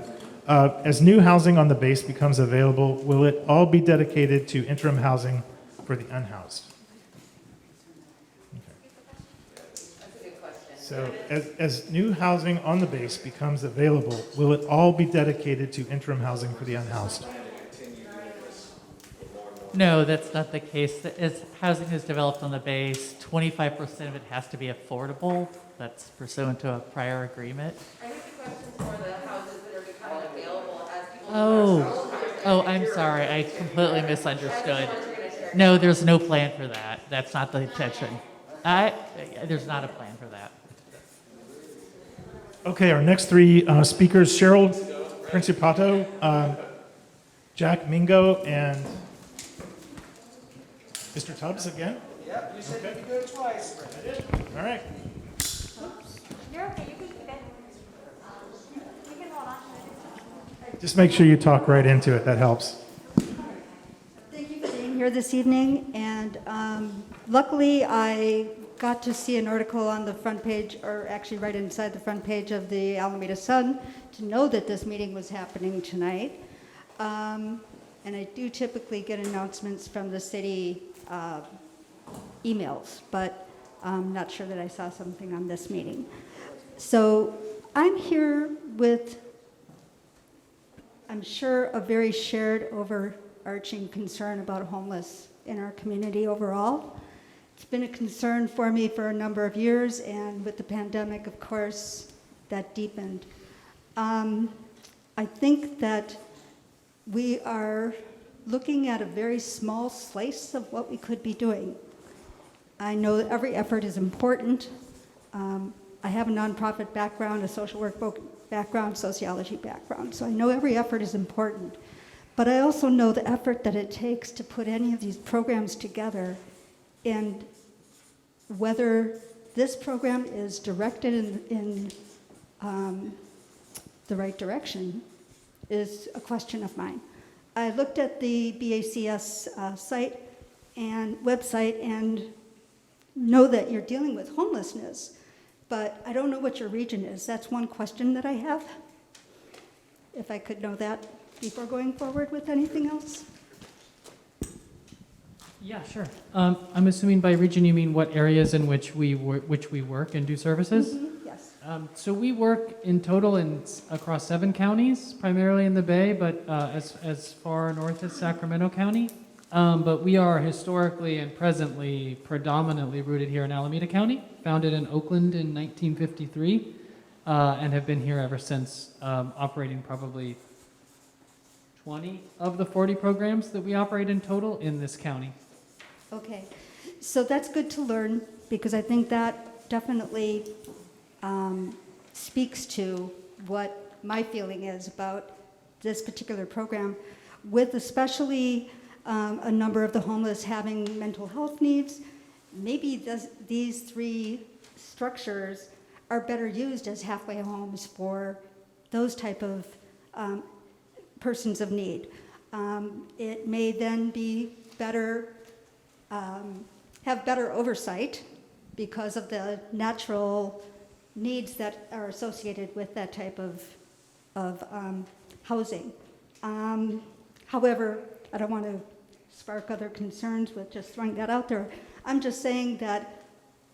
Speaker 7: As new housing on the base becomes available, will it all be dedicated to interim housing for the unhoused? So as new housing on the base becomes available, will it all be dedicated to interim housing for the unhoused?
Speaker 3: No, that's not the case. As housing is developed on the base, 25% of it has to be affordable. That's pursuant to a prior agreement.
Speaker 22: I think the question's for the houses that are becoming available as people.
Speaker 3: Oh, I'm sorry. I completely misunderstood. No, there's no plan for that. That's not the intention. There's not a plan for that.
Speaker 7: Okay, our next 3 speakers, Cheryl Principato, Jack Mingo, and Mr. Tubbs again?
Speaker 12: Yep, you said you could do it twice.
Speaker 7: All right.
Speaker 4: You're okay, you can keep it. You can hold on to it.
Speaker 7: Just make sure you talk right into it. That helps.
Speaker 13: Thank you for being here this evening. And luckily, I got to see an article on the front page, or actually right inside the front page of the Alameda Sun, to know that this meeting was happening tonight. And I do typically get announcements from the city emails, but I'm not sure that I saw something on this meeting. So I'm here with, I'm sure, a very shared overarching concern about homeless in our community overall. It's been a concern for me for a number of years, and with the pandemic, of course, that deepened. I think that we are looking at a very small slice of what we could be doing. I know that every effort is important. I have a nonprofit background, a social work background, sociology background, so I know every effort is important. But I also know the effort that it takes to put any of these programs together, and whether this program is directed in the right direction is a question of mine. I looked at the BACS site and website and know that you're dealing with homelessness, but I don't know what your region is. That's one question that I have. If I could know that before going forward with anything else.
Speaker 6: Yeah, sure. I'm assuming by region you mean what areas in which we work and do services?
Speaker 13: Mm-hmm, yes.
Speaker 6: So we work in total across 7 counties, primarily in the Bay, but as far north as Sacramento County. But we are historically and presently predominantly rooted here in Alameda County, founded in Oakland in 1953, and have been here ever since, operating probably 20 of the 40 programs that we operate in total in this county.
Speaker 13: Okay, so that's good to learn, because I think that definitely speaks to what my feeling is about this particular program, with especially a number of the homeless having mental health needs. Maybe these 3 structures are better used as halfway homes for those type of persons of need. It may then be better, have better oversight because of the natural needs that are associated with that type of housing. However, I don't want to spark other concerns with just throwing that out there. I'm just saying that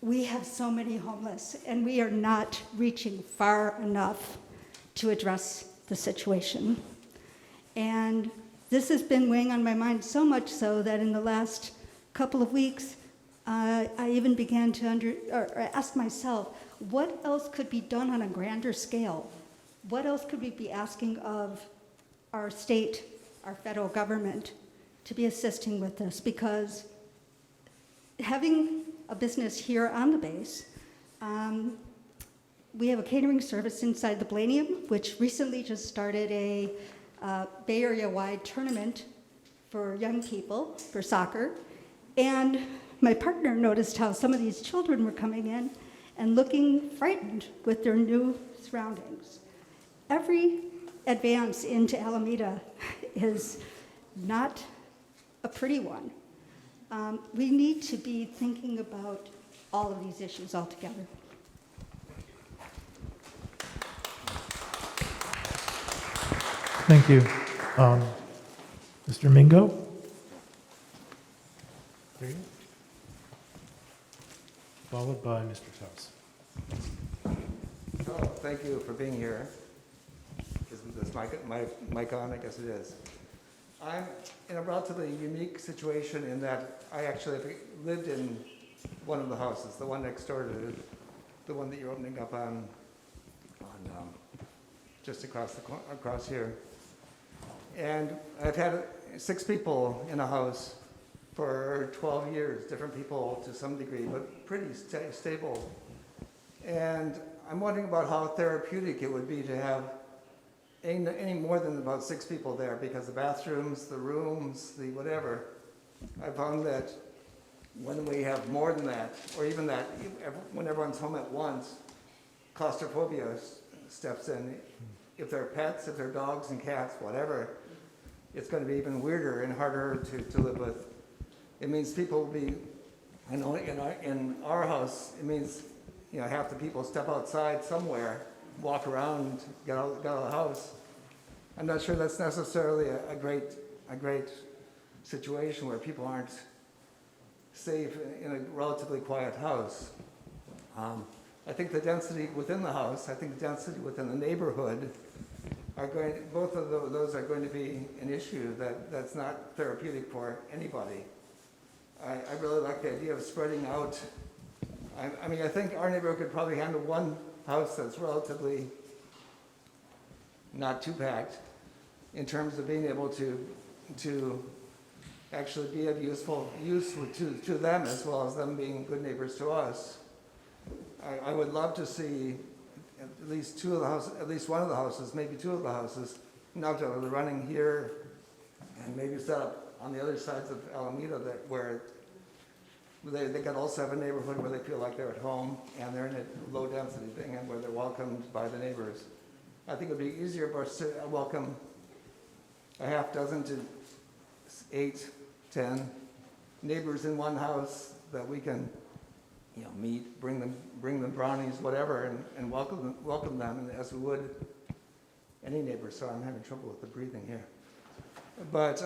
Speaker 13: we have so many homeless, and we are not reaching far enough to address the situation. And this has been weighing on my mind so much so that in the last couple of weeks, I even began to ask myself, what else could be done on a grander scale? What else could we be asking of our state, our federal government, to be assisting with this? Because having a business here on the base, we have a catering service inside the Blandnium, which recently just started a Bay Area-wide tournament for young people for soccer. And my partner noticed how some of these children were coming in and looking frightened with their new surroundings. Every advance into Alameda is not a pretty one. We need to be thinking about all of these issues altogether.
Speaker 14: Thank you. Mr. Mingo? There you go. Followed by Mr. Toss.
Speaker 12: Oh, thank you for being here. Is this mic on? I guess it is. I'm in a relatively unique situation in that I actually lived in one of the houses, the one next door to the one that you're opening up on just across here. And I've had 6 people in a house for 12 years, different people to some degree, but pretty stable. And I'm wondering about how therapeutic it would be to have any more than about 6 people there, because the bathrooms, the rooms, the whatever. I found that when we have more than that, or even that, when everyone's home at once, claustrophobia steps in. If they're pets, if they're dogs and cats, whatever, it's going to be even weirder and harder to live with. It means people will be, I know in our house, it means, you know, half the people step outside somewhere, walk around, get out of the house. I'm not sure that's necessarily a great situation where people aren't safe in a relatively quiet house. I think the density within the house, I think the density within the neighborhood both of those are going to be an issue that's not therapeutic for anybody. I really like the idea of spreading out. I mean, I think our neighborhood could probably handle one house that's relatively not too packed in terms of being able to actually be of use to them as well as them being good neighbors to us. I would love to see at least one of the houses, maybe 2 of the houses, knocked out of the running here, and maybe set up on the other sides of Alameda where they can also have a neighborhood where they feel like they're at home and they're in a low density thing and where they're welcomed by the neighbors. I think it would be easier for us to welcome a half dozen to 8, 10 neighbors in one house that we can, you know, meet, bring them brownies, whatever, and welcome them as we would any neighbor. So I'm having trouble with the breathing here. But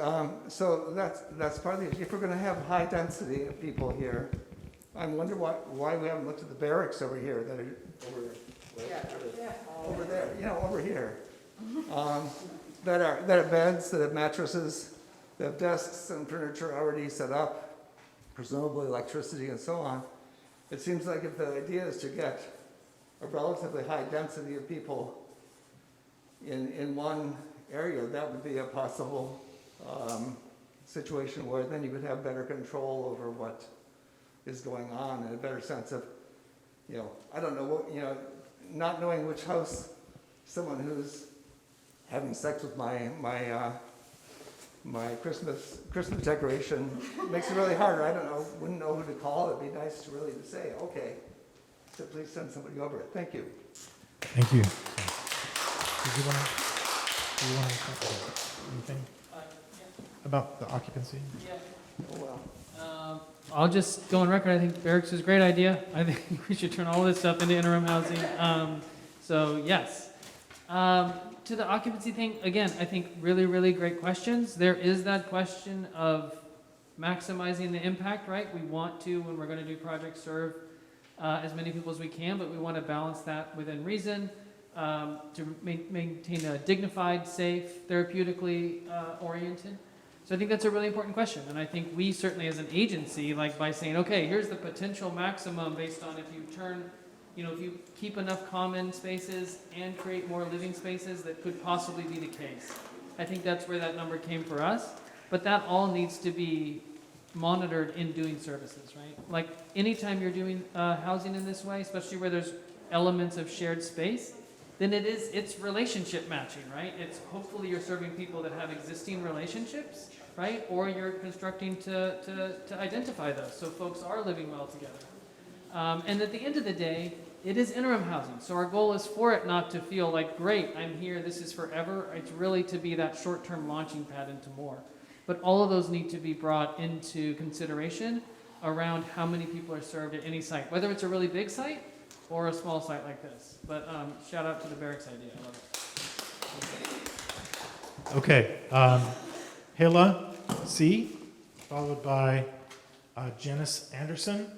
Speaker 12: so that's part of the issue. If we're going to have high density of people here, I wonder why we haven't looked at the barracks over here that are over there, you know, over here, that have beds, that have mattresses, that have desks and furniture already set up, presumably electricity and so on. It seems like if the idea is to get a relatively high density of people in one area, that would be a possible situation where then you would have better control over what is going on and a better sense of, you know, I don't know what, you know, not knowing which house someone who's having sex with my Christmas decoration makes it really hard. I don't know, wouldn't know who to call. It'd be nice to really say, okay, so please send somebody over. Thank you.
Speaker 14: Thank you. Do you want to talk about anything about the occupancy?
Speaker 6: Yeah. I'll just go on record. I think barracks is a great idea. I think we should turn all this stuff into interim housing. So yes. To the occupancy thing, again, I think really, really great questions. There is that question of maximizing the impact, right? We want to, when we're going to do projects, serve as many people as we can, but we want to balance that within reason to maintain a dignified, safe, therapeutically oriented. So I think that's a really important question, and I think we certainly as an agency, like by saying, okay, here's the potential maximum based on if you turn, if you keep enough common spaces and create more living spaces, that could possibly be the case. I think that's where that number came for us, but that all needs to be monitored in doing services, right? Like anytime you're doing housing in this way, especially where there's elements of shared space, then it's relationship matching, right? It's hopefully you're serving people that have existing relationships, right? Or you're constructing to identify those, so folks are living well together. And at the end of the day, it is interim housing. So our goal is for it not to feel like, great, I'm here, this is forever. It's really to be that short-term launching pad into more. But all of those need to be brought into consideration around how many people are served at any site, whether it's a really big site or a small site like this. But shout out to the barracks idea, I love it.
Speaker 14: Okay, Hilla C, followed by Janice Anderson,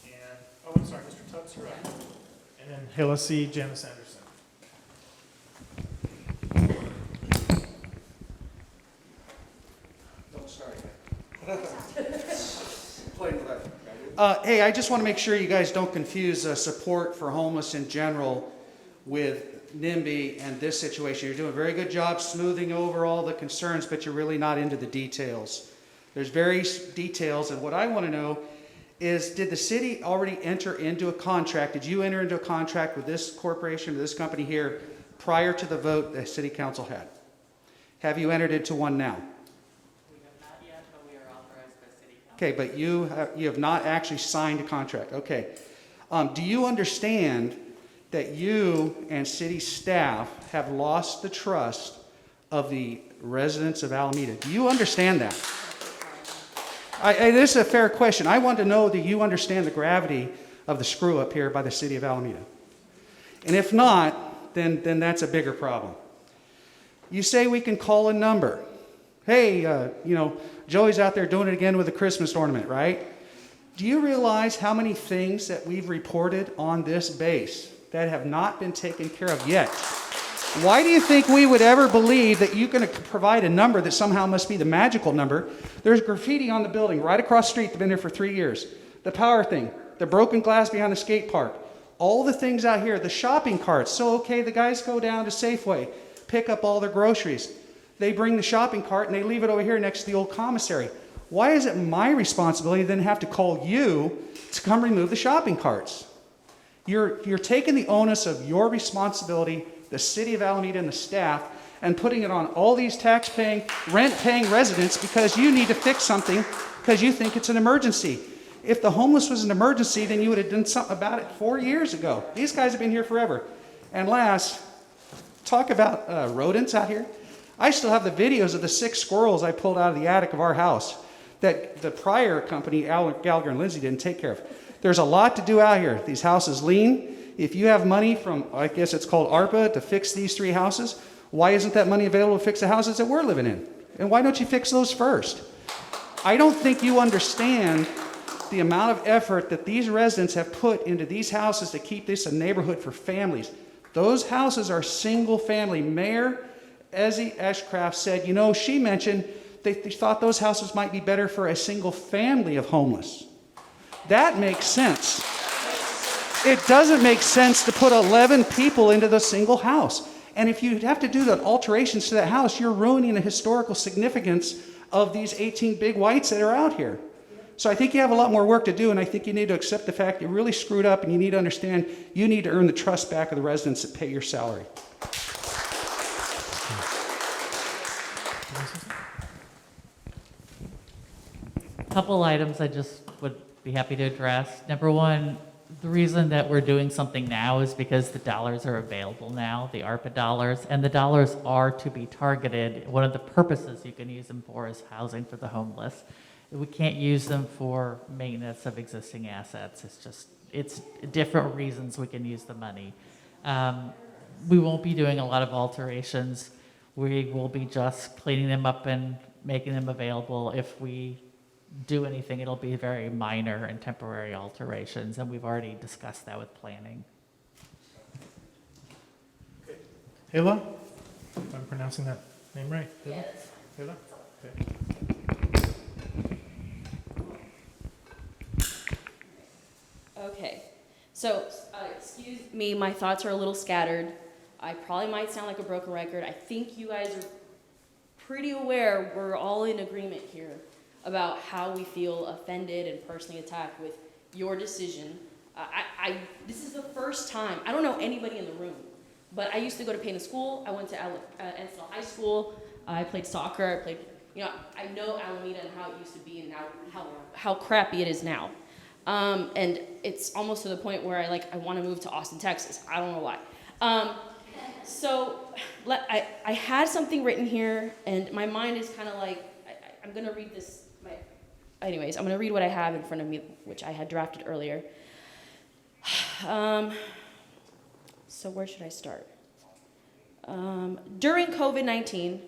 Speaker 14: and, oh, I'm sorry, Mr. Tubbs, you're up. And then Hilla C, Janice Anderson.
Speaker 15: Don't start yet. Hey, I just want to make sure you guys don't confuse support for homeless in general with NIMBY and this situation. You're doing a very good job smoothing over all the concerns, but you're really not into the details. There's various details, and what I want to know is, did the city already enter into a contract? Did you enter into a contract with this corporation, or this company here, prior to the vote the city council had? Have you entered into one now?
Speaker 3: We have not yet, but we are authorized by city council.
Speaker 15: Okay, but you have not actually signed a contract. Okay. Do you understand that you and city staff have lost the trust of the residents of Alameda? Do you understand that? This is a fair question. I want to know that you understand the gravity of the screw up here by the city of Alameda. And if not, then that's a bigger problem. You say we can call a number. Hey, Joey's out there doing it again with the Christmas ornament, right? Do you realize how many things that we've reported on this base that have not been taken care of yet? Why do you think we would ever believe that you're going to provide a number that somehow must be the magical number? There's graffiti on the building right across the street that's been there for 3 years. The power thing, the broken glass behind the skate park, all the things out here, the shopping carts. So, okay, the guys go down to Safeway, pick up all their groceries. They bring the shopping cart and they leave it over here next to the old commissary. Why is it my responsibility to then have to call you to come remove the shopping carts? You're taking the onus of your responsibility, the city of Alameda and the staff, and putting it on all these tax-paying, rent-paying residents because you need to fix something because you think it's an emergency. If the homeless was an emergency, then you would have done something about it 4 years ago. These guys have been here forever. And last, talk about rodents out here. I still have the videos of the 6 squirrels I pulled out of the attic of our house that the prior company, Gallagher and Lindsay, didn't take care of. There's a lot to do out here. These houses lean. If you have money from, I guess it's called ARPA, to fix these 3 houses, why isn't that money available to fix the houses that we're living in? And why don't you fix those first? I don't think you understand the amount of effort that these residents have put into these houses to keep this a neighborhood for families. Those houses are single family. Mayor Ezzy Ashcraft said, she mentioned they thought those houses might be better for a single family of homeless. That makes sense. It doesn't make sense to put 11 people into the single house. And if you have to do the alterations to that house, you're ruining the historical significance of these 18 big whites that are out here. So I think you have a lot more work to do, and I think you need to accept the fact you really screwed up, and you need to understand you need to earn the trust back of the residents that pay your salary.
Speaker 3: A couple items I just would be happy to address. Number one, the reason that we're doing something now is because the dollars are available now, the ARPA dollars, and the dollars are to be targeted. One of the purposes you can use them for is housing for the homeless. We can't use them for maintenance of existing assets. It's different reasons we can use the money. We won't be doing a lot of alterations. We will be just cleaning them up and making them available if we do anything. It'll be very minor and temporary alterations, and we've already discussed that with planning.
Speaker 14: Hela? If I'm pronouncing that name right? Hela?
Speaker 2: Yes.
Speaker 14: Hela? Okay.
Speaker 2: Okay, so, excuse me, my thoughts are a little scattered. I probably might sound like a broken record. I think you guys are pretty aware we're all in agreement here about how we feel offended and personally attacked with your decision. This is the first time, I don't know anybody in the room, but I used to go to Payne School. I went to Ensdale High School. I played soccer. I know Alameda and how it used to be and now how crappy it is now. And it's almost to the point where I want to move to Austin, Texas. I don't know why. So I had something written here, and my mind is kind of I'm going to read this. Anyways, I'm going to read what I have in front of me, which I had drafted earlier. So where should I start? During COVID-19,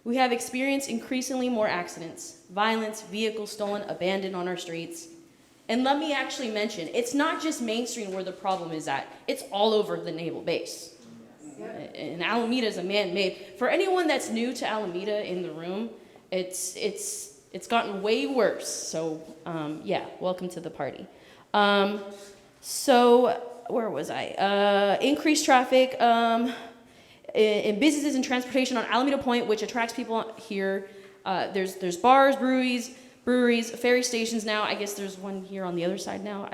Speaker 2: we have experienced increasingly more accidents, violence, vehicles stolen, abandoned on our streets. And let me actually mention, it's not just Main Street where the problem is at. It's all over the naval base. And Alameda is a man-made. For anyone that's new to Alameda in the room, it's gotten way worse. So yeah, welcome to the party. So where was I? Increased traffic in businesses and transportation on Alameda Point, which attracts people here. There's bars, breweries, ferry stations now. I guess there's one here on the other side now.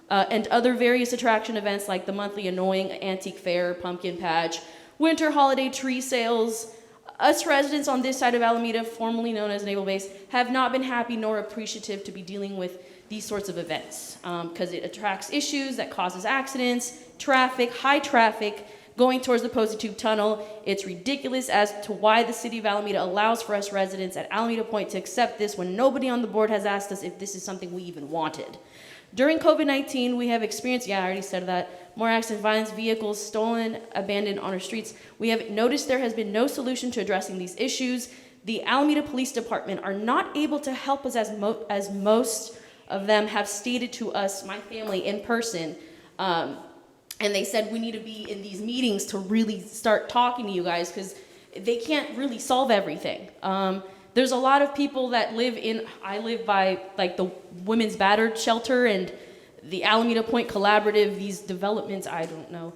Speaker 2: And other various attraction events like the monthly annoying antique fair, pumpkin patch, winter holiday tree sales. Us residents on this side of Alameda, formerly known as Naval Base, have not been happy nor appreciative to be dealing with these sorts of events because it attracts issues that causes accidents, traffic, high traffic, going towards the Posey Tube Tunnel. It's ridiculous as to why the city of Alameda allows for us residents at Alameda Point to accept this when nobody on the board has asked us if this is something we even wanted. During COVID-19, we have experienced, I already said that, more accidents, violence, vehicles stolen, abandoned on our streets. We have noticed there has been no solution to addressing these issues. The Alameda Police Department are not able to help us as most of them have stated to us, my family, in person. And they said we need to be in these meetings to really start talking to you guys because they can't really solve everything. There's a lot of people that I live by the Women's Battered Shelter and the Alameda Point Collaborative, these developments, I don't know.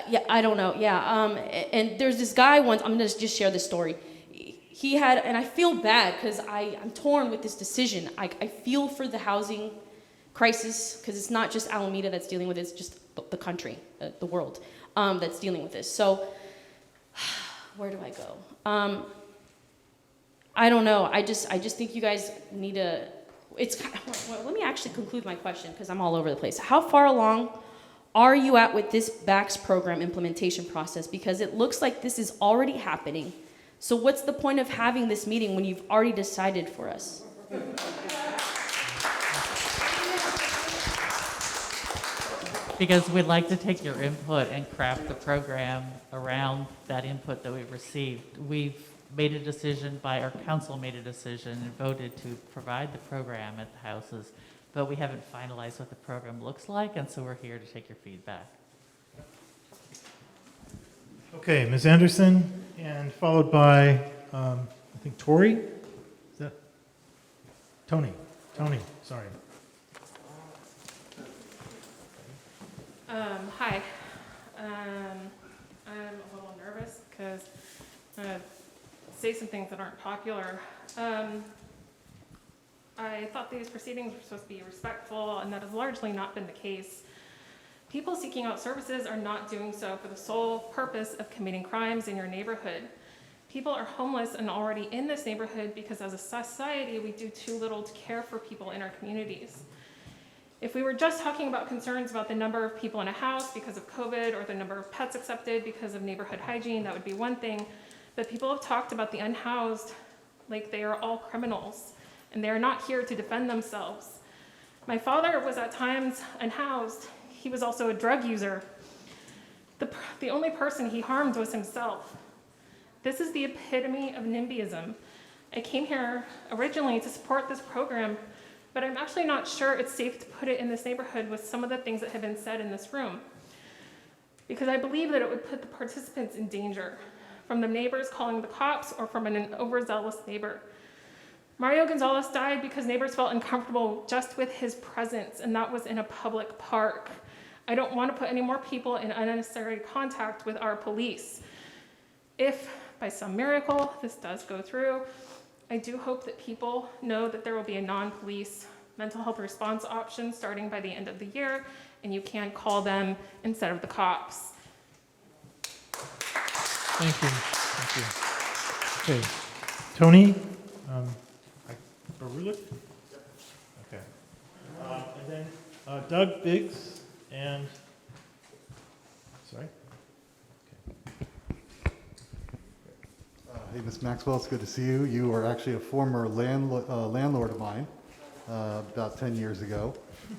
Speaker 2: Yeah, I don't know, yeah. And there's this guy once, I'm gonna just share this story. He had, and I feel bad because I'm torn with this decision. I feel for the housing crisis because it's not just Alameda that's dealing with it, it's just the country, the world that's dealing with this. So where do I go? I don't know. I just think you guys need to. Well, let me actually conclude my question because I'm all over the place. How far along are you at with this BACS program implementation process? Because it looks like this is already happening. So what's the point of having this meeting when you've already decided for us?
Speaker 3: Because we'd like to take your input and craft the program around that input that we've received. We've made a decision our council made a decision and voted to provide the program at the houses, but we haven't finalized what the program looks like, and so we're here to take your feedback.
Speaker 14: Okay, Ms. Anderson, and followed by, I think, Tori? Is that? Tony, sorry.
Speaker 18: Hi. I'm a little nervous because I'm going to say some things that aren't popular. I thought these proceedings were supposed to be respectful, and that has largely not been the case. People seeking out services are not doing so for the sole purpose of committing crimes in your neighborhood. People are homeless and already in this neighborhood because as a society, we do too little to care for people in our communities. If we were just talking about concerns about the number of people in a house because of COVID or the number of pets accepted because of neighborhood hygiene, that would be one thing. But people have talked about the unhoused like they are all criminals, and they are not here to defend themselves. My father was at times unhoused. He was also a drug user. The only person he harmed was himself. This is the epitome of NIMBYism. I came here originally to support this program, but I'm actually not sure it's safe to put it in this neighborhood with some of the things that have been said in this room, because I believe that it would put the participants in danger, from the neighbors calling the cops or from an overzealous neighbor. Mario Gonzalez died because neighbors felt uncomfortable just with his presence, and that was in a public park. I don't want to put any more people in unnecessary contact with our police. If, by some miracle, this does go through, I do hope that people know that there will be a non-police mental health response option starting by the end of the year, and you can call them instead of the cops.
Speaker 14: Thank you. Okay. Tony? Barulik? Okay. And then Doug Biggs and, sorry?
Speaker 16: Hey, Ms. Maxwell, it's good to see you. You are actually a former landlord of mine about 10 years ago.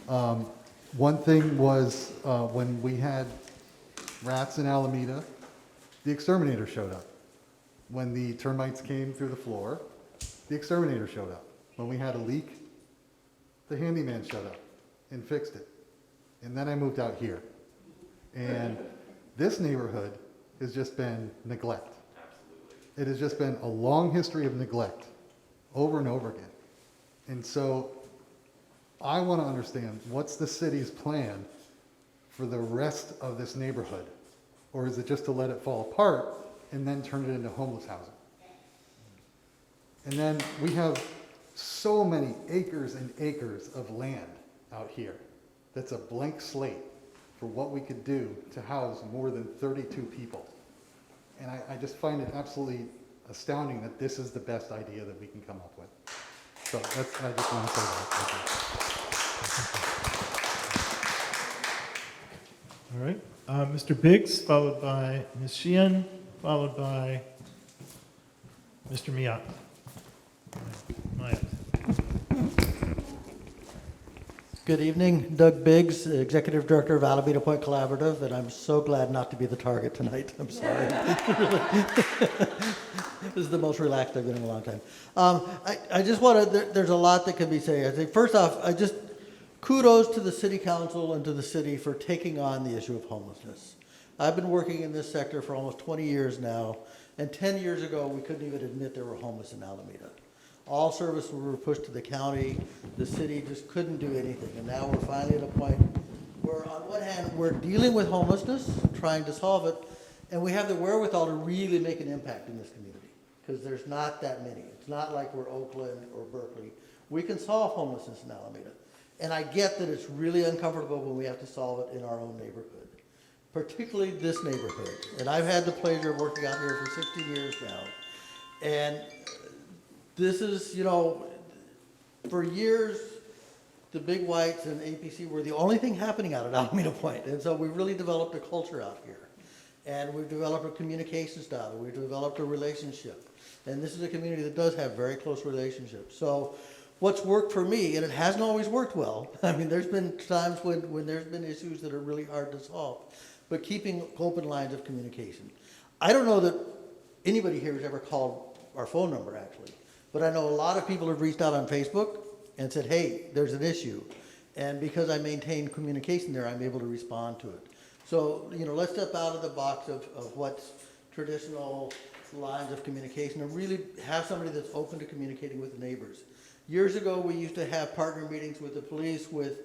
Speaker 16: One thing was when we had rats in Alameda, the exterminator showed up. When the termites came through the floor, the exterminator showed up. When we had a leak, the handyman showed up and fixed it. And then I moved out here. And this neighborhood has just been neglect. It has just been a long history of neglect over and over again. And so I want to understand, what's the city's plan for the rest of this neighborhood? Or is it just to let it fall apart and then turn it into homeless housing? And then we have so many acres and acres of land out here that's a blank slate for what we could do to house more than 32 people. And I just find it absolutely astounding that this is the best idea that we can come up with. So that's, I just want to say that.
Speaker 14: All right. Mr. Biggs, followed by Ms. Sheehan, followed by Mr. Miat.
Speaker 19: Good evening, Doug Biggs, Executive Director of Alameda Point Collaborative, and I'm so glad not to be the target tonight. I'm sorry. This is the most relaxed I've been in a long time. I just want to, there's a lot that can be said. I think first off, kudos to the City Council and to the city for taking on the issue of homelessness. I've been working in this sector for almost 20 years now, and 10 years ago, we couldn't even admit there were homeless in Alameda. All services were pushed to the county. The city just couldn't do anything. And now we're finally at a point where, on one hand, we're dealing with homelessness, trying to solve it, and we have the wherewithal to really make an impact in this community, because there's not that many. It's not like we're Oakland or Berkeley. We can solve homelessness in Alameda. And I get that it's really uncomfortable when we have to solve it in our own neighborhood, particularly this neighborhood. And I've had the pleasure of working out here for 60 years now. And this is, you know, for years, the big whites and APC were the only thing happening out at Alameda Point. And so we've really developed a culture out here. And we've developed a communication style. We've developed a relationship. And this is a community that does have very close relationships. So what's worked for me, and it hasn't always worked well. I mean, there's been times when there's been issues that are really hard to solve. But keeping open lines of communication. I don't know that anybody here has ever called our phone number, actually. But I know a lot of people have reached out on Facebook and said, hey, there's an issue. And because I maintain communication there, I'm able to respond to it. So, you know, let's step out of the box of what's traditional lines of communication and really have somebody that's open to communicating with the neighbors. Years ago, we used to have partner meetings with the police, with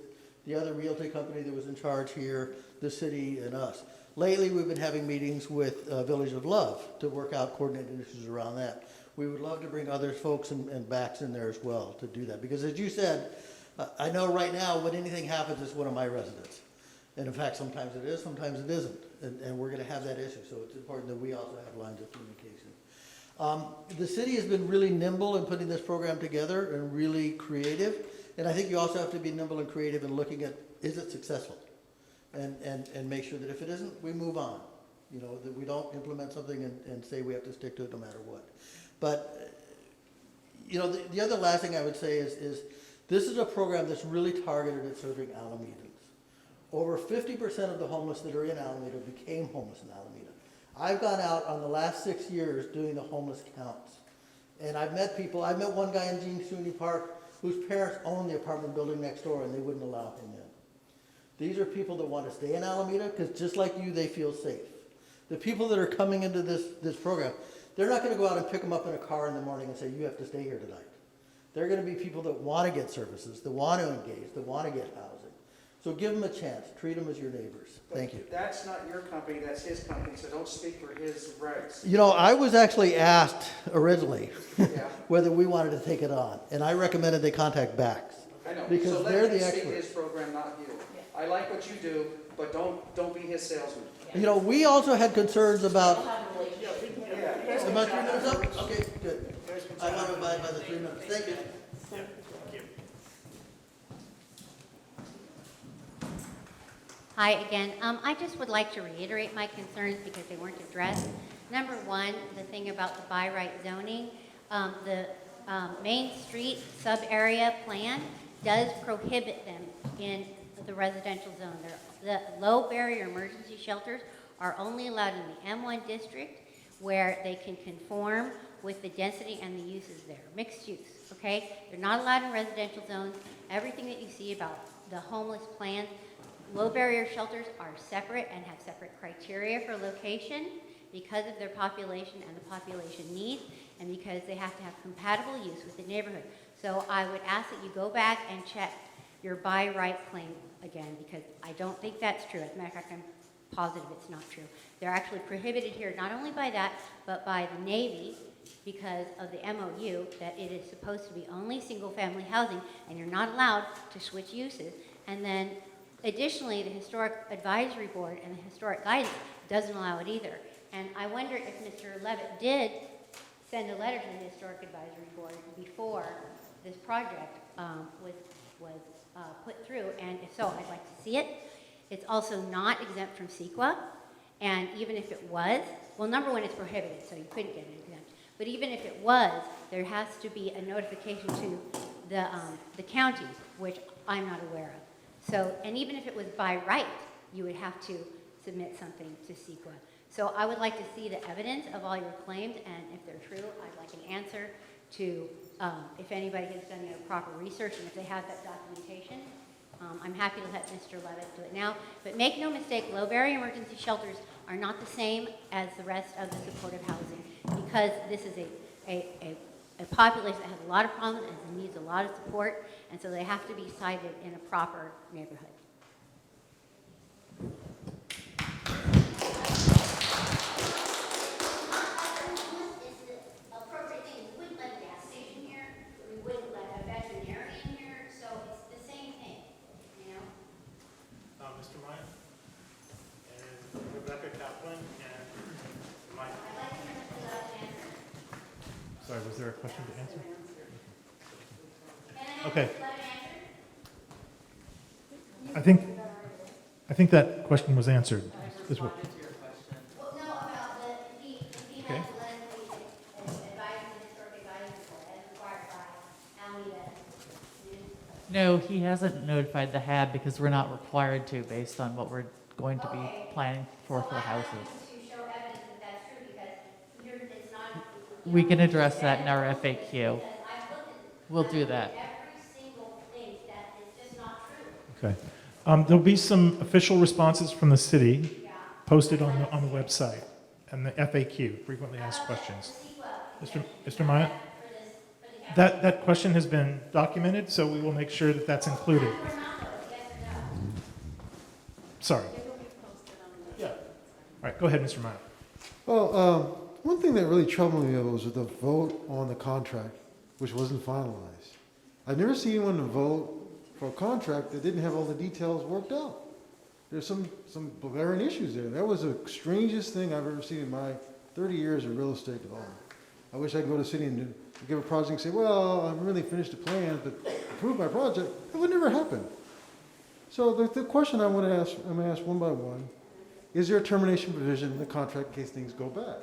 Speaker 19: the other realty company that was in charge here, the city, and us. Lately, we've been having meetings with Village of Love to work out coordinated issues around that. We would love to bring other folks and backs in there as well to do that. Because as you said, I know right now when anything happens, it's one of my residents. And in fact, sometimes it is, sometimes it isn't. And we're going to have that issue. So it's important that we also have lines of communication. The city has been really nimble in putting this program together and really creative. And I think you also have to be nimble and creative in looking at, is it successful? And make sure that if it isn't, we move on. You know, that we don't implement something and say we have to stick to it no matter what. But, you know, the other last thing I would say is this is a program that's really targeted at serving Alamedans. Over 50% of the homeless that are in Alameda became homeless in Alameda. I've gone out on the last 6 years doing the homeless counts. And I've met people, I met one guy in Gene SUNY Park whose parents owned the apartment building next door and they wouldn't allow him in. These are people that want to stay in Alameda because just like you, they feel safe. The people that are coming into this program, they're not going to go out and pick them up in a car in the morning and say, you have to stay here tonight. They're going to be people that want to get services, that want to engage, that want to get housing. So give them a chance. Treat them as your neighbors. Thank you.
Speaker 15: That's not your company, that's his company, so don't speak for his rights.
Speaker 19: You know, I was actually asked originally
Speaker 15: Yeah.
Speaker 19: whether we wanted to take it on, and I recommended they contact Bax.
Speaker 15: I know,
Speaker 19: Because
Speaker 15: so
Speaker 19: they're
Speaker 15: let him
Speaker 19: the
Speaker 15: speak
Speaker 19: experts.
Speaker 15: his program, not you. I like what you do, but don't be his salesman.
Speaker 19: You know, we also had concerns about.
Speaker 15: Yeah.
Speaker 19: Am I 3 minutes up? Okay, good. I want to abide by the 3 minutes. Thank you.
Speaker 4: Hi again. I just would like to reiterate my concerns because they weren't addressed. Number one, the thing about the by right zoning, the Main Street sub-area plan does prohibit them in the residential zone. The low barrier emergency shelters are only allowed in the M1 district where they can conform with the density and the uses there, mixed use, okay? They're not allowed in residential zones. Everything that you see about the homeless plans, low barrier shelters are separate and have separate criteria for location because of their population and the population needs and because they have to have compatible use with the neighborhood. So I would ask that you go back and check your by right claim again because I don't think that's true. As a matter of fact, I'm positive it's not true. They're actually prohibited here not only by that, but by the Navy because of the MOU that it is supposed to be only single family housing and you're not allowed to switch uses. And then additionally, the Historic Advisory Board and the Historic Guidance doesn't allow it either. And I wonder if Mr. Levitt did send a letter to the Historic Advisory Board before this project was put through, and if so, I'd like to see it. It's also not exempt from CEQA, and even if it was, well, number one, it's prohibited, so you couldn't get it exempt. But even if it was, there has to be a notification to the counties, which I'm not aware of. So, and even if it was by right, you would have to submit something to CEQA. So I would like to see the evidence of all your claims, and if they're true, I'd like an answer to if anybody has done proper research and if they have that documentation. I'm happy to let Mr. Levitt do it now. But make no mistake, low barrier emergency shelters are not the same as the rest of the supportive housing because this is a population that has a lot of problems and needs a lot of support, and so they have to be sited in a proper neighborhood.
Speaker 14: Mr. Meyer, and Rebecca Kaplan, and Mike. Sorry, was there a question to answer? Okay. I think that question was answered. Is what? Okay.
Speaker 3: No, he hasn't notified the HAB because we're not required to based on what we're going to be planning for the houses. We can address that in our FAQ. We'll do that.
Speaker 14: Okay. There'll be some official responses from the city posted on the website and the FAQ, frequently asked questions. Mr. Maya? That question has been documented, so we will make sure that that's included. Sorry. Yeah. All right, go ahead, Mr. Maya.
Speaker 5: Well, one thing that really troubled me was the vote on the contract, which wasn't finalized. I've never seen anyone vote for a contract that didn't have all the details worked out. There's some glaring issues there. That was the strangest thing I've ever seen in my 30 years of real estate development. I wish I could go to the city and give a project and say, well, I'm really finished the plans, but approve my project. That would never happen. So the question I'm going to ask one by one, is there a termination provision in the contract in case things go bad?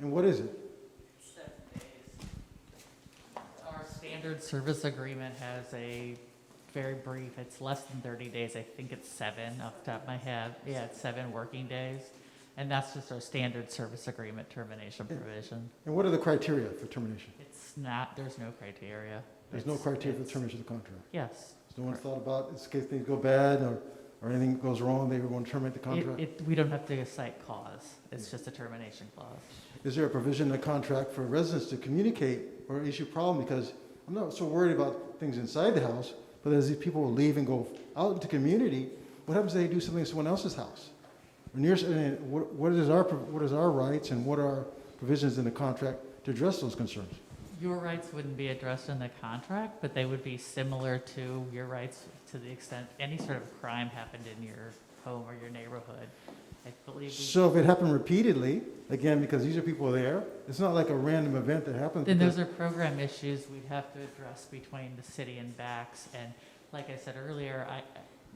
Speaker 5: And what is it?
Speaker 3: 7 days. Our standard service agreement has a very brief, it's less than 30 days. I think it's 7 off the top of my head. Yeah, it's 7 working days. And that's just our standard service agreement termination provision.
Speaker 5: And what are the criteria for termination?
Speaker 3: It's not, there's no criteria.
Speaker 5: There's no criteria for termination of the contract?
Speaker 3: Yes.
Speaker 5: So no one's thought about, in case things go bad or anything goes wrong, they want to terminate the contract?
Speaker 3: We don't have to cite cause. It's just a termination clause.
Speaker 5: Is there a provision in the contract for residents to communicate or issue problem? Because I'm not so worried about things inside the house, but as these people leave and go out into community, what happens if they do something in someone else's house? What is our rights and what are provisions in the contract to address those concerns?
Speaker 3: Your rights wouldn't be addressed in the contract, but they would be similar to your rights to the extent any sort of crime happened in your home or your neighborhood. I believe.
Speaker 5: So if it happened repeatedly, again, because these are people there, it's not like a random event that happens.
Speaker 3: Then those are program issues we'd have to address between the city and BACS. And like I said earlier,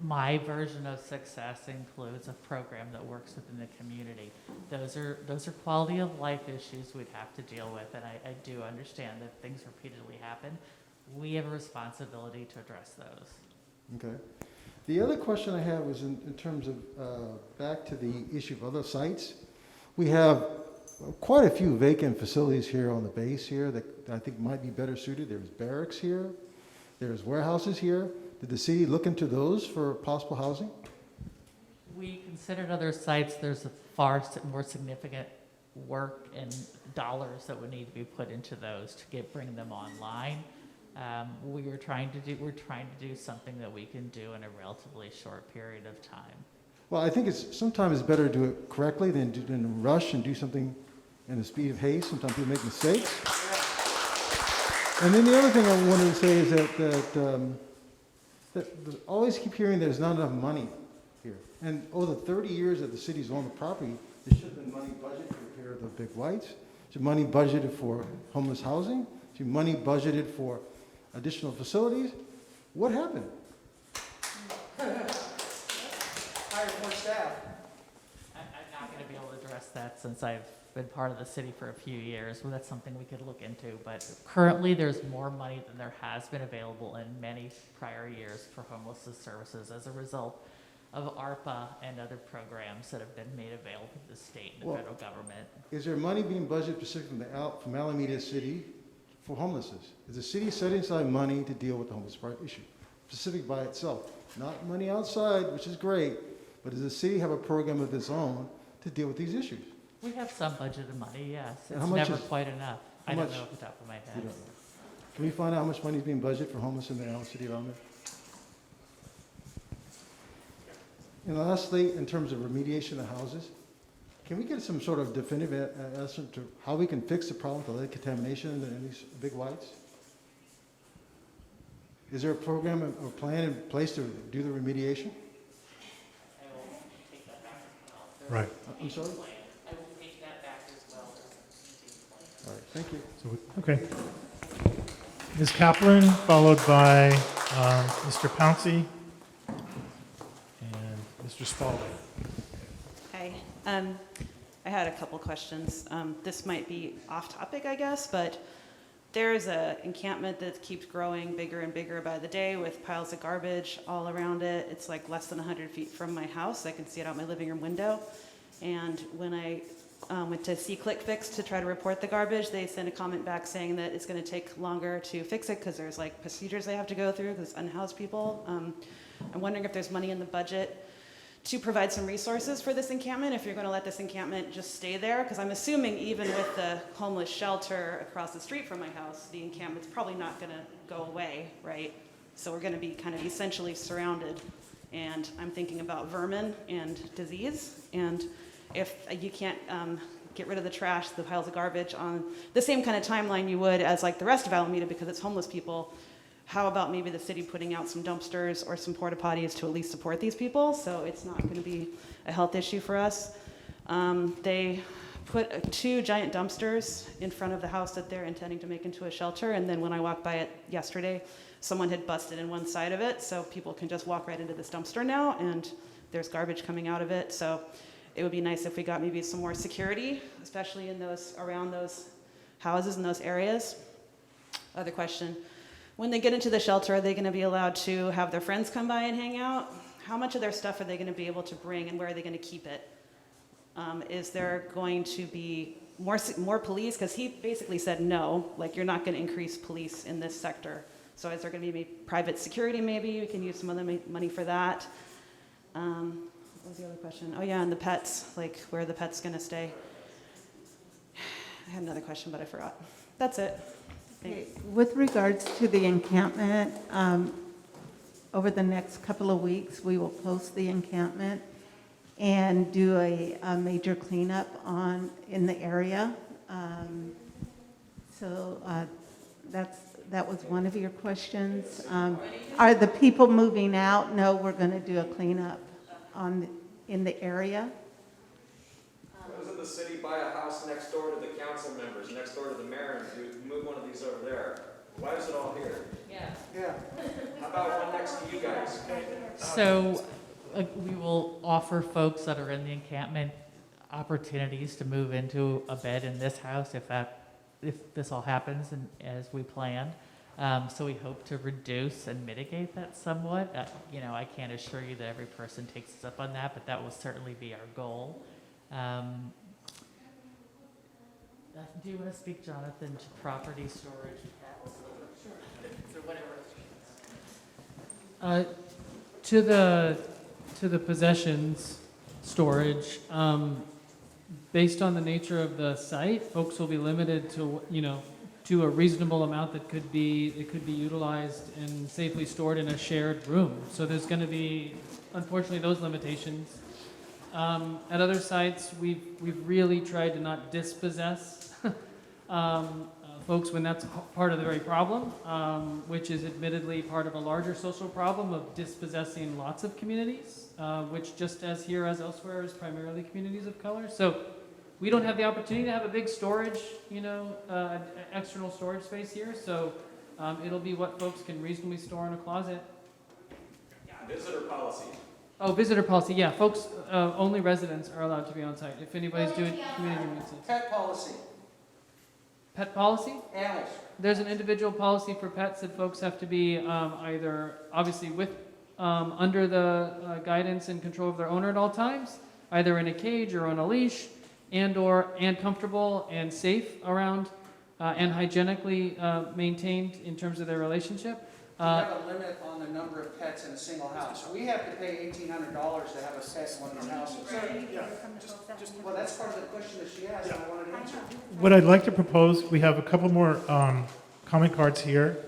Speaker 3: my version of success includes a program that works within the community. Those are quality of life issues we'd have to deal with, and I do understand that things repeatedly happen. We have a responsibility to address those.
Speaker 5: Okay. The other question I have is in terms of, back to the issue of other sites. We have quite a few vacant facilities here on the base here that I think might be better suited. There's barracks here, there's warehouses here. Did the city look into those for possible housing?
Speaker 3: We considered other sites. There's a far more significant work and dollars that would need to be put into those to bring them online. We're trying to do something that we can do in a relatively short period of time.
Speaker 5: Well, I think sometimes it's better to do it correctly than rush and do something in the speed of haste. Sometimes people make mistakes. And then the other thing I wanted to say is that always keep hearing there's not enough money here. And over the 30 years that the city's owned the property, there should have been money budgeted for repair of the big whites. There should be money budgeted for homeless housing. There should be money budgeted for additional facilities. What happened?
Speaker 12: Hire more staff.
Speaker 3: I'm not going to be able to address that since I've been part of the city for a few years. Well, that's something we could look into. But currently, there's more money than there has been available in many prior years for homelessness services as a result of ARPA and other programs that have been made available to the state and the federal government.
Speaker 5: Is there money being budgeted specifically from Alameda City for homelessness? Is the city setting aside money to deal with the homeless issue, specific by itself? Not money outside, which is great, but does the city have a program of its own to deal with these issues?
Speaker 3: We have some budgeted money, yes.
Speaker 5: And
Speaker 3: It's never quite enough. I don't know off the top of my head.
Speaker 5: You don't know. Can we find out how much money is being budgeted for homeless in the city of Alameda? And lastly, in terms of remediation of houses, can we get some sort of definitive answer to how we can fix the problem with the lead contamination in these big whites? Is there a program or plan in place to do the remediation?
Speaker 14: Right.
Speaker 5: I'm sorry?
Speaker 3: I will take that back as well.
Speaker 5: All right, thank you.
Speaker 14: Okay. Ms. Kaplan, followed by Mr. Pouncey and Mr. Spalding.
Speaker 11: Hi. I had a couple questions. This might be off topic, I guess, but there's an encampment that keeps growing bigger and bigger by the day with piles of garbage all around it. It's like less than 100 feet from my house. I can see it out my living room window. And when I went to see ClickFix to try to report the garbage, they sent a comment back saying that it's going to take longer to fix it because there's like procedures they have to go through because unhoused people. I'm wondering if there's money in the budget to provide some resources for this encampment, if you're going to let this encampment just stay there, because I'm assuming even with the homeless shelter across the street from my house, the encampment's probably not going to go away, right? So we're going to be kind of essentially surrounded. And I'm thinking about vermin and disease, and if you can't get rid of the trash, the piles of garbage on the same kind of timeline you would as like the rest of Alameda because it's homeless people, how about maybe the city putting out some dumpsters or some porta potties to at least support these people so it's not going to be a health issue for us? They put 2 giant dumpsters in front of the house that they're intending to make into a shelter, and then when I walked by it yesterday, someone had busted in one side of it, so people can just walk right into this dumpster now, and there's garbage coming out of it. So it would be nice if we got maybe some more security, especially in around those houses in those areas. Other question. When they get into the shelter, are they going to be allowed to have their friends come by and hang out? How much of their stuff are they going to be able to bring, and where are they going to keep it? Is there going to be more police? Because he basically said no, like you're not going to increase police in this sector. So is there going to be private security maybe? We can use some other money for that. What was the other question? Oh yeah, and the pets, like where are the pets going to stay? I had another question, but I forgot. That's it.
Speaker 20: Okay, with regards to the encampment, over the next couple of weeks, we will post the encampment and do a major cleanup in the area. That was one of your questions. Are the people moving out? No, we're going to do a cleanup in the area.
Speaker 1: Why doesn't the city buy a house next door to the council members, next door to the mayor, and move one of these over there? Why is it all here?
Speaker 12: Yeah.
Speaker 1: How about one next to you guys?
Speaker 3: So we will offer folks that are in the encampment opportunities to move into a bed in this house if this all happens and as we planned. So we hope to reduce and mitigate that somewhat. I can't assure you that every person takes us up on that, but that will certainly be our goal. Do you want to speak, Jonathan, to property storage? Sure. So whatever.
Speaker 6: To the possessions storage, based on the nature of the site, folks will be limited to a reasonable amount that could be utilized and safely stored in a shared room. So there's going to be, unfortunately, those limitations. At other sites, we've really tried to not dispossess folks when that's part of the very problem, which is admittedly part of a larger social problem of dispossessing lots of communities, which just as here as elsewhere is primarily communities of color. So we don't have the opportunity to have a big storage, external storage space here. So it'll be what folks can reasonably store in a closet.
Speaker 1: Visitor policy.
Speaker 6: Oh, visitor policy, yeah. Folks, only residents are allowed to be on site. If anybody's doing community maintenance.
Speaker 15: Pet policy.
Speaker 6: Pet policy?
Speaker 15: Animals.
Speaker 6: There's an individual policy for pets that folks have to be either obviously under the guidance and control of their owner at all times, either in a cage or on a leash, and comfortable and safe around and hygienically maintained in terms of their relationship.
Speaker 15: We have a limit on the number of pets in a single house. We have to pay $1,800 to have a pet in one of these houses. Well, that's part of the question that she asked, and I wanted to answer.
Speaker 14: What I'd like to propose, we have a couple more comment cards here,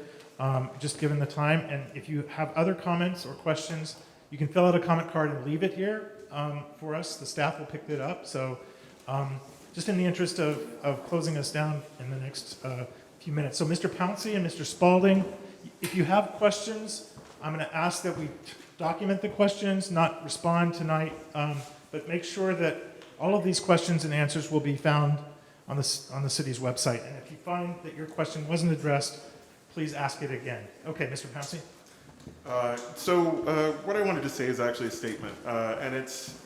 Speaker 14: just given the time. And if you have other comments or questions, you can fill out a comment card and leave it here for us. The staff will pick it up. So just in the interest of closing us down in the next few minutes. So Mr. Pouncey and Mr. Spalding, if you have questions, I'm going to ask that we document the questions, not respond tonight, but make sure that all of these questions and answers will be found on the city's website. And if you find that your question wasn't addressed, please ask it again. Okay, Mr. Pouncey.
Speaker 17: What I wanted to say is actually a statement, and it's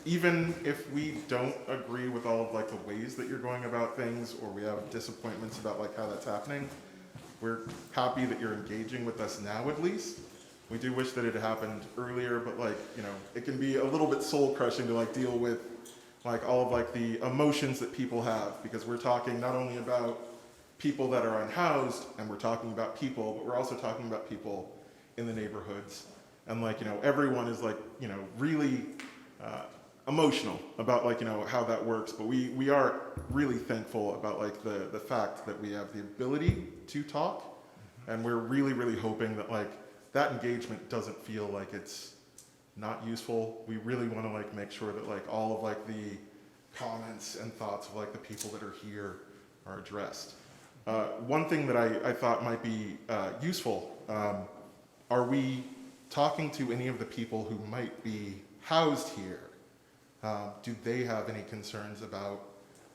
Speaker 17: even if we don't agree with all of the ways that you're going about things, or we have disappointments about how that's happening, we're happy that you're engaging with us now at least. We do wish that it had happened earlier, but it can be a little bit soul crushing to deal with all of the emotions that people have, because we're talking not only about people that are unhoused, and we're talking about people, but we're also talking about people in the neighborhoods. And everyone is really emotional about how that works, but we are really thankful about the fact that we have the ability to talk, and we're really hoping that that engagement doesn't feel like it's not useful. We really want to make sure that all of the comments and thoughts of the people that are here are addressed. One thing that I thought might be useful, are we talking to any of the people who might be housed here? Do they have any concerns about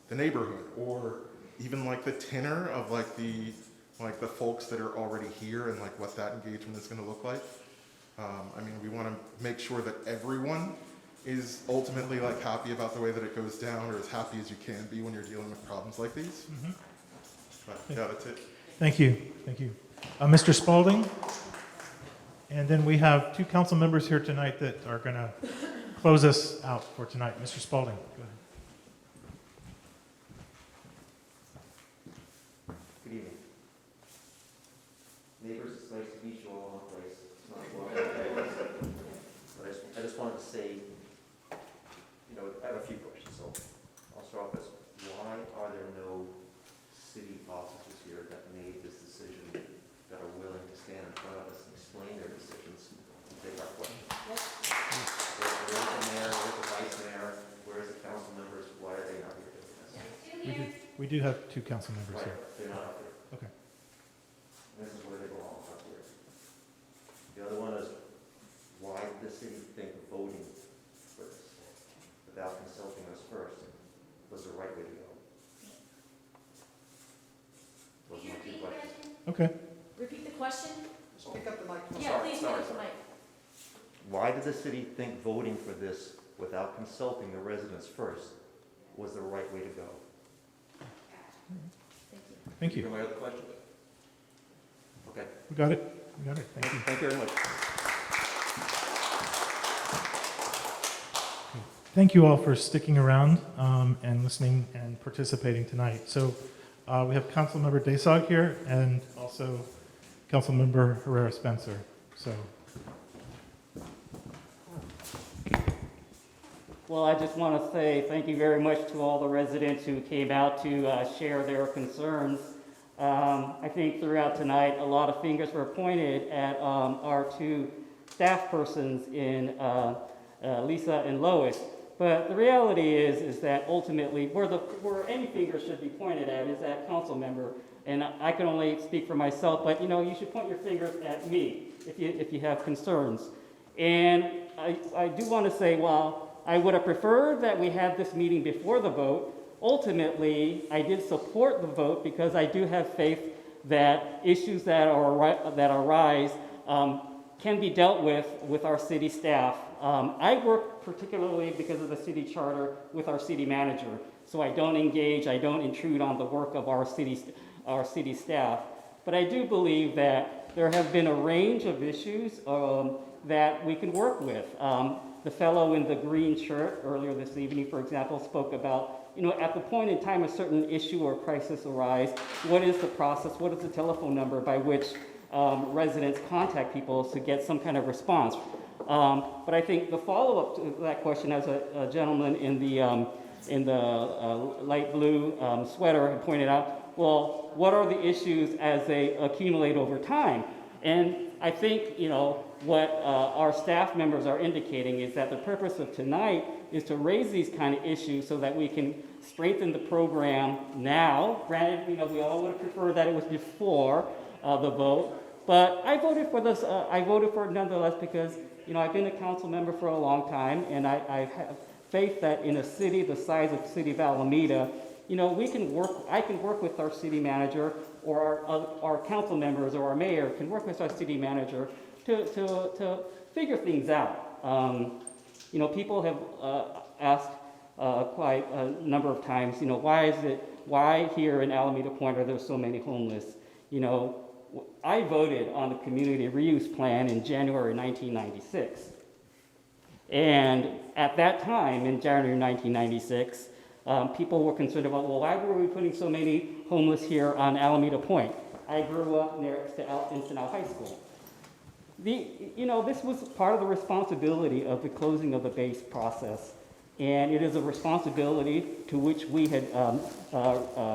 Speaker 17: the neighborhood, or even the tenor of the folks that are already here, and what that engagement is going to look like? We want to make sure that everyone is ultimately happy about the way that it goes down, or as happy as you can be when you're dealing with problems like these.
Speaker 14: Mm-hmm.
Speaker 17: But yeah, that's it.
Speaker 14: Thank you. Mr. Spalding? And then we have two council members here tonight that are going to close us out for tonight. Mr. Spalding, go ahead.
Speaker 10: Good evening. Neighbors, it's nice to meet you all in one place. It's not long. But I just wanted to say, I have a few questions, so I'll start off with, why are there no city officers here that made this decision, that are willing to stand in front of us and explain their decisions, and take our questions? Where's the mayor, where's the vice mayor, where's the council members, why are they not here doing this?
Speaker 14: We do have two council members here.
Speaker 10: They're not up here.
Speaker 14: Okay.
Speaker 10: And this is where they belong, up here. The other one is, why did the city think voting for this, without consulting us first, was the right way to go? Those are my two questions.
Speaker 14: Okay.
Speaker 2: Repeat the question?
Speaker 10: Pick up the mic.
Speaker 2: Yeah, please pick up the mic.
Speaker 10: Why did the city think voting for this without consulting the residents first was the right way to go?
Speaker 14: Thank you.
Speaker 10: My other question? Okay.
Speaker 14: We got it. Thank you.
Speaker 10: Thank you very much.
Speaker 14: Thank you all for sticking around and listening and participating tonight. So we have Councilmember Desog here and also Councilmember Herrera Spencer. So.
Speaker 21: Well, I just want to say thank you very much to all the residents who came out to share their concerns. I think throughout tonight, a lot of fingers were pointed at our two staff persons in Lisa and Lois. But the reality is that ultimately, where any finger should be pointed at is that council member. And I can only speak for myself, but you should point your fingers at me if you have concerns. And I do want to say, while I would have preferred that we had this meeting before the vote, ultimately, I did support the vote because I do have faith that issues that arise can be dealt with our city staff. I work particularly because of the city charter with our city manager, so I don't intrude on the work of our city staff. But I do believe that there have been a range of issues that we can work with. The fellow in the green shirt earlier this evening, for example, spoke about, at the point in time a certain issue or crisis arise, what is the process, what is the telephone number by which residents contact people to get some kind of response. But I think the follow-up to that question, as a gentleman in the light blue sweater had pointed out, well, what are the issues as they accumulate over time? And I think, what our staff members are indicating is that the purpose of tonight is to raise these kind of issues so that we can strengthen the program now. Granted, we all would have preferred that it was before the vote, but I voted for this. I voted for it nonetheless because, I've been a council member for a long time, and I have faith that in a city the size of the city of Alameda, I can work with our city manager, or our council members or our mayor can work with our city manager to figure things out. People have asked quite a number of times, why here in Alameda Point are there so many homeless? I voted on the community reuse plan in January 1996. And at that time, in January 1996, people were concerned about, well, why were we putting so many homeless here on Alameda Point? I grew up next to Encinal High School. This was part of the responsibility of the closing of the base process, and it is a responsibility to which we had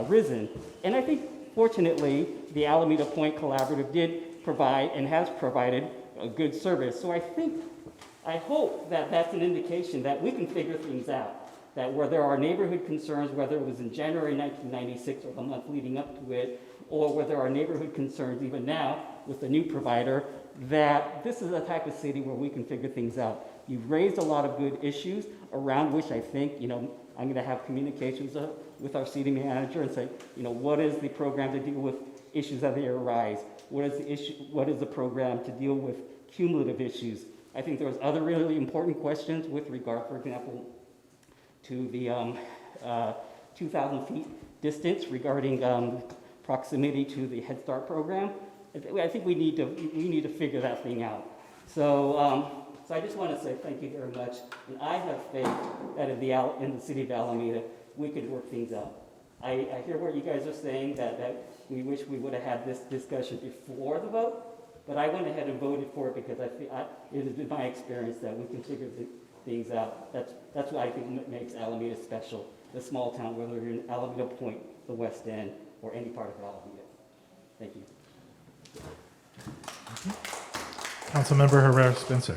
Speaker 21: risen. And I think, fortunately, the Alameda Point Collaborative did provide and has provided a good service. So I hope that that's an indication that we can figure things out, that where there are neighborhood concerns, whether it was in January 1996 or the month leading up to it, or where there are neighborhood concerns even now with the new provider, that this is a type of city where we can figure things out. You've raised a lot of good issues around which I think, I'm going to have communications with our city manager and say, what is the program to deal with issues as they arise? What is the program to deal with cumulative issues? I think there's other really important questions with regard, for example, to the 2,000 feet distance regarding proximity to the Head Start program. I think we need to figure that thing out. So So I just want to say thank you very much, and I have faith that in the city of Alameda, we could work things out. I hear what you guys are saying, that we wish we would have had this discussion before the vote, but I went ahead and voted for it because it has been my experience that we can figure things out. That's what I think makes Alameda special, the small town, whether you're in Alameda Point, the West End, or any part of Alameda. Thank you.
Speaker 14: Councilmember Herrera Spencer.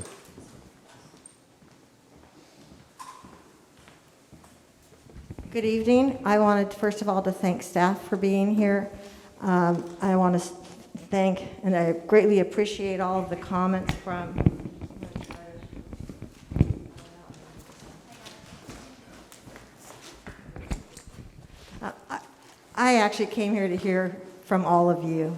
Speaker 8: Good evening. I wanted, first of all, to thank staff for being here. I want to thank, and I greatly appreciate all of the comments from I actually came here to hear from all of you.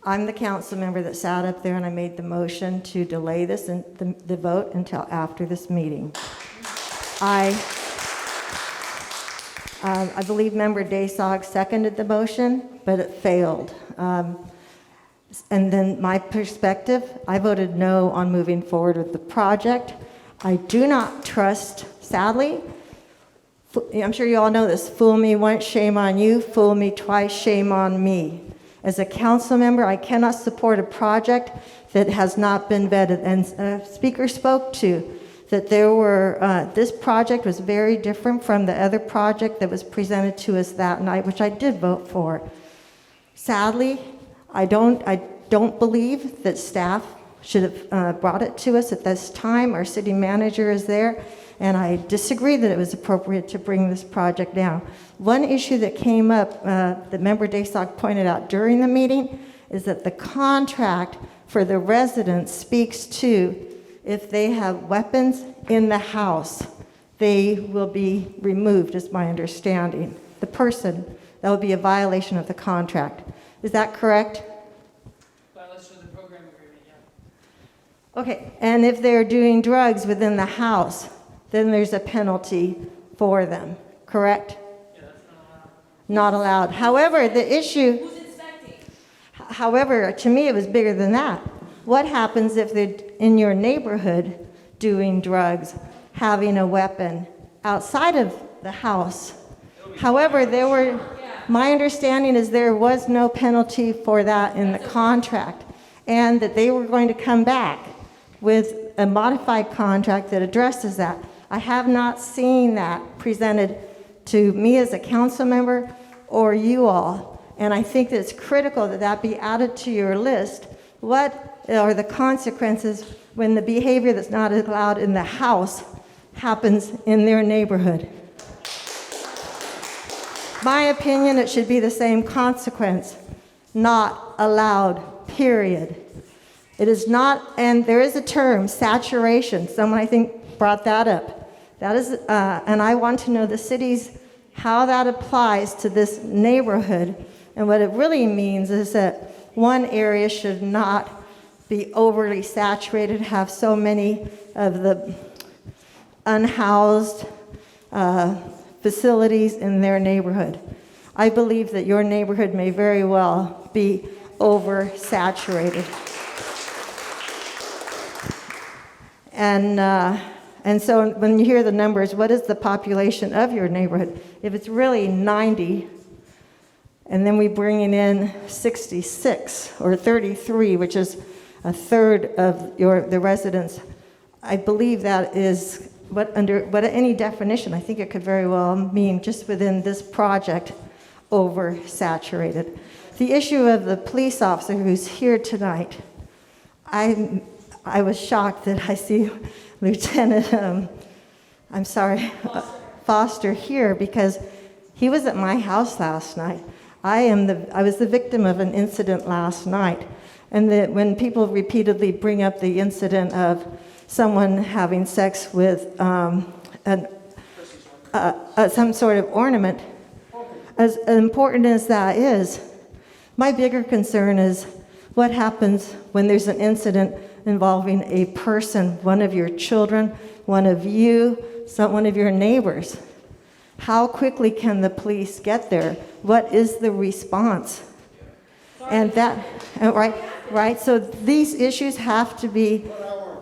Speaker 8: I'm the council member that sat up there and I made the motion to delay this and the vote until after this meeting. I believe Member Daysog seconded the motion, but it failed. And then my perspective, I voted no on moving forward with the project. I do not trust, sadly, I'm sure you all know this, fool me once, shame on you, fool me twice, shame on me. As a council member, I cannot support a project that has not been vetted. And a speaker spoke to that there were, this project was very different from the other project that was presented to us that night, which I did vote for. Sadly, I don't believe that staff should have brought it to us at this time. Our city manager is there, and I disagree that it was appropriate to bring this project down. One issue that came up that Member Daysog pointed out during the meeting is that the contract for the residents speaks to if they have weapons in the house, they will be removed, is my understanding. The person, that would be a violation of the contract. Is that correct?
Speaker 6: Violation of the program agreement, yeah.
Speaker 8: Okay, and if they're doing drugs within the house, then there's a penalty for them, correct?
Speaker 6: Yeah, that's
Speaker 8: Not allowed. However, the issue, however, to me it was bigger than that. What happens if they're in your neighborhood doing drugs, having a weapon outside of the house? However, my understanding is there was no penalty for that in the contract, and that they were going to come back with a modified contract that addresses that. I have not seen that presented to me as a council member or you all, and I think that it's critical that that be added to your list. What are the consequences when the behavior that's not allowed in the house happens in their neighborhood? My opinion, it should be the same consequence. Not allowed, period. It is not, and there is a term, saturation. Someone I think brought that up. That is, and I want to know the city's, how that applies to this neighborhood. And what it really means is that one area should not be overly saturated, have so many of the unhoused facilities in their neighborhood. I believe that your neighborhood may very well be oversaturated. And so when you hear the numbers, what is the population of your neighborhood? If it's really 90, and then we bring in 66 or 33, which is a third of the residents, I believe that is what any definition, I think it could very well mean just within this project, oversaturated. The issue of the police officer who's here tonight, I was shocked that I see Lieutenant, Foster here, because he was at my house last night. I was the victim of an incident last night, and that when people repeatedly bring up the incident of someone having sex with some sort of ornament, as important as that is, my bigger concern is what happens when there's an incident involving a person, one of your children, one of you, one of your neighbors. How quickly can the police get there? What is the response? And that, right? So these issues have to be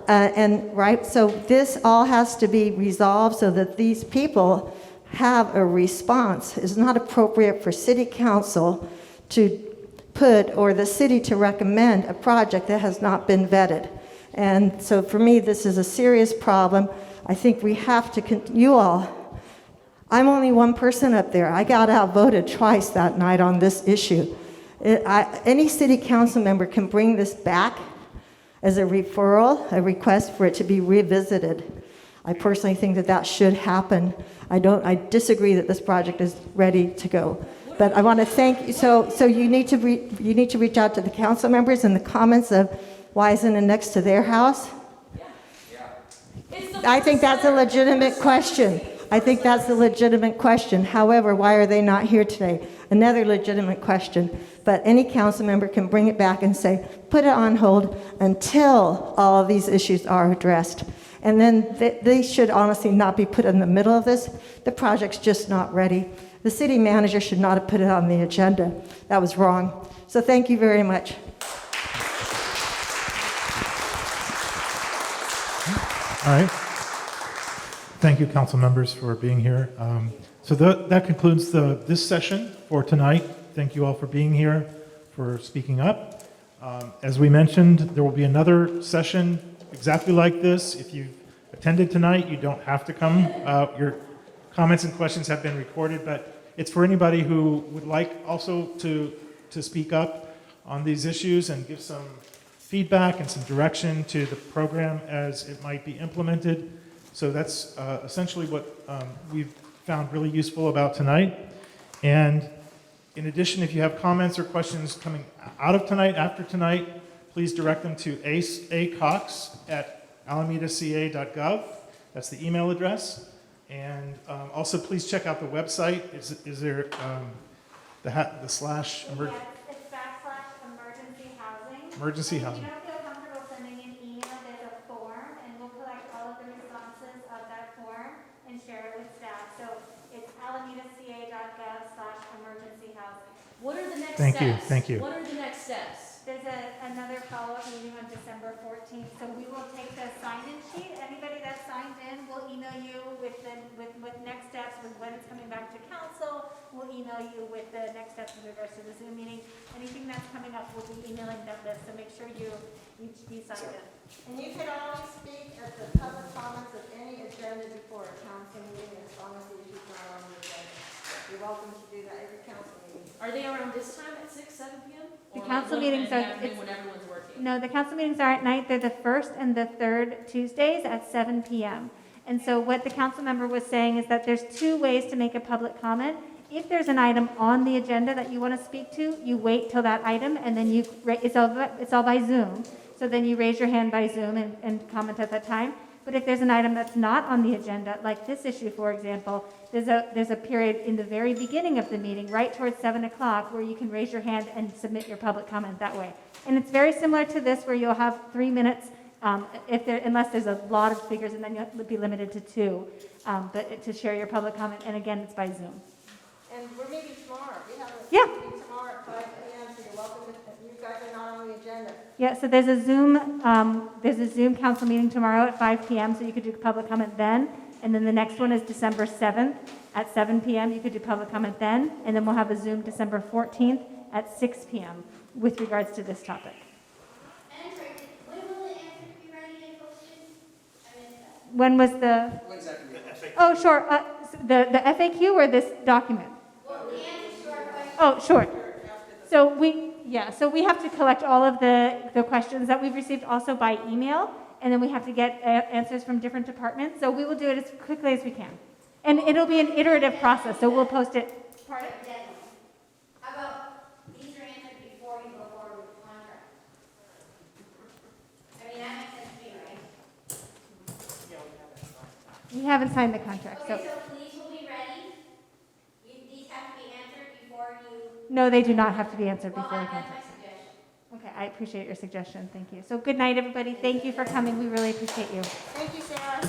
Speaker 8: So this all has to be resolved so that these people have a response. It's not appropriate for city council to put, or the city to recommend, a project that has not been vetted. And so for me, this is a serious problem. I think we have to, I'm only one person up there. I got outvoted twice that night on this issue. Any city council member can bring this back as a referral, a request for it to be revisited. I personally think that that should happen. I disagree that this project is ready to go. But I want to thank you. So you need to reach out to the council members in the comments of why isn't it next to their house? I think that's a legitimate question. However, why are they not here today? Another legitimate question. But any council member can bring it back and say, put it on hold until all of these issues are addressed. And then they should honestly not be put in the middle of this. The project's just not ready. The city manager should not have put it on the agenda. That was wrong. So thank you very much.
Speaker 14: All right. Thank you, council members, for being here. So that concludes this session for tonight. Thank you all for being here, for speaking up. As we mentioned, there will be another session exactly like this. If you attended tonight, you don't have to come. Your comments and questions have been recorded, but it's for anybody who would like also to speak up on these issues and give some feedback and some direction to the program as it might be implemented. So that's essentially what we've found really useful about tonight. And in addition, if you have comments or questions coming out of tonight, after tonight, please direct them to acox@alamedaca.gov. That's the email address. And also, please check out the website. Is there the slash?
Speaker 9: It's /emergency housing.
Speaker 14: Emergency
Speaker 9: If
Speaker 14: housing.
Speaker 9: you don't feel comfortable sending an email, there's a form, and we'll collect all of the responses of that form and share it with staff. So it's alamedaca.gov/emergency housing.
Speaker 2: What are the next
Speaker 14: Thank you,
Speaker 2: steps?
Speaker 14: thank you.
Speaker 2: What are the next steps?
Speaker 9: There's another follow-up meeting on December 14th, so we will take the sign-in sheet. Anybody that signs in, we'll email you with next steps, with when it's coming back to council. We'll email you with the next steps with regards to the Zoom meeting. Anything that's coming up, we'll be emailing that list, so make sure you sign in.
Speaker 8: And you can always speak at the public comments of any agenda before a council meeting as long as the issue's not on the agenda. You're welcome to do that every council meeting.
Speaker 2: Are they around this time at 6, 7 p.m.?
Speaker 9: The
Speaker 2: Or
Speaker 9: council
Speaker 2: like
Speaker 9: meetings
Speaker 2: one in
Speaker 9: are-
Speaker 2: the afternoon
Speaker 9: it's-
Speaker 2: when everyone's working?
Speaker 9: No, the council meetings are at night. They're the first and the third Tuesdays at 7 p.m. And so what the council member was saying is that there's two ways to make a public comment. If there's an item on the agenda that you want to speak to, you wait till that item, and then it's all by Zoom. So then you raise your hand by Zoom and comment at that time. But if there's an item that's not on the agenda, like this issue, for example, there's a period in the very beginning of the meeting, right towards 7 o'clock, where you can raise your hand and submit your public comment that way. And it's very similar to this, where you'll have 3 minutes, unless there's a lot of speakers, and then you'll be limited to 2, but to share your public comment. And again, it's by Zoom.
Speaker 8: And we're meeting tomorrow. We have a
Speaker 9: Yeah.
Speaker 8: meeting tomorrow at 5 p.m. So you're welcome. You guys are not on the agenda.
Speaker 9: Yeah, so there's a Zoom council meeting tomorrow at 5 p.m., so you could do public comment then. And then the next one is December 7th at 7 p.m. You could do public comment then. And then we'll have a Zoom December 14th at 6 p.m. with regards to this topic.
Speaker 4: When will the answer be ready and posted? I missed that.
Speaker 9: When was the?
Speaker 12: When's that gonna be?
Speaker 9: Oh, sure. The FAQ or this document?
Speaker 4: Well, the answers to our questions.
Speaker 9: Oh, sure. So we have to collect all of the questions that we've received also by email, and then we have to get answers from different departments. So we will do it as quickly as we can. And it'll be an iterative process, so we'll post it.
Speaker 4: Pardon? Deadline. How about these are answered before you go forward with the contract? I mean, that makes sense to me, right?
Speaker 9: We haven't signed the contract,
Speaker 4: Okay,
Speaker 9: so.
Speaker 4: so these will be ready. These have to be answered before you.
Speaker 9: No, they do not have to be answered
Speaker 4: Well,
Speaker 9: before the
Speaker 4: that's my
Speaker 9: contract.
Speaker 4: suggestion.
Speaker 9: Okay, I appreciate your suggestion. Thank you. So good night, everybody. Thank you for coming. We really appreciate you.
Speaker 8: Thank you, Sarah.